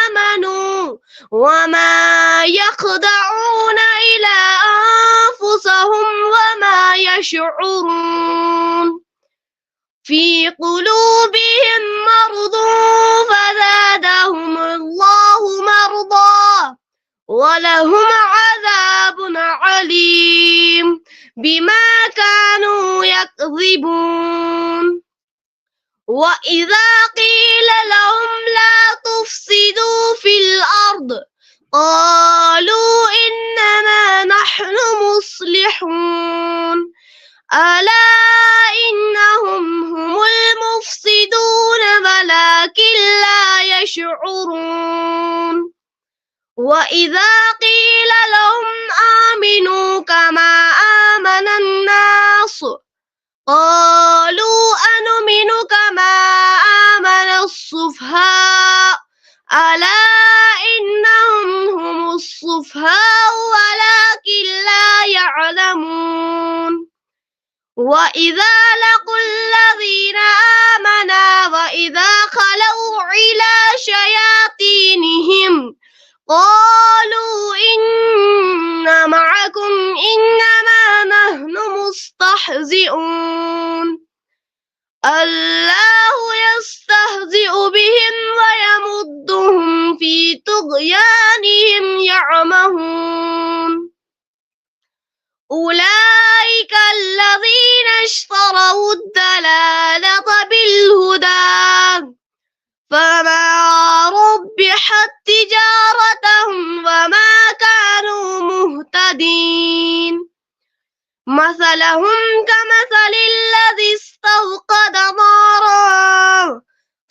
آمنوا وما يخدعون إلا أنفسهم وما يشعرون في قلوبهم مرض فزادهم الله مرضا ولهم عذاب عليم بما كانوا يكذبون وإذا قيل لهم لا تفسدوا في الأرض قالوا إنما نحن مصلحون ألا إنهم هم المفسدون ولكن لا يشعرون وإذا قيل لهم آمنوا كما آمن الناس قالوا أنؤمن كما آمن السفهاء ألا إنهم هم السفهاء ولكن لا يعلمون وإذا لقوا الذين آمنوا وإذا خلوا إلى شياطينهم قالوا إنا معكم إنما نحن مستهزئون الله يستهزئ بهم ويمدهم في طغيانهم يعمهون أولئك الذين اشتروا الضلالة بالهدى فما ربحت تجارتهم وما كانوا مهتدين مثلهم كمثل الذي استوقد نارا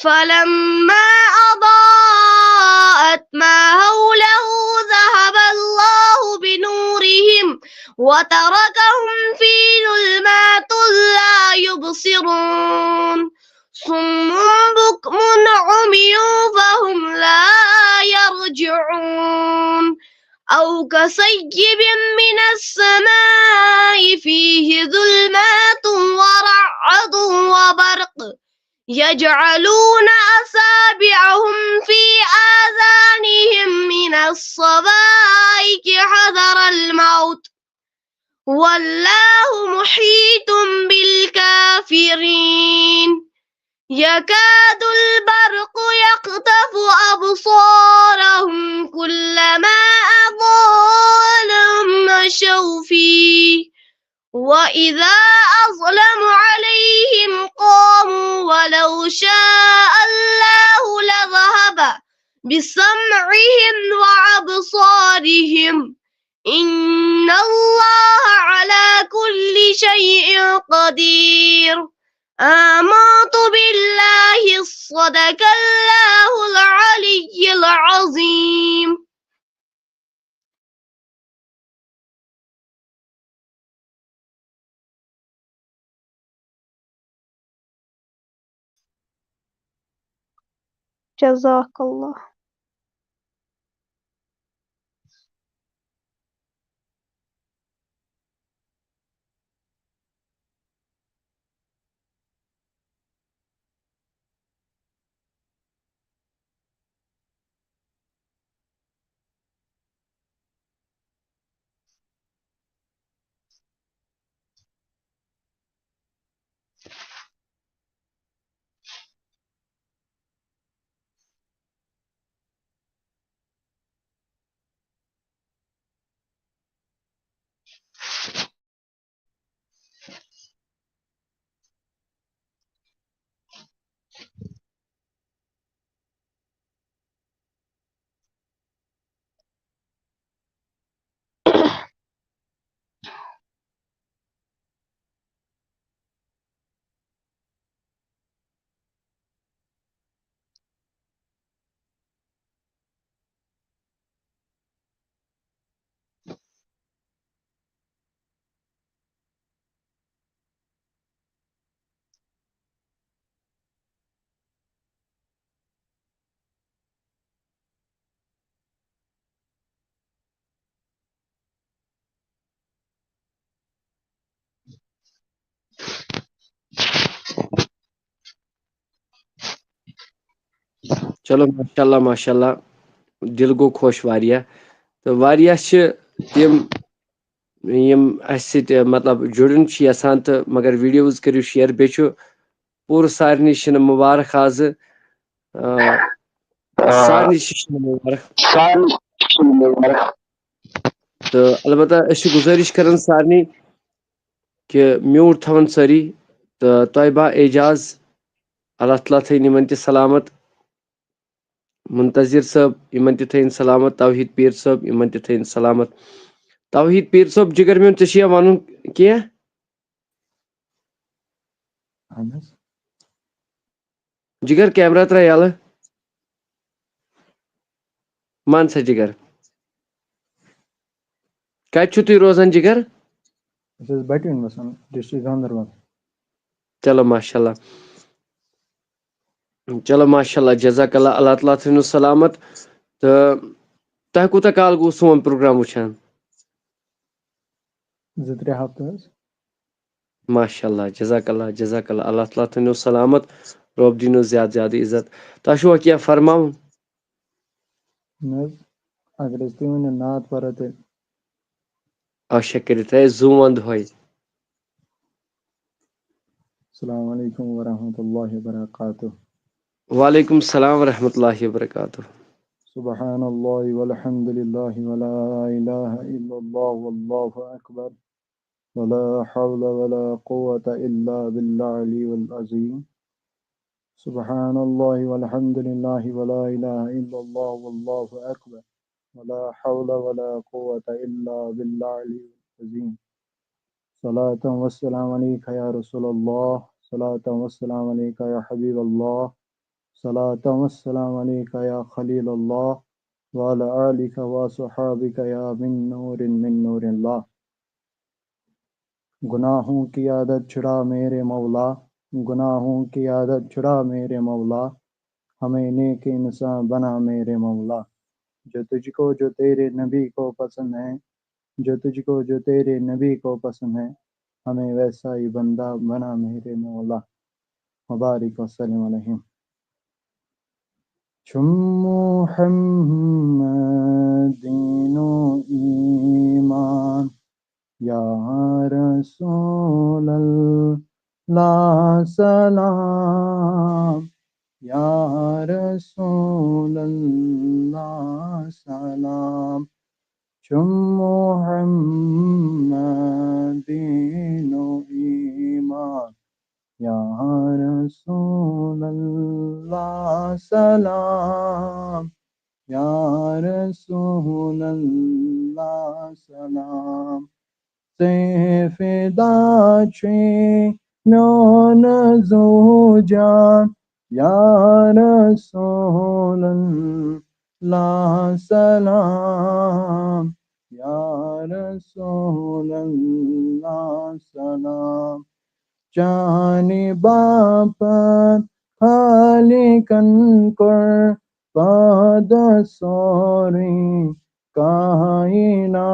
فلما أضاءت ما حوله ذهب الله بنورهم وتركهم في ظلمات لا يبصرون صم بكم عمي فهم لا يرجعون أو كصيب من السماء فيه ظلمات ورعد وبرق يجعلون أصابعهم في آذانهم من الصواعق حذر الموت والله محيط بالكافرين يكاد البرق يخطف أبصارهم كلما أضاء لهم مشوا فيه وإذا أظلم عليهم قاموا ولو شاء الله لظهر بسمعهم وأبصارهم إن الله على كل شيء قدير آمنت بالله صدق الله العلي العظيم. جزاک اللہ. چلو ماشاء اللہ دل گو خوش واریاہ تو واریاہ چھِ تِم یِم اَسہِ سۭتۍ مطلب جُڑُن چھِ یژھان تہٕ مگر ویٖڈیوز کٔرِو شِیر بیٚیہِ چھُ پوٗرٕ سارنٕے چھِنہٕ مُبارک آزٕ سارنٕے چھِ مُبارک تہٕ البتہ أسۍ چھِ گُزٲرِش کران سارنٕے کہِ میوٗٹ تھاوان سٲری تہٕ طیبہ اعجاز اللہ تعالیٰ تھٲیِن یِمن تہِ سلامت منتظر صٲب یِمن تہِ تھٲیِن سلامت توحیٖد پیٖر صٲب یِمن تہِ تھٲیِن سلامت توحیٖد پیٖر صٲب جِگر میون ژےٚ چھُیا وَنُن کینٛہہ اہن حظ جِگر کیمرا ترٛاو یَلہٕ مان سا جِگر کَتہِ چھِو تُہۍ روزان جِگر أسۍ حظ بَٹوٕنۍ بسان ڈِسٹرک گاندربل چلو ماشاء اللہ چلو ماشاء اللہ جزاک اللہ اللہ تعالیٰ تھٲینو سلامت تہٕ تۄہہِ کوٗتاہ کال گوٚو سون پروگرام وٕچھان 2-3 ہفتہٕ حظ ماشاء اللہ جزاک اللہ اللہ تعالیٰ تھٲینو سلامت رۄب دِینو زیادٕ زیادٕ عزت تۄہہِ چھُوا کینٛہہ فرماوُن نہ حظ اگر حظ تُہۍ ؤنِو نعت پَرو تیٚلہِ اچھا کٔرِتھ ہے زوٗ وَن دۄہَے السلام علیکم ورحمۃ اللہ وبرکاتہ وعلیکم السلام ورحمۃ اللہ وبرکاتہ سبحان اللہ والحمد للہ ولا الہ الا اللہ واللہ اکبر ولا حول ولا قوة الا باللہ العلی العظیم سبحان اللہ والحمد للہ ولا الہ الا اللہ واللہ اکبر ولا حول ولا قوة الا باللہ العلی العظیم صلاۃ والسلام علیک یا رسول اللہ صلاۃ والسلام علیک یا حبیب اللہ صلاۃ والسلام علیک یا خلیل اللہ وعلی آلک وصحابک یا من نور اللہ گناہوں کی عادت چھڑا میرے مولا گناہوں کی عادت چھڑا میرے مولا ہمیں نیک انسان بنا میرے مولا جو تجھ کو جو تیرے نبی کو پسند ہے جو تجھ کو جو تیرے نبی کو پسند ہے ہمیں ویسا ہی بندہ بنا میرے مولا مبارک وسلم علیہم چم محمد دین و ایمان یا رسول اللہ سلام یا رسول اللہ سلام چم محمد دین و ایمان یا رسول اللہ سلام یا رسول اللہ سلام سے فدا چھ میون زو جان یا رسول اللہ سلام یا رسول اللہ سلام چانی باپت خالقن قرباد سوری کائنات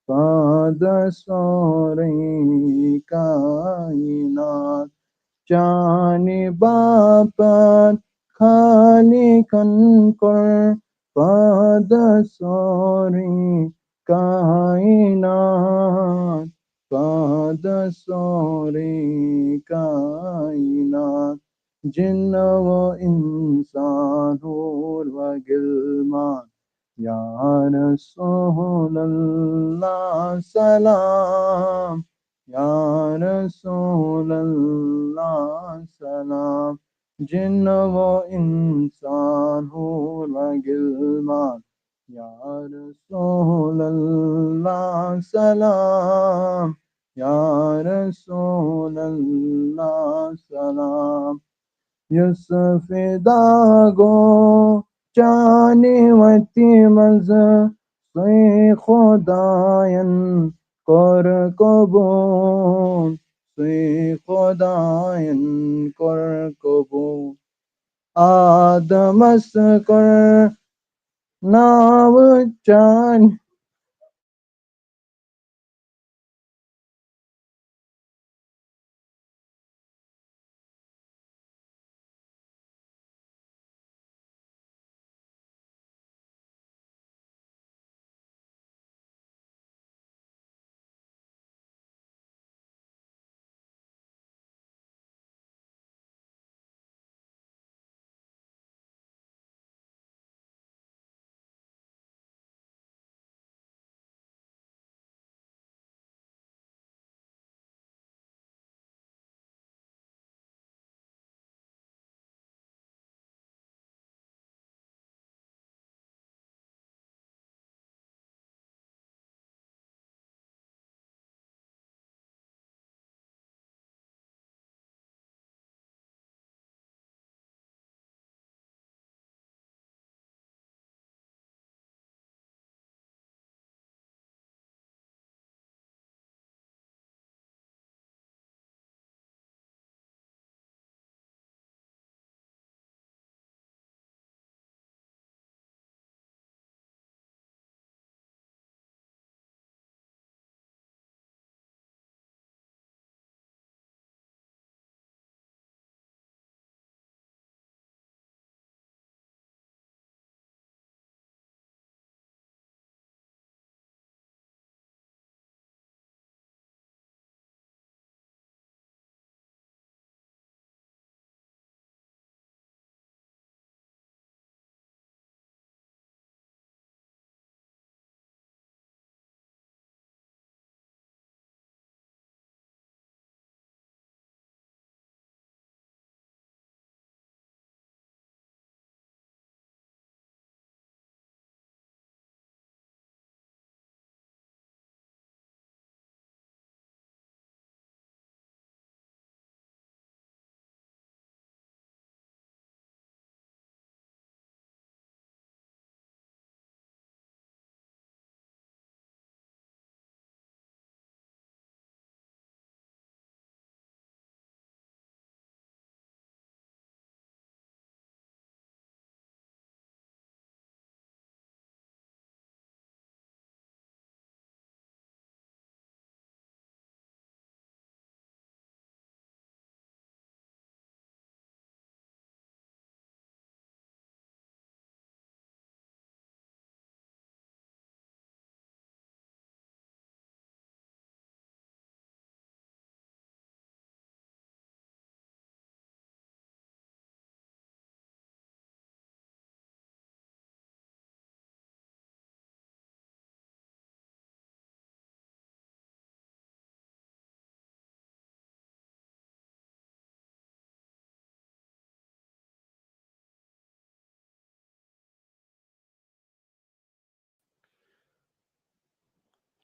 قاد سوری کائنات چانی باپت خالقن قرباد سوری کائنات قاد سوری کائنات جن و انسان حور و گلمان یا رسول اللہ سلام یا رسول اللہ سلام جن و انسان حور و گلمان یا رسول اللہ سلام یا رسول اللہ سلام یوسف داگو چانی وتی مز سوی خداین کر کبون سوی خداین کر کبون آدم اس کر ناو چانی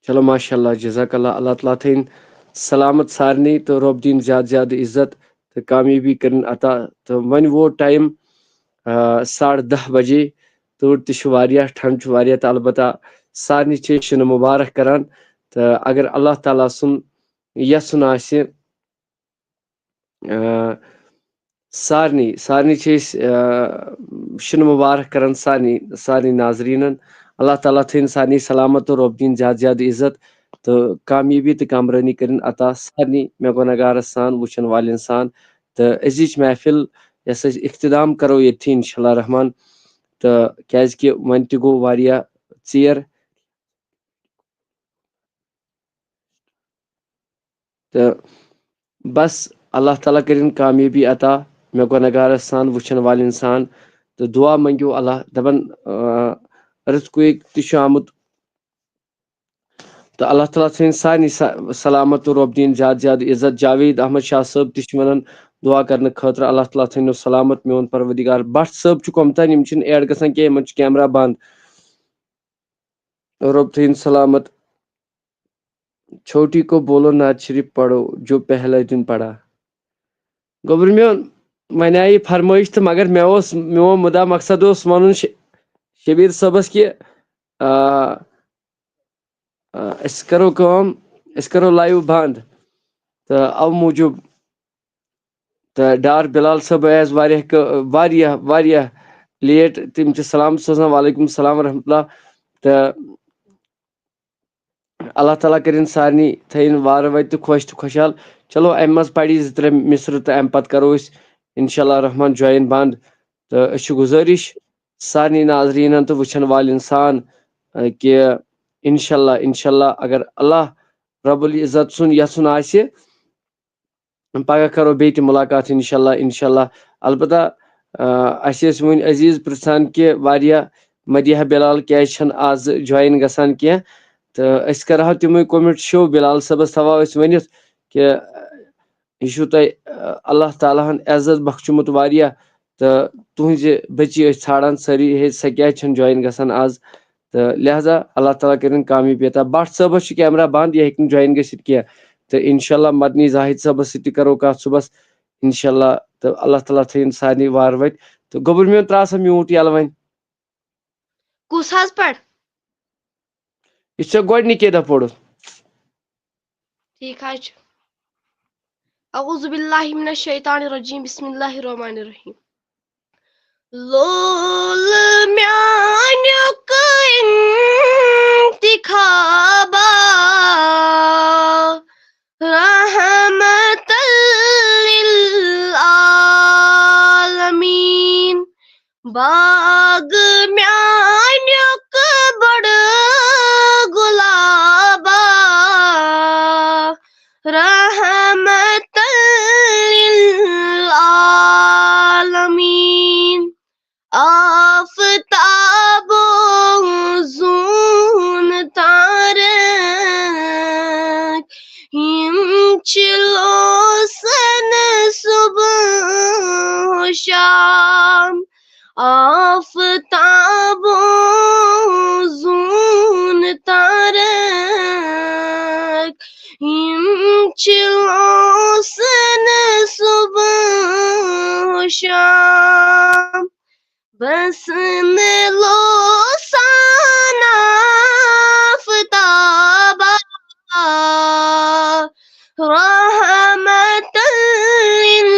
چلو ماشاء اللہ جزاک اللہ اللہ تعالیٰ تھین سلامت سارنی تو رب دین زیادہ زیادہ عزت تو کامیابی کرن عطا تو ون وہ ٹائم 10:30 بجے تور تہ ٹھنڈ تو البتہ سارنی شن مبارک کران تو اگر اللہ تعالیٰ سن یسن آسہ سارنی شن مبارک کران سارنی ناظرینن اللہ تعالیٰ تھین سارنی سلامت تو رب دین زیادہ زیادہ عزت تو کامیابی تو کامرانی کرن عطا سارنی مے گنہگارس سان وچن والن سان تو أزِچ محفل یس اختتام کرو یتھی انشاء اللہ رحمان تو کیاز کہ ون تہ گو واریاہ ژیر تو بس اللہ تعالیٰ کرن کامیابی عطا مے گنہگارس سان وچن والن سان تو دعا منگو اللہ دپن ارتھ کویک تہ آمت تو اللہ تعالیٰ تھین سارنی سلامت تو رب دین زیادہ زیادہ عزت جاوید احمد شاہ صٲب تہ ونان دعا کرنے خاطر اللہ تعالیٰ تھینو سلامت میون پروردگار بٹ صٲب چھ کومتان یم چھن ایڈ گژھان کینٛہہ یمن چھ کیمرہ بند رب تھین سلامت چھوٹی کو بولو نعت شریف پڑھو جو پہلا دن پڑھا گوبر میون ون آئی فرمائش تو مگر میون مدا مقصد اوس ونن شبیر صٲبس کہ أسۍ کرو لایو بند تو او موجوب تو ڈار بلال صٲب آیس واریاہ لیٹ تم چھ سلام سوزان وعلیکم السلام ورحمۃ اللہ تو اللہ تعالیٰ کرن سارنی تھین وار وت تو خوش تو خوشحال چلو ام مز پڑی 2-3 مصر تو ام پتہ کرو انشاء اللہ رحمان جوائن بند تو اس گزارش سارنی ناظرین تو وچھن وال انسان کہ انشاء اللہ اگر اللہ رب العزت سن یسن آسہ پگہ کرو بیت ملاقات انشاء اللہ البتہ اس ون عزیز پرژھان کہ واریاہ مدیحہ بلال کیازِ چھن آز جوائن گژھان کینٛہہ تو اس کرہو تمے کومنٹ شو بلال صٲبس تھاوو اس ونتھ کہ یہ چھو تۄہہِ اللہ تعالیٰ ہن عزت بخشمت واریاہ تو تہنٛزِ بچی ژھانڈان سٲری ہے سۄ کیازِ چھنہٕ جوائن گژھان آز تو لہذا اللہ تعالیٰ کرن کامیابی عطا بٹ صٲبس چھ کیمرہ بند یہ ہیٚکہِ نہٕ جوائن گٔژھِتھ کینٛہہ تو انشاء اللہ مدنی زاہد صٲبس سۭتۍ تہِ کرو کتھ صبحس انشاء اللہ تو اللہ تعالیٰ تھین سارنی وار وت تو گوبر میون ترٛا سا میوٗٹ یلہٕ وۄنۍ کُس حظ پڑ یہ ژےٚ گۄڈنِکے دۄہ پوٚرُتھ ٹھیک حظ اعوذ باللہ من الشیطان الرجیم بسم اللہ الرحمن الرحیم لول میانیُک انتخابا رحمت للعالمین باغ میانیُک بڑ گلابا رحمت للعالمین آفتاب و زون تارک یم چلوسن صبح و شام آفتاب و زون تارک یم چلوسن صبح و شام بس لوسان آفتابا رحمت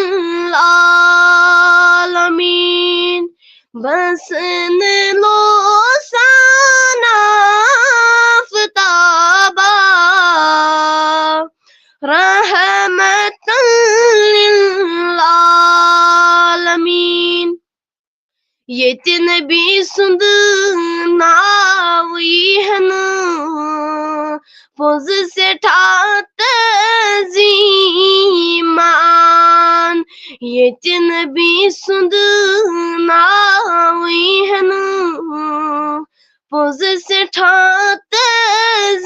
للعالمین بس لوسان آفتابا رحمت للعالمین ییٚتہِ نبی سُنٛد ناو یی نہٕ پوٚز سٮ۪ٹھاہ تعظیٖمان ییٚتہِ نبی سُنٛد ناو یی نہٕ پوٚز سٮ۪ٹھاہ تعظیٖمان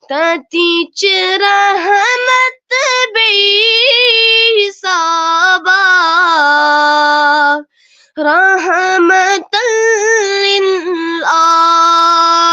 تتی چھ رحمت بیٚیہِ حِسابا رحمت للعالمین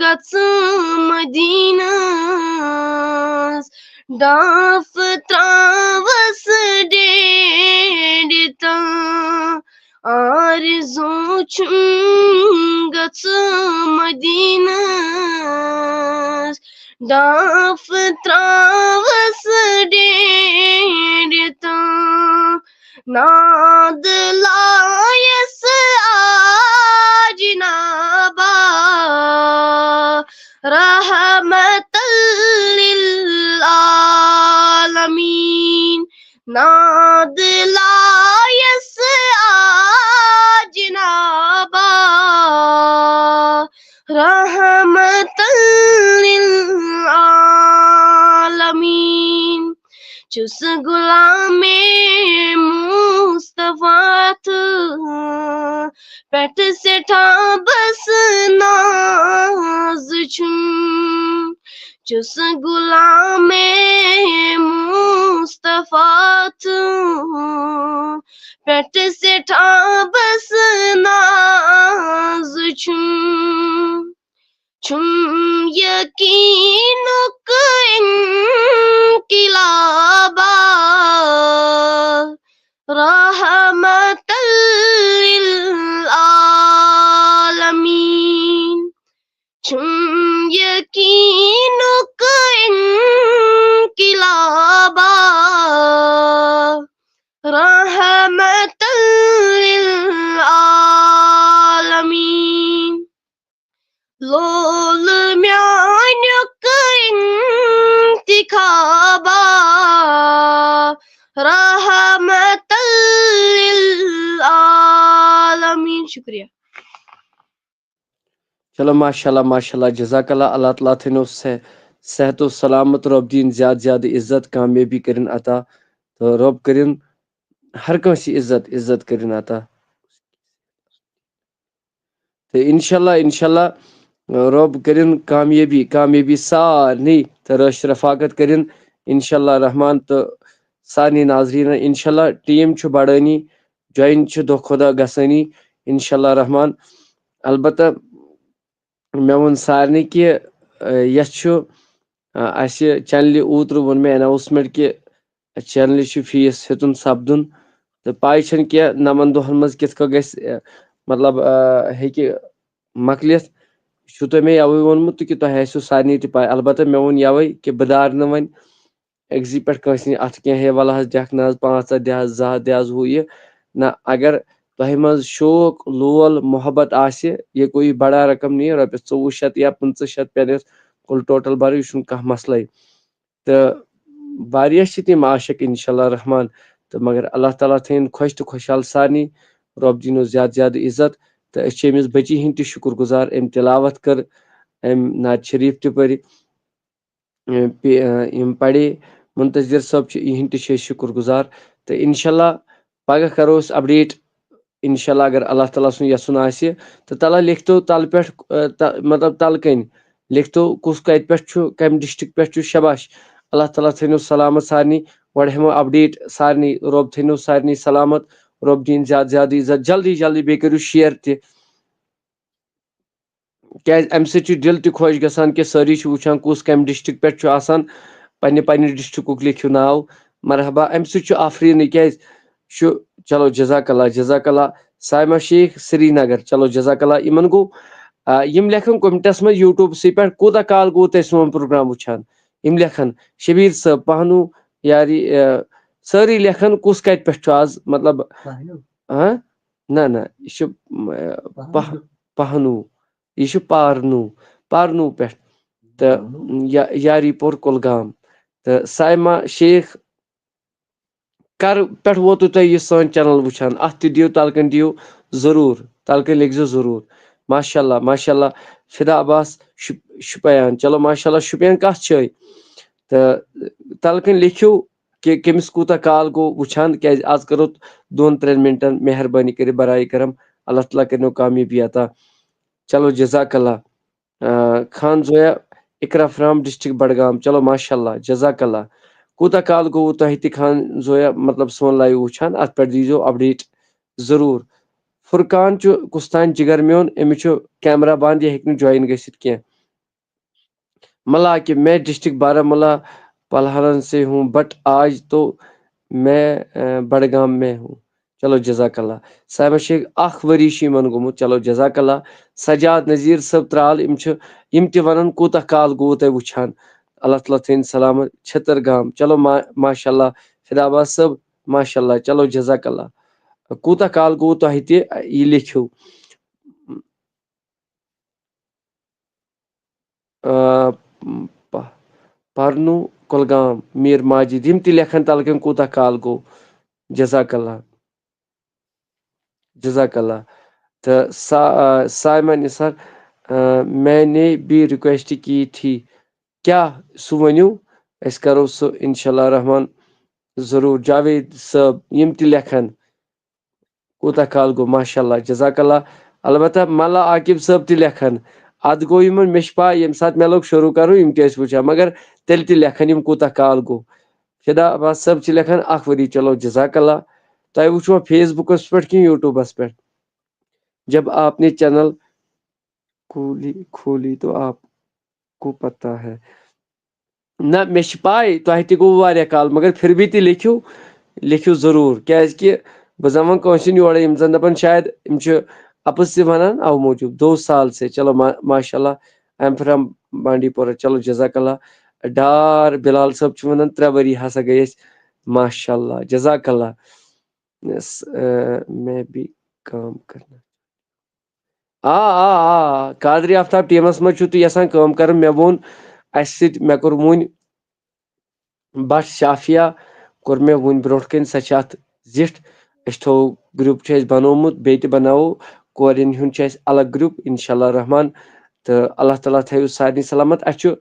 gățăm Madinas Daf travăs de Arzu gățăm Madinas Daf travăs de Nad layes ajnaba rahmatan lil alamin Nad layes ajnaba rahmatan lil alamin Çus gulame Mustafa Pet seta bas naz chum Çus gulame Mustafa Pet seta bas naz chum Çum yakinuk inkilaba rahmatan lil alamin Çum yakinuk inkilaba rahmatan lil alamin Lol mianyuk intikaba rahmatan lil alamin Şükriye. چلو ماشاءاللہ ماشاءاللہ جزاک اللہ اللہ تعالیٰ تھنو صحت و سلامت رب دین زیادہ زیادہ عزت کامیابی کرن عطا تو رب کرن ہر کنسی عزت کرن عطا تو انشاءاللہ رب کرن کامیابی سارنی تو رش رفاقت کرن انشاءاللہ رحمان تو سارنی ناظرین انشاءاللہ ٹیم چھ بڑانی جوائن چھ دو خدا گسانی انشاءاللہ رحمان البتہ مے ون سارنی کہ یس چینل اوتر ون میں اناؤنسمنٹ کہ چینل فیس ہیتن سپدن تو پائی چھن کہ نمن دہن مز کت گژھِ مطلب ہیکہ مکلت چھو تۄہہِ مےٚ یوے ووٚنمُت کہ تۄہہِ آسِوٕ سارنٕے تہِ پاے البتہ مےٚ ووٚن یوے کہ بہٕ دارٕ نہٕ وۄنۍ أکسٕے پٮ۪ٹھ کٲنٛسہِ اَتھ کینٛہہ ہے وَلہٕ حظ دِکھ نہٕ حظ 500 دِ حظ 200 دِ حظ ہُہ یہِ نہ اگر تۄہہِ منٛز شوق لول محبت آسہِ یہ کوئی بڑا رقم نہیں ہے رۄپیَس 2400 یا 2500 پٮ۪نہِ کُل ٹوٹل بَرٕ یہِ چھُنہٕ کانٛہہ مسلے تہٕ واریاہ چھِ تِم عاشق انشاءاللہ رحمان تہٕ مگر اللہ تعالیٰ تھٲیِن خۄش تہٕ خۄشحال سارنٕے رۄب دِنو زیادٕ زیادٕ عزت تہٕ أسۍ چھِ أمِس بٔچی ہِنٛدۍ تہِ شُکر گُزار أمۍ تلاوت کٔر أمۍ نعت شریٖف تہِ پٔرِ یِم پرے منتظر صٲب چھِ یِہِنٛدۍ تہِ چھِ أسۍ شُکر گُزار تہٕ انشاءاللہ پگاہ کرو أسۍ اپڈیٹ انشاءاللہ اگر اللہ تعالیٰ سُنٛد یژھُن آسہِ تہٕ تلا لیکھتو تلہٕ پٮ۪ٹھ مطلب تلہٕ کَنۍ لیکھتو کُس کتہِ پٮ۪ٹھ چھُ کمہِ ڈسٹرک پٮ۪ٹھ چھُ شاباش اللہ تعالیٰ تھٲینو سلامت سارنٕے گۄڈٕ ہٮ۪مو اپڈیٹ سارنٕے رۄب تھٲینو سارنٕے سلامت رۄب دِیِن زیادٕ زیادٕ عزت جلدی بیٚیہِ کٔرِو شیر تہِ کیازِ امہِ سۭتۍ چھُ دل تہِ خۄش گژھان کہِ سٲری چھِ وٕچھان کُس کمہِ ڈسٹرک پٮ۪ٹھ چھُ آسان پننہِ ڈسٹرکُک لیکھِو ناو مرحبا امہِ سۭتۍ چھُ آفریٖنٕے کیازِ چھُ چلو جزاک اللہ سایما شیخ سری نگر چلو جزاک اللہ یِمن گوٚو یِم لیکھن کومنٹس منٛز یوٗٹوٗبسٕے پٮ۪ٹھ کوٗتاہ کال گوٚو تۄہہِ سون پروگرام وٕچھان یِم لیکھن شبیٖر صٲب پہنوٗ یاری سٲری لیکھن کُس کتہِ پٮ۪ٹھ چھُ آز مطلب نہ یہِ چھُ پہنوٗ یہِ چھُ پارنوٗ پٮ۪ٹھ تہٕ یاری پوٗر کُلگام تہٕ سایما شیخ کر پٮ۪ٹھ ووتوٕ تۄہہِ یہِ سٲنۍ چینل وٕچھان اتھ تہِ دِیِو تلکن دِیِو ضروٗر تلکن لیکھزیو ضروٗر ماشاء اللہ فدا عباس شُپیان چلو ماشاء اللہ شُپین کتھ جایہِ تہٕ تلکن لیکھِو کہ کٔمِس کوٗتاہ کال گوٚو وٕچھان کیازِ آز کرو 2-3 منٹن مہربٲنی کٔرِتھ برائے کرم اللہ تعالیٰ کرنو کامیٲبی عطا چلو جزاک اللہ خان زویا اقرا فرام ڈسٹرک بڈگام چلو ماشاء اللہ جزاک اللہ کوتاہ کال گوٚوٕ تۄہہِ تہِ خان زویا مطلب سون لایو وٕچھان اتھ پٮ۪ٹھ دیٖزیو اپڈیٹ ضروٗر فرقان چھُ کُستان جگر میون أمِس چھُ کیمرا بنٛد یہِ ہیٚکہِ نہٕ جویِن گٔژھِتھ کینٛہہ ملاکہ میں ڈسٹرکٹ بارہمولہ پلہرن سے ہوں بٹ آج تو میں بڈگام میں ہوں چلو جزاک اللہ صاحبہ شیخ اکھ ؤری چھُ یِمن گوٚمُت چلو جزاک اللہ سجاد نذیٖر صٲب ترال یِم تہِ ونن کوٗتاہ کال گوٚوٕ تۄہہِ وٕچھان اللہ تعالیٰ تھٲیِن سلامت چھتر گام چلو ماشاء اللہ فداباد صٲب ماشاء اللہ چلو جزاک اللہ کوٗتاہ کال گوٚوٕ تۄہہِ تہِ یہِ لیکھِو پرنو کۄلگام میٖر ماجد یِم تہِ لیکھن تلکن کوٗتاہ کال گوٚو جزاک اللہ جزاک اللہ تہٕ سائمہ نثار میں نے بھی ریکویسٹ کی تھی کیا سُہ ؤنِو أسۍ کرو سُہ انشاء اللہ رحمان ضروٗر جاوید صٲب یِم تہِ لیکھن کوٗتاہ کال گوٚو ماشاء اللہ جزاک اللہ البتہ ملا عاقب صٲب تہِ لیکھن اتھ گوٚو یِمن مےٚ چھِ پاے ییٚمہِ ساتہٕ مےٚ لوگ شروٗع کرُن یِم تہِ ٲسۍ وٕچھان مگر تیٚلہِ تہِ لیکھن یِم کوٗتاہ کال گوٚو فدا عباس صٲب چھِ لیکھان اکھ ؤری چلو جزاک اللہ تۄہہِ وٕچھوا فیس بُکس پٮ۪ٹھ کِنہٕ یوٗٹیوٗبس پٮ۪ٹھ جب آپ نے چینل کھولی تو آپ کو پتہ ہے نہ مےٚ چھِ پاے تۄہہِ تہِ گوٚو واریاہ کال مگر پھر بھی تہِ لیکھِو ضروٗر کیٛازِ بہٕ زن وۄنۍ کٲنٛسہِ یورے یِم زن دپان شاید یِم چھِ اپُز تہِ ونان اَوٕ موٗجوٗب 2 سال سے چلو ماشاء اللہ آی ایم فرام بانڈی پورہ چلو جزاک اللہ ڈار بلال صٲب چھِ ونان 3 ؤری ہسا گٔے أسۍ ماشاء اللہ جزاک اللہ میں بھی کٲم کرنا آ قادری آفتاب ٹیٖمس منٛز چھُو تُہۍ یژھان کٲم کرٕنۍ مےٚ ووٚن اسہِ سۭتۍ مےٚ کوٚر وُنۍ بٹ شافیا کوٚر مےٚ وُنۍ برونٛٹھ کٔنۍ سۄ چھِ اتھ زِٹھ أسۍ تھوٚو گروپ چھُ اَسہِ بنومُت بیٚیہِ تہِ بناوو کورٮ۪ن ہُنٛد چھُ اَسہِ الگ گروپ انشاء اللہ رحمان تہٕ اللہ تعالیٰ تھٲیِو سارنٕے سلامت اسہِ چھُ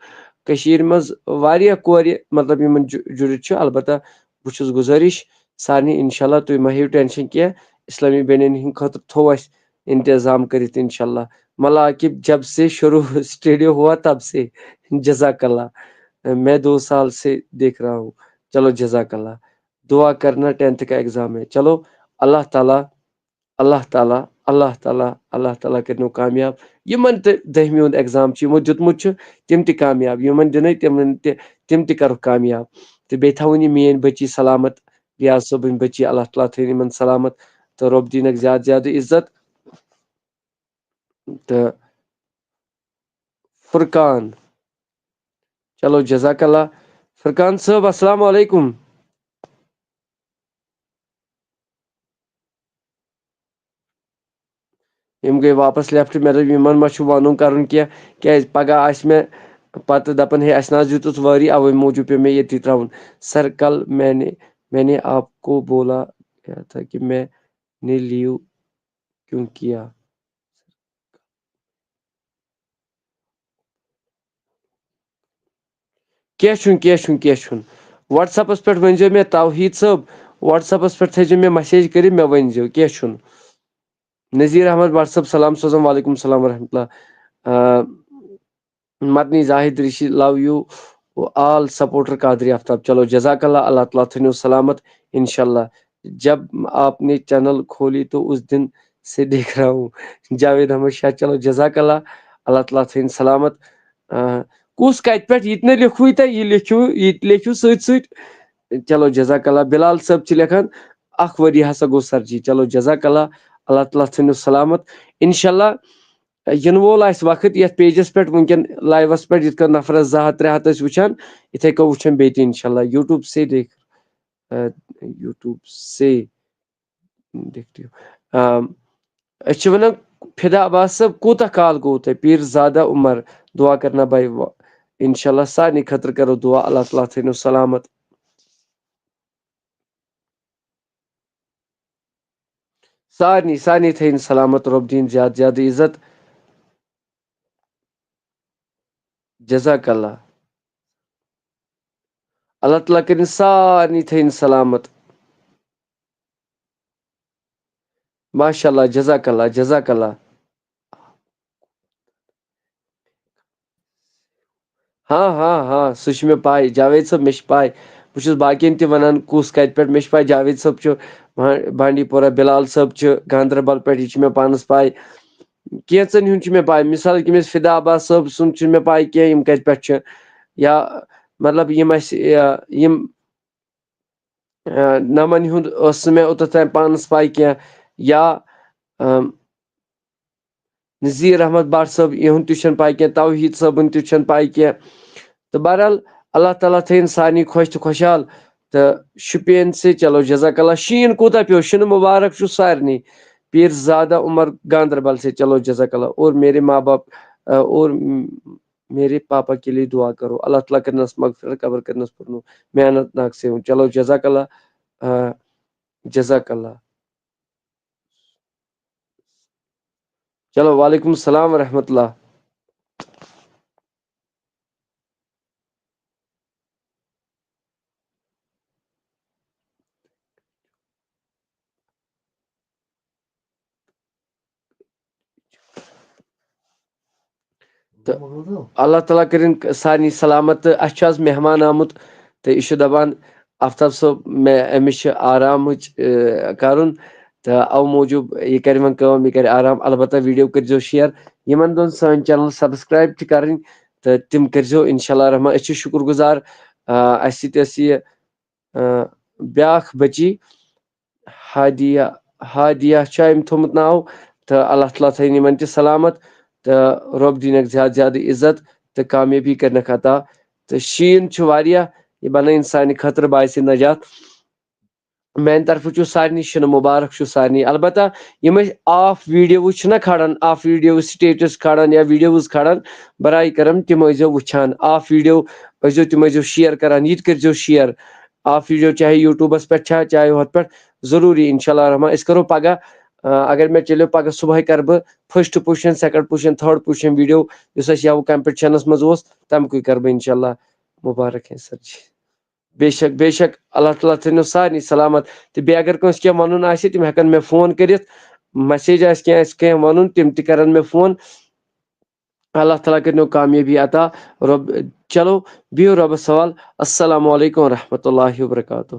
کٔشیٖرِ منٛز واریاہ کورِ مطلب یِمن جُڑِتھ چھُ البتہ بہٕ چھُس گُزٲرِش سارنٕے انشاء اللہ تُہۍ مہ ہیٚیِو ٹٮ۪نشن کینٛہہ اسلامی بیٚنٮ۪ن ہِنٛدِ خٲطرٕ تھوٚو اسہِ انتظام کٔرِتھ انشاء اللہ ملا عاقب جب سے شروع اسٹوڈیو ہوا تب سے جزاک اللہ میں 2 سال سے دیکھ رہا ہوں چلو جزاک اللہ دعا کرنا 10th کا ایگزام ہے چلو اللہ تعالیٰ اللہ تعالیٰ اللہ تعالیٰ اللہ تعالیٰ کٔرنو کامیاب یِمن تہِ 10مہِ ہُنٛد ایگزام چھُ یِمو دیُتمُت چھُ تِم تہِ کامیاب یِمن دِنٕے تِم تہِ کرُکھ کامیاب تہٕ بیٚیہِ تھاوٕنۍ یہِ میٲنۍ بٔچی سلامت ریاض صٲبٕنۍ بٔچی اللہ تعالیٰ تھٲیِن یِمن سلامت تہٕ رۄب دِینکھ زیادٕ زیادٕ عزت تہٕ فرقان چلو جزاک اللہ فرقان صٲب السلام علیکم یِم گٔے واپس لیفٹ مےٚ دوٚپ یِمن ما چھُ وَنُن کرُن کینٛہہ کیٛازِ پگاہ آسہِ مےٚ پتہٕ دپان ہے اسہِ نہ حظ دیُتُتھ وٲری اوے موٗجوٗب پیوٚو مےٚ ییٚتھی ترٛاوُن سر کل میں نے آپ کو بولا کیا تھا کہ میں نے لیو کیوں کیا کینٛہہ چھُنہٕ واٹس ایپس پٮ۪ٹھ ؤنۍزیو مےٚ توحیٖد صٲب واٹس ایپس پٮ۪ٹھ تھٲیزیو مےٚ مسیج کٔرِتھ مےٚ ؤنۍزیو کینٛہہ چھُنہٕ نذیٖر احمد واٹس ایپ سلام سوزان وعلیکم السلام ورحمۃ اللہ Madani Zahid Rishi love you all supporter Qadri Aftab چلو جزاک اللہ اللہ تعالیٰ تھٲیِنو سلامت انشاء اللہ جب آپ نے چینل کھولی تو اس دن سے دیکھ رہا ہوں جاوید احمد شاہ چلو جزاک اللہ اللہ تعالیٰ تھٲیِن سلامت کُس کتہِ پٮ۪ٹھ یہِ تہِ نہٕ لیکھوٕے تہٕ یہِ تہِ لیکھِو سۭتۍ سۭتۍ چلو جزاک اللہ بلال صٲب چھِ لیکھان 1 ؤری ہسا گوٚو سر جی چلو جزاک اللہ اللہ تعالیٰ تھٲیِنو سلامت انشاء اللہ یِنہٕ وول آسہِ وقت یتھ پیجس پٮ۪ٹھ وٕنکیٚن لایوس پٮ۪ٹھ یِتھ کٔنۍ نفرس 200 300 ٲسۍ وٕچھان یِتھے کٔنۍ وٕچھن بیٚیہِ تہِ انشاء اللہ یوٗٹیوٗب سے دیکھتے أسۍ چھِ ونان فدا عباس صٲب کوٗتاہ کال گوٚو تۄہہِ پیٖر زادہ عمر دعا کرنا بھائی انشاء اللہ سارنٕے خٲطرٕ کرو دعا اللہ تعالیٰ تھٲیِنو سلامت سارنٕے تھٲیِن سلامت رۄب دِیِن زیادٕ زیادٕ عزت جزاک اللہ اللہ تعالیٰ کٔرِنۍ سارنٕے تھٲیِن سلامت ماشاء اللہ جزاک اللہ ہاں سُہ چھُ مےٚ پاے جاوید صٲب مےٚ چھِ پاے بہٕ چھُس باقین تہِ وَنان کُس کَتہِ پٮ۪ٹھ مےٚ چھِ پاے جاوید صٲب چھُ بانڈی پورہ بِلال صٲب چھُ گاندربل پٮ۪ٹھ یہِ چھُ مےٚ پانَس پاے کینٛژن ہُنٛد چھُ مےٚ پاے مِثال کٔمِس فدا عباس صٲب سُنٛد چھُنہٕ مےٚ پاے کینٛہہ یِم کَتہِ پٮ۪ٹھ چھِ یا مطلب یِم اَسہِ یِم نَمن ہُنٛد ٲس نہٕ مےٚ اوٚتتھ تام پانَس پاے کینٛہہ یا نذیٖر احمد بٹ صٲب یِہُنٛد تہِ چھَنہٕ پاے کینٛہہ توحیٖد صٲبُن تہِ چھَنہٕ پاے کینٛہہ تہٕ بہرحال اللہ تعالیٰ تھٲیِن سارنٕے خۄش تہٕ خۄشحال تہٕ شُپین سے چلو جزاک اللہ شیٖن کوٗتاہ پیوٚو شِنہٕ مُبارک چھُ سارنٕے پیر زادہ عمر گاندربل سے چلو جزاک اللہ اور میرے ماں باپ اور میرے پاپا کے لیے دعا کرو اللہ تعالیٰ کرنس مغفرت قبر کرنس پرنو محنت ناک سے ہوں چلو جزاک اللہ جزاک اللہ چلو وعلیکم السلام ورحمۃ اللہ تہٕ اللہ تعالیٰ کٔرِنۍ سارنٕے سلامت تہٕ اَسہِ چھُ آز مہمان آمُت تہٕ یہِ چھُ دَپان آفتاب صٲب أمِس چھِ آرامٕچ کَرُن تہٕ اَوٕ موٗجوٗب یہِ کَرِ وۄنۍ کٲم یہِ کَرِ آرام البتہ ویٖڈیو کٔرۍزیو شِیَر یِمن دۄن سٲنۍ چَنل سبسکرایب تہِ کَرٕنۍ تہٕ تِم کٔرۍزیو اِنشاء اللہ رحمان أسۍ چھِ شُکُر گُزار اَسہِ سۭتۍ ٲس یہِ بیٛاکھ بٔچی ہادیہ چھُ أمۍ تھوٚمُت ناو تہٕ اللہ تعالیٰ تھٲیِن یِمن تہِ سلامت تہٕ رۄب دِنَکھ زیادٕ زیادٕ عزت تہٕ کامیٲبی کَرنَکھ عطا تہٕ شیٖن چھُ واریاہ یہِ بَنٲیِن سانہِ خٲطرٕ باعثِ نجات میانہِ طرفہٕ چھُ سارنٕے شِنہٕ مُبارک چھُ سارنٕے البتہ یِم أسۍ آف ویٖڈیوز چھِنہ کھالان آف ویٖڈیوز سٹیٹس کھالان یا ویٖڈیوز کھالان برائے کرم تِم ٲسۍزیو وٕچھان آف ویٖڈیو ٲسۍزیو تِم ٲسۍزیو شِیَر کران یہِ تہِ کٔرۍزیو شِیَر آف ویٖڈیو چاہے یوٗٹوٗبَس پٮ۪ٹھ چھا چاہے ہُتھ پٮ۪ٹھ ضروٗری اِنشاء اللہ رحمان أسۍ کَرو پگاہ اگر مےٚ چلیو پگاہ صبحٲے کَرٕ بہٕ first position second position تھٲڈ position video یُس اَسہِ یَوٕ کمپِٹشنس منٛز اوس تَمکُے کَرٕ بہٕ اِنشاء اللہ مُبارک ہے سر جی بے شک اللہ تعالیٰ تھٲینو سارنٕے سلامت تہٕ بیٚیہِ اگر کٲنٛسہِ کینٛہہ وَنُن آسہِ تِم ہٮ۪کن مےٚ فون کٔرِتھ مسیج آسہِ کینٛہہ وَنُن تِم تہِ کَرن مےٚ فون اللہ تعالیٰ کٔرنو کامیٲبی عطا چلو بِہِو رۄبَس حوال السلام علیکم ورحمۃ اللہ وبرکاتہ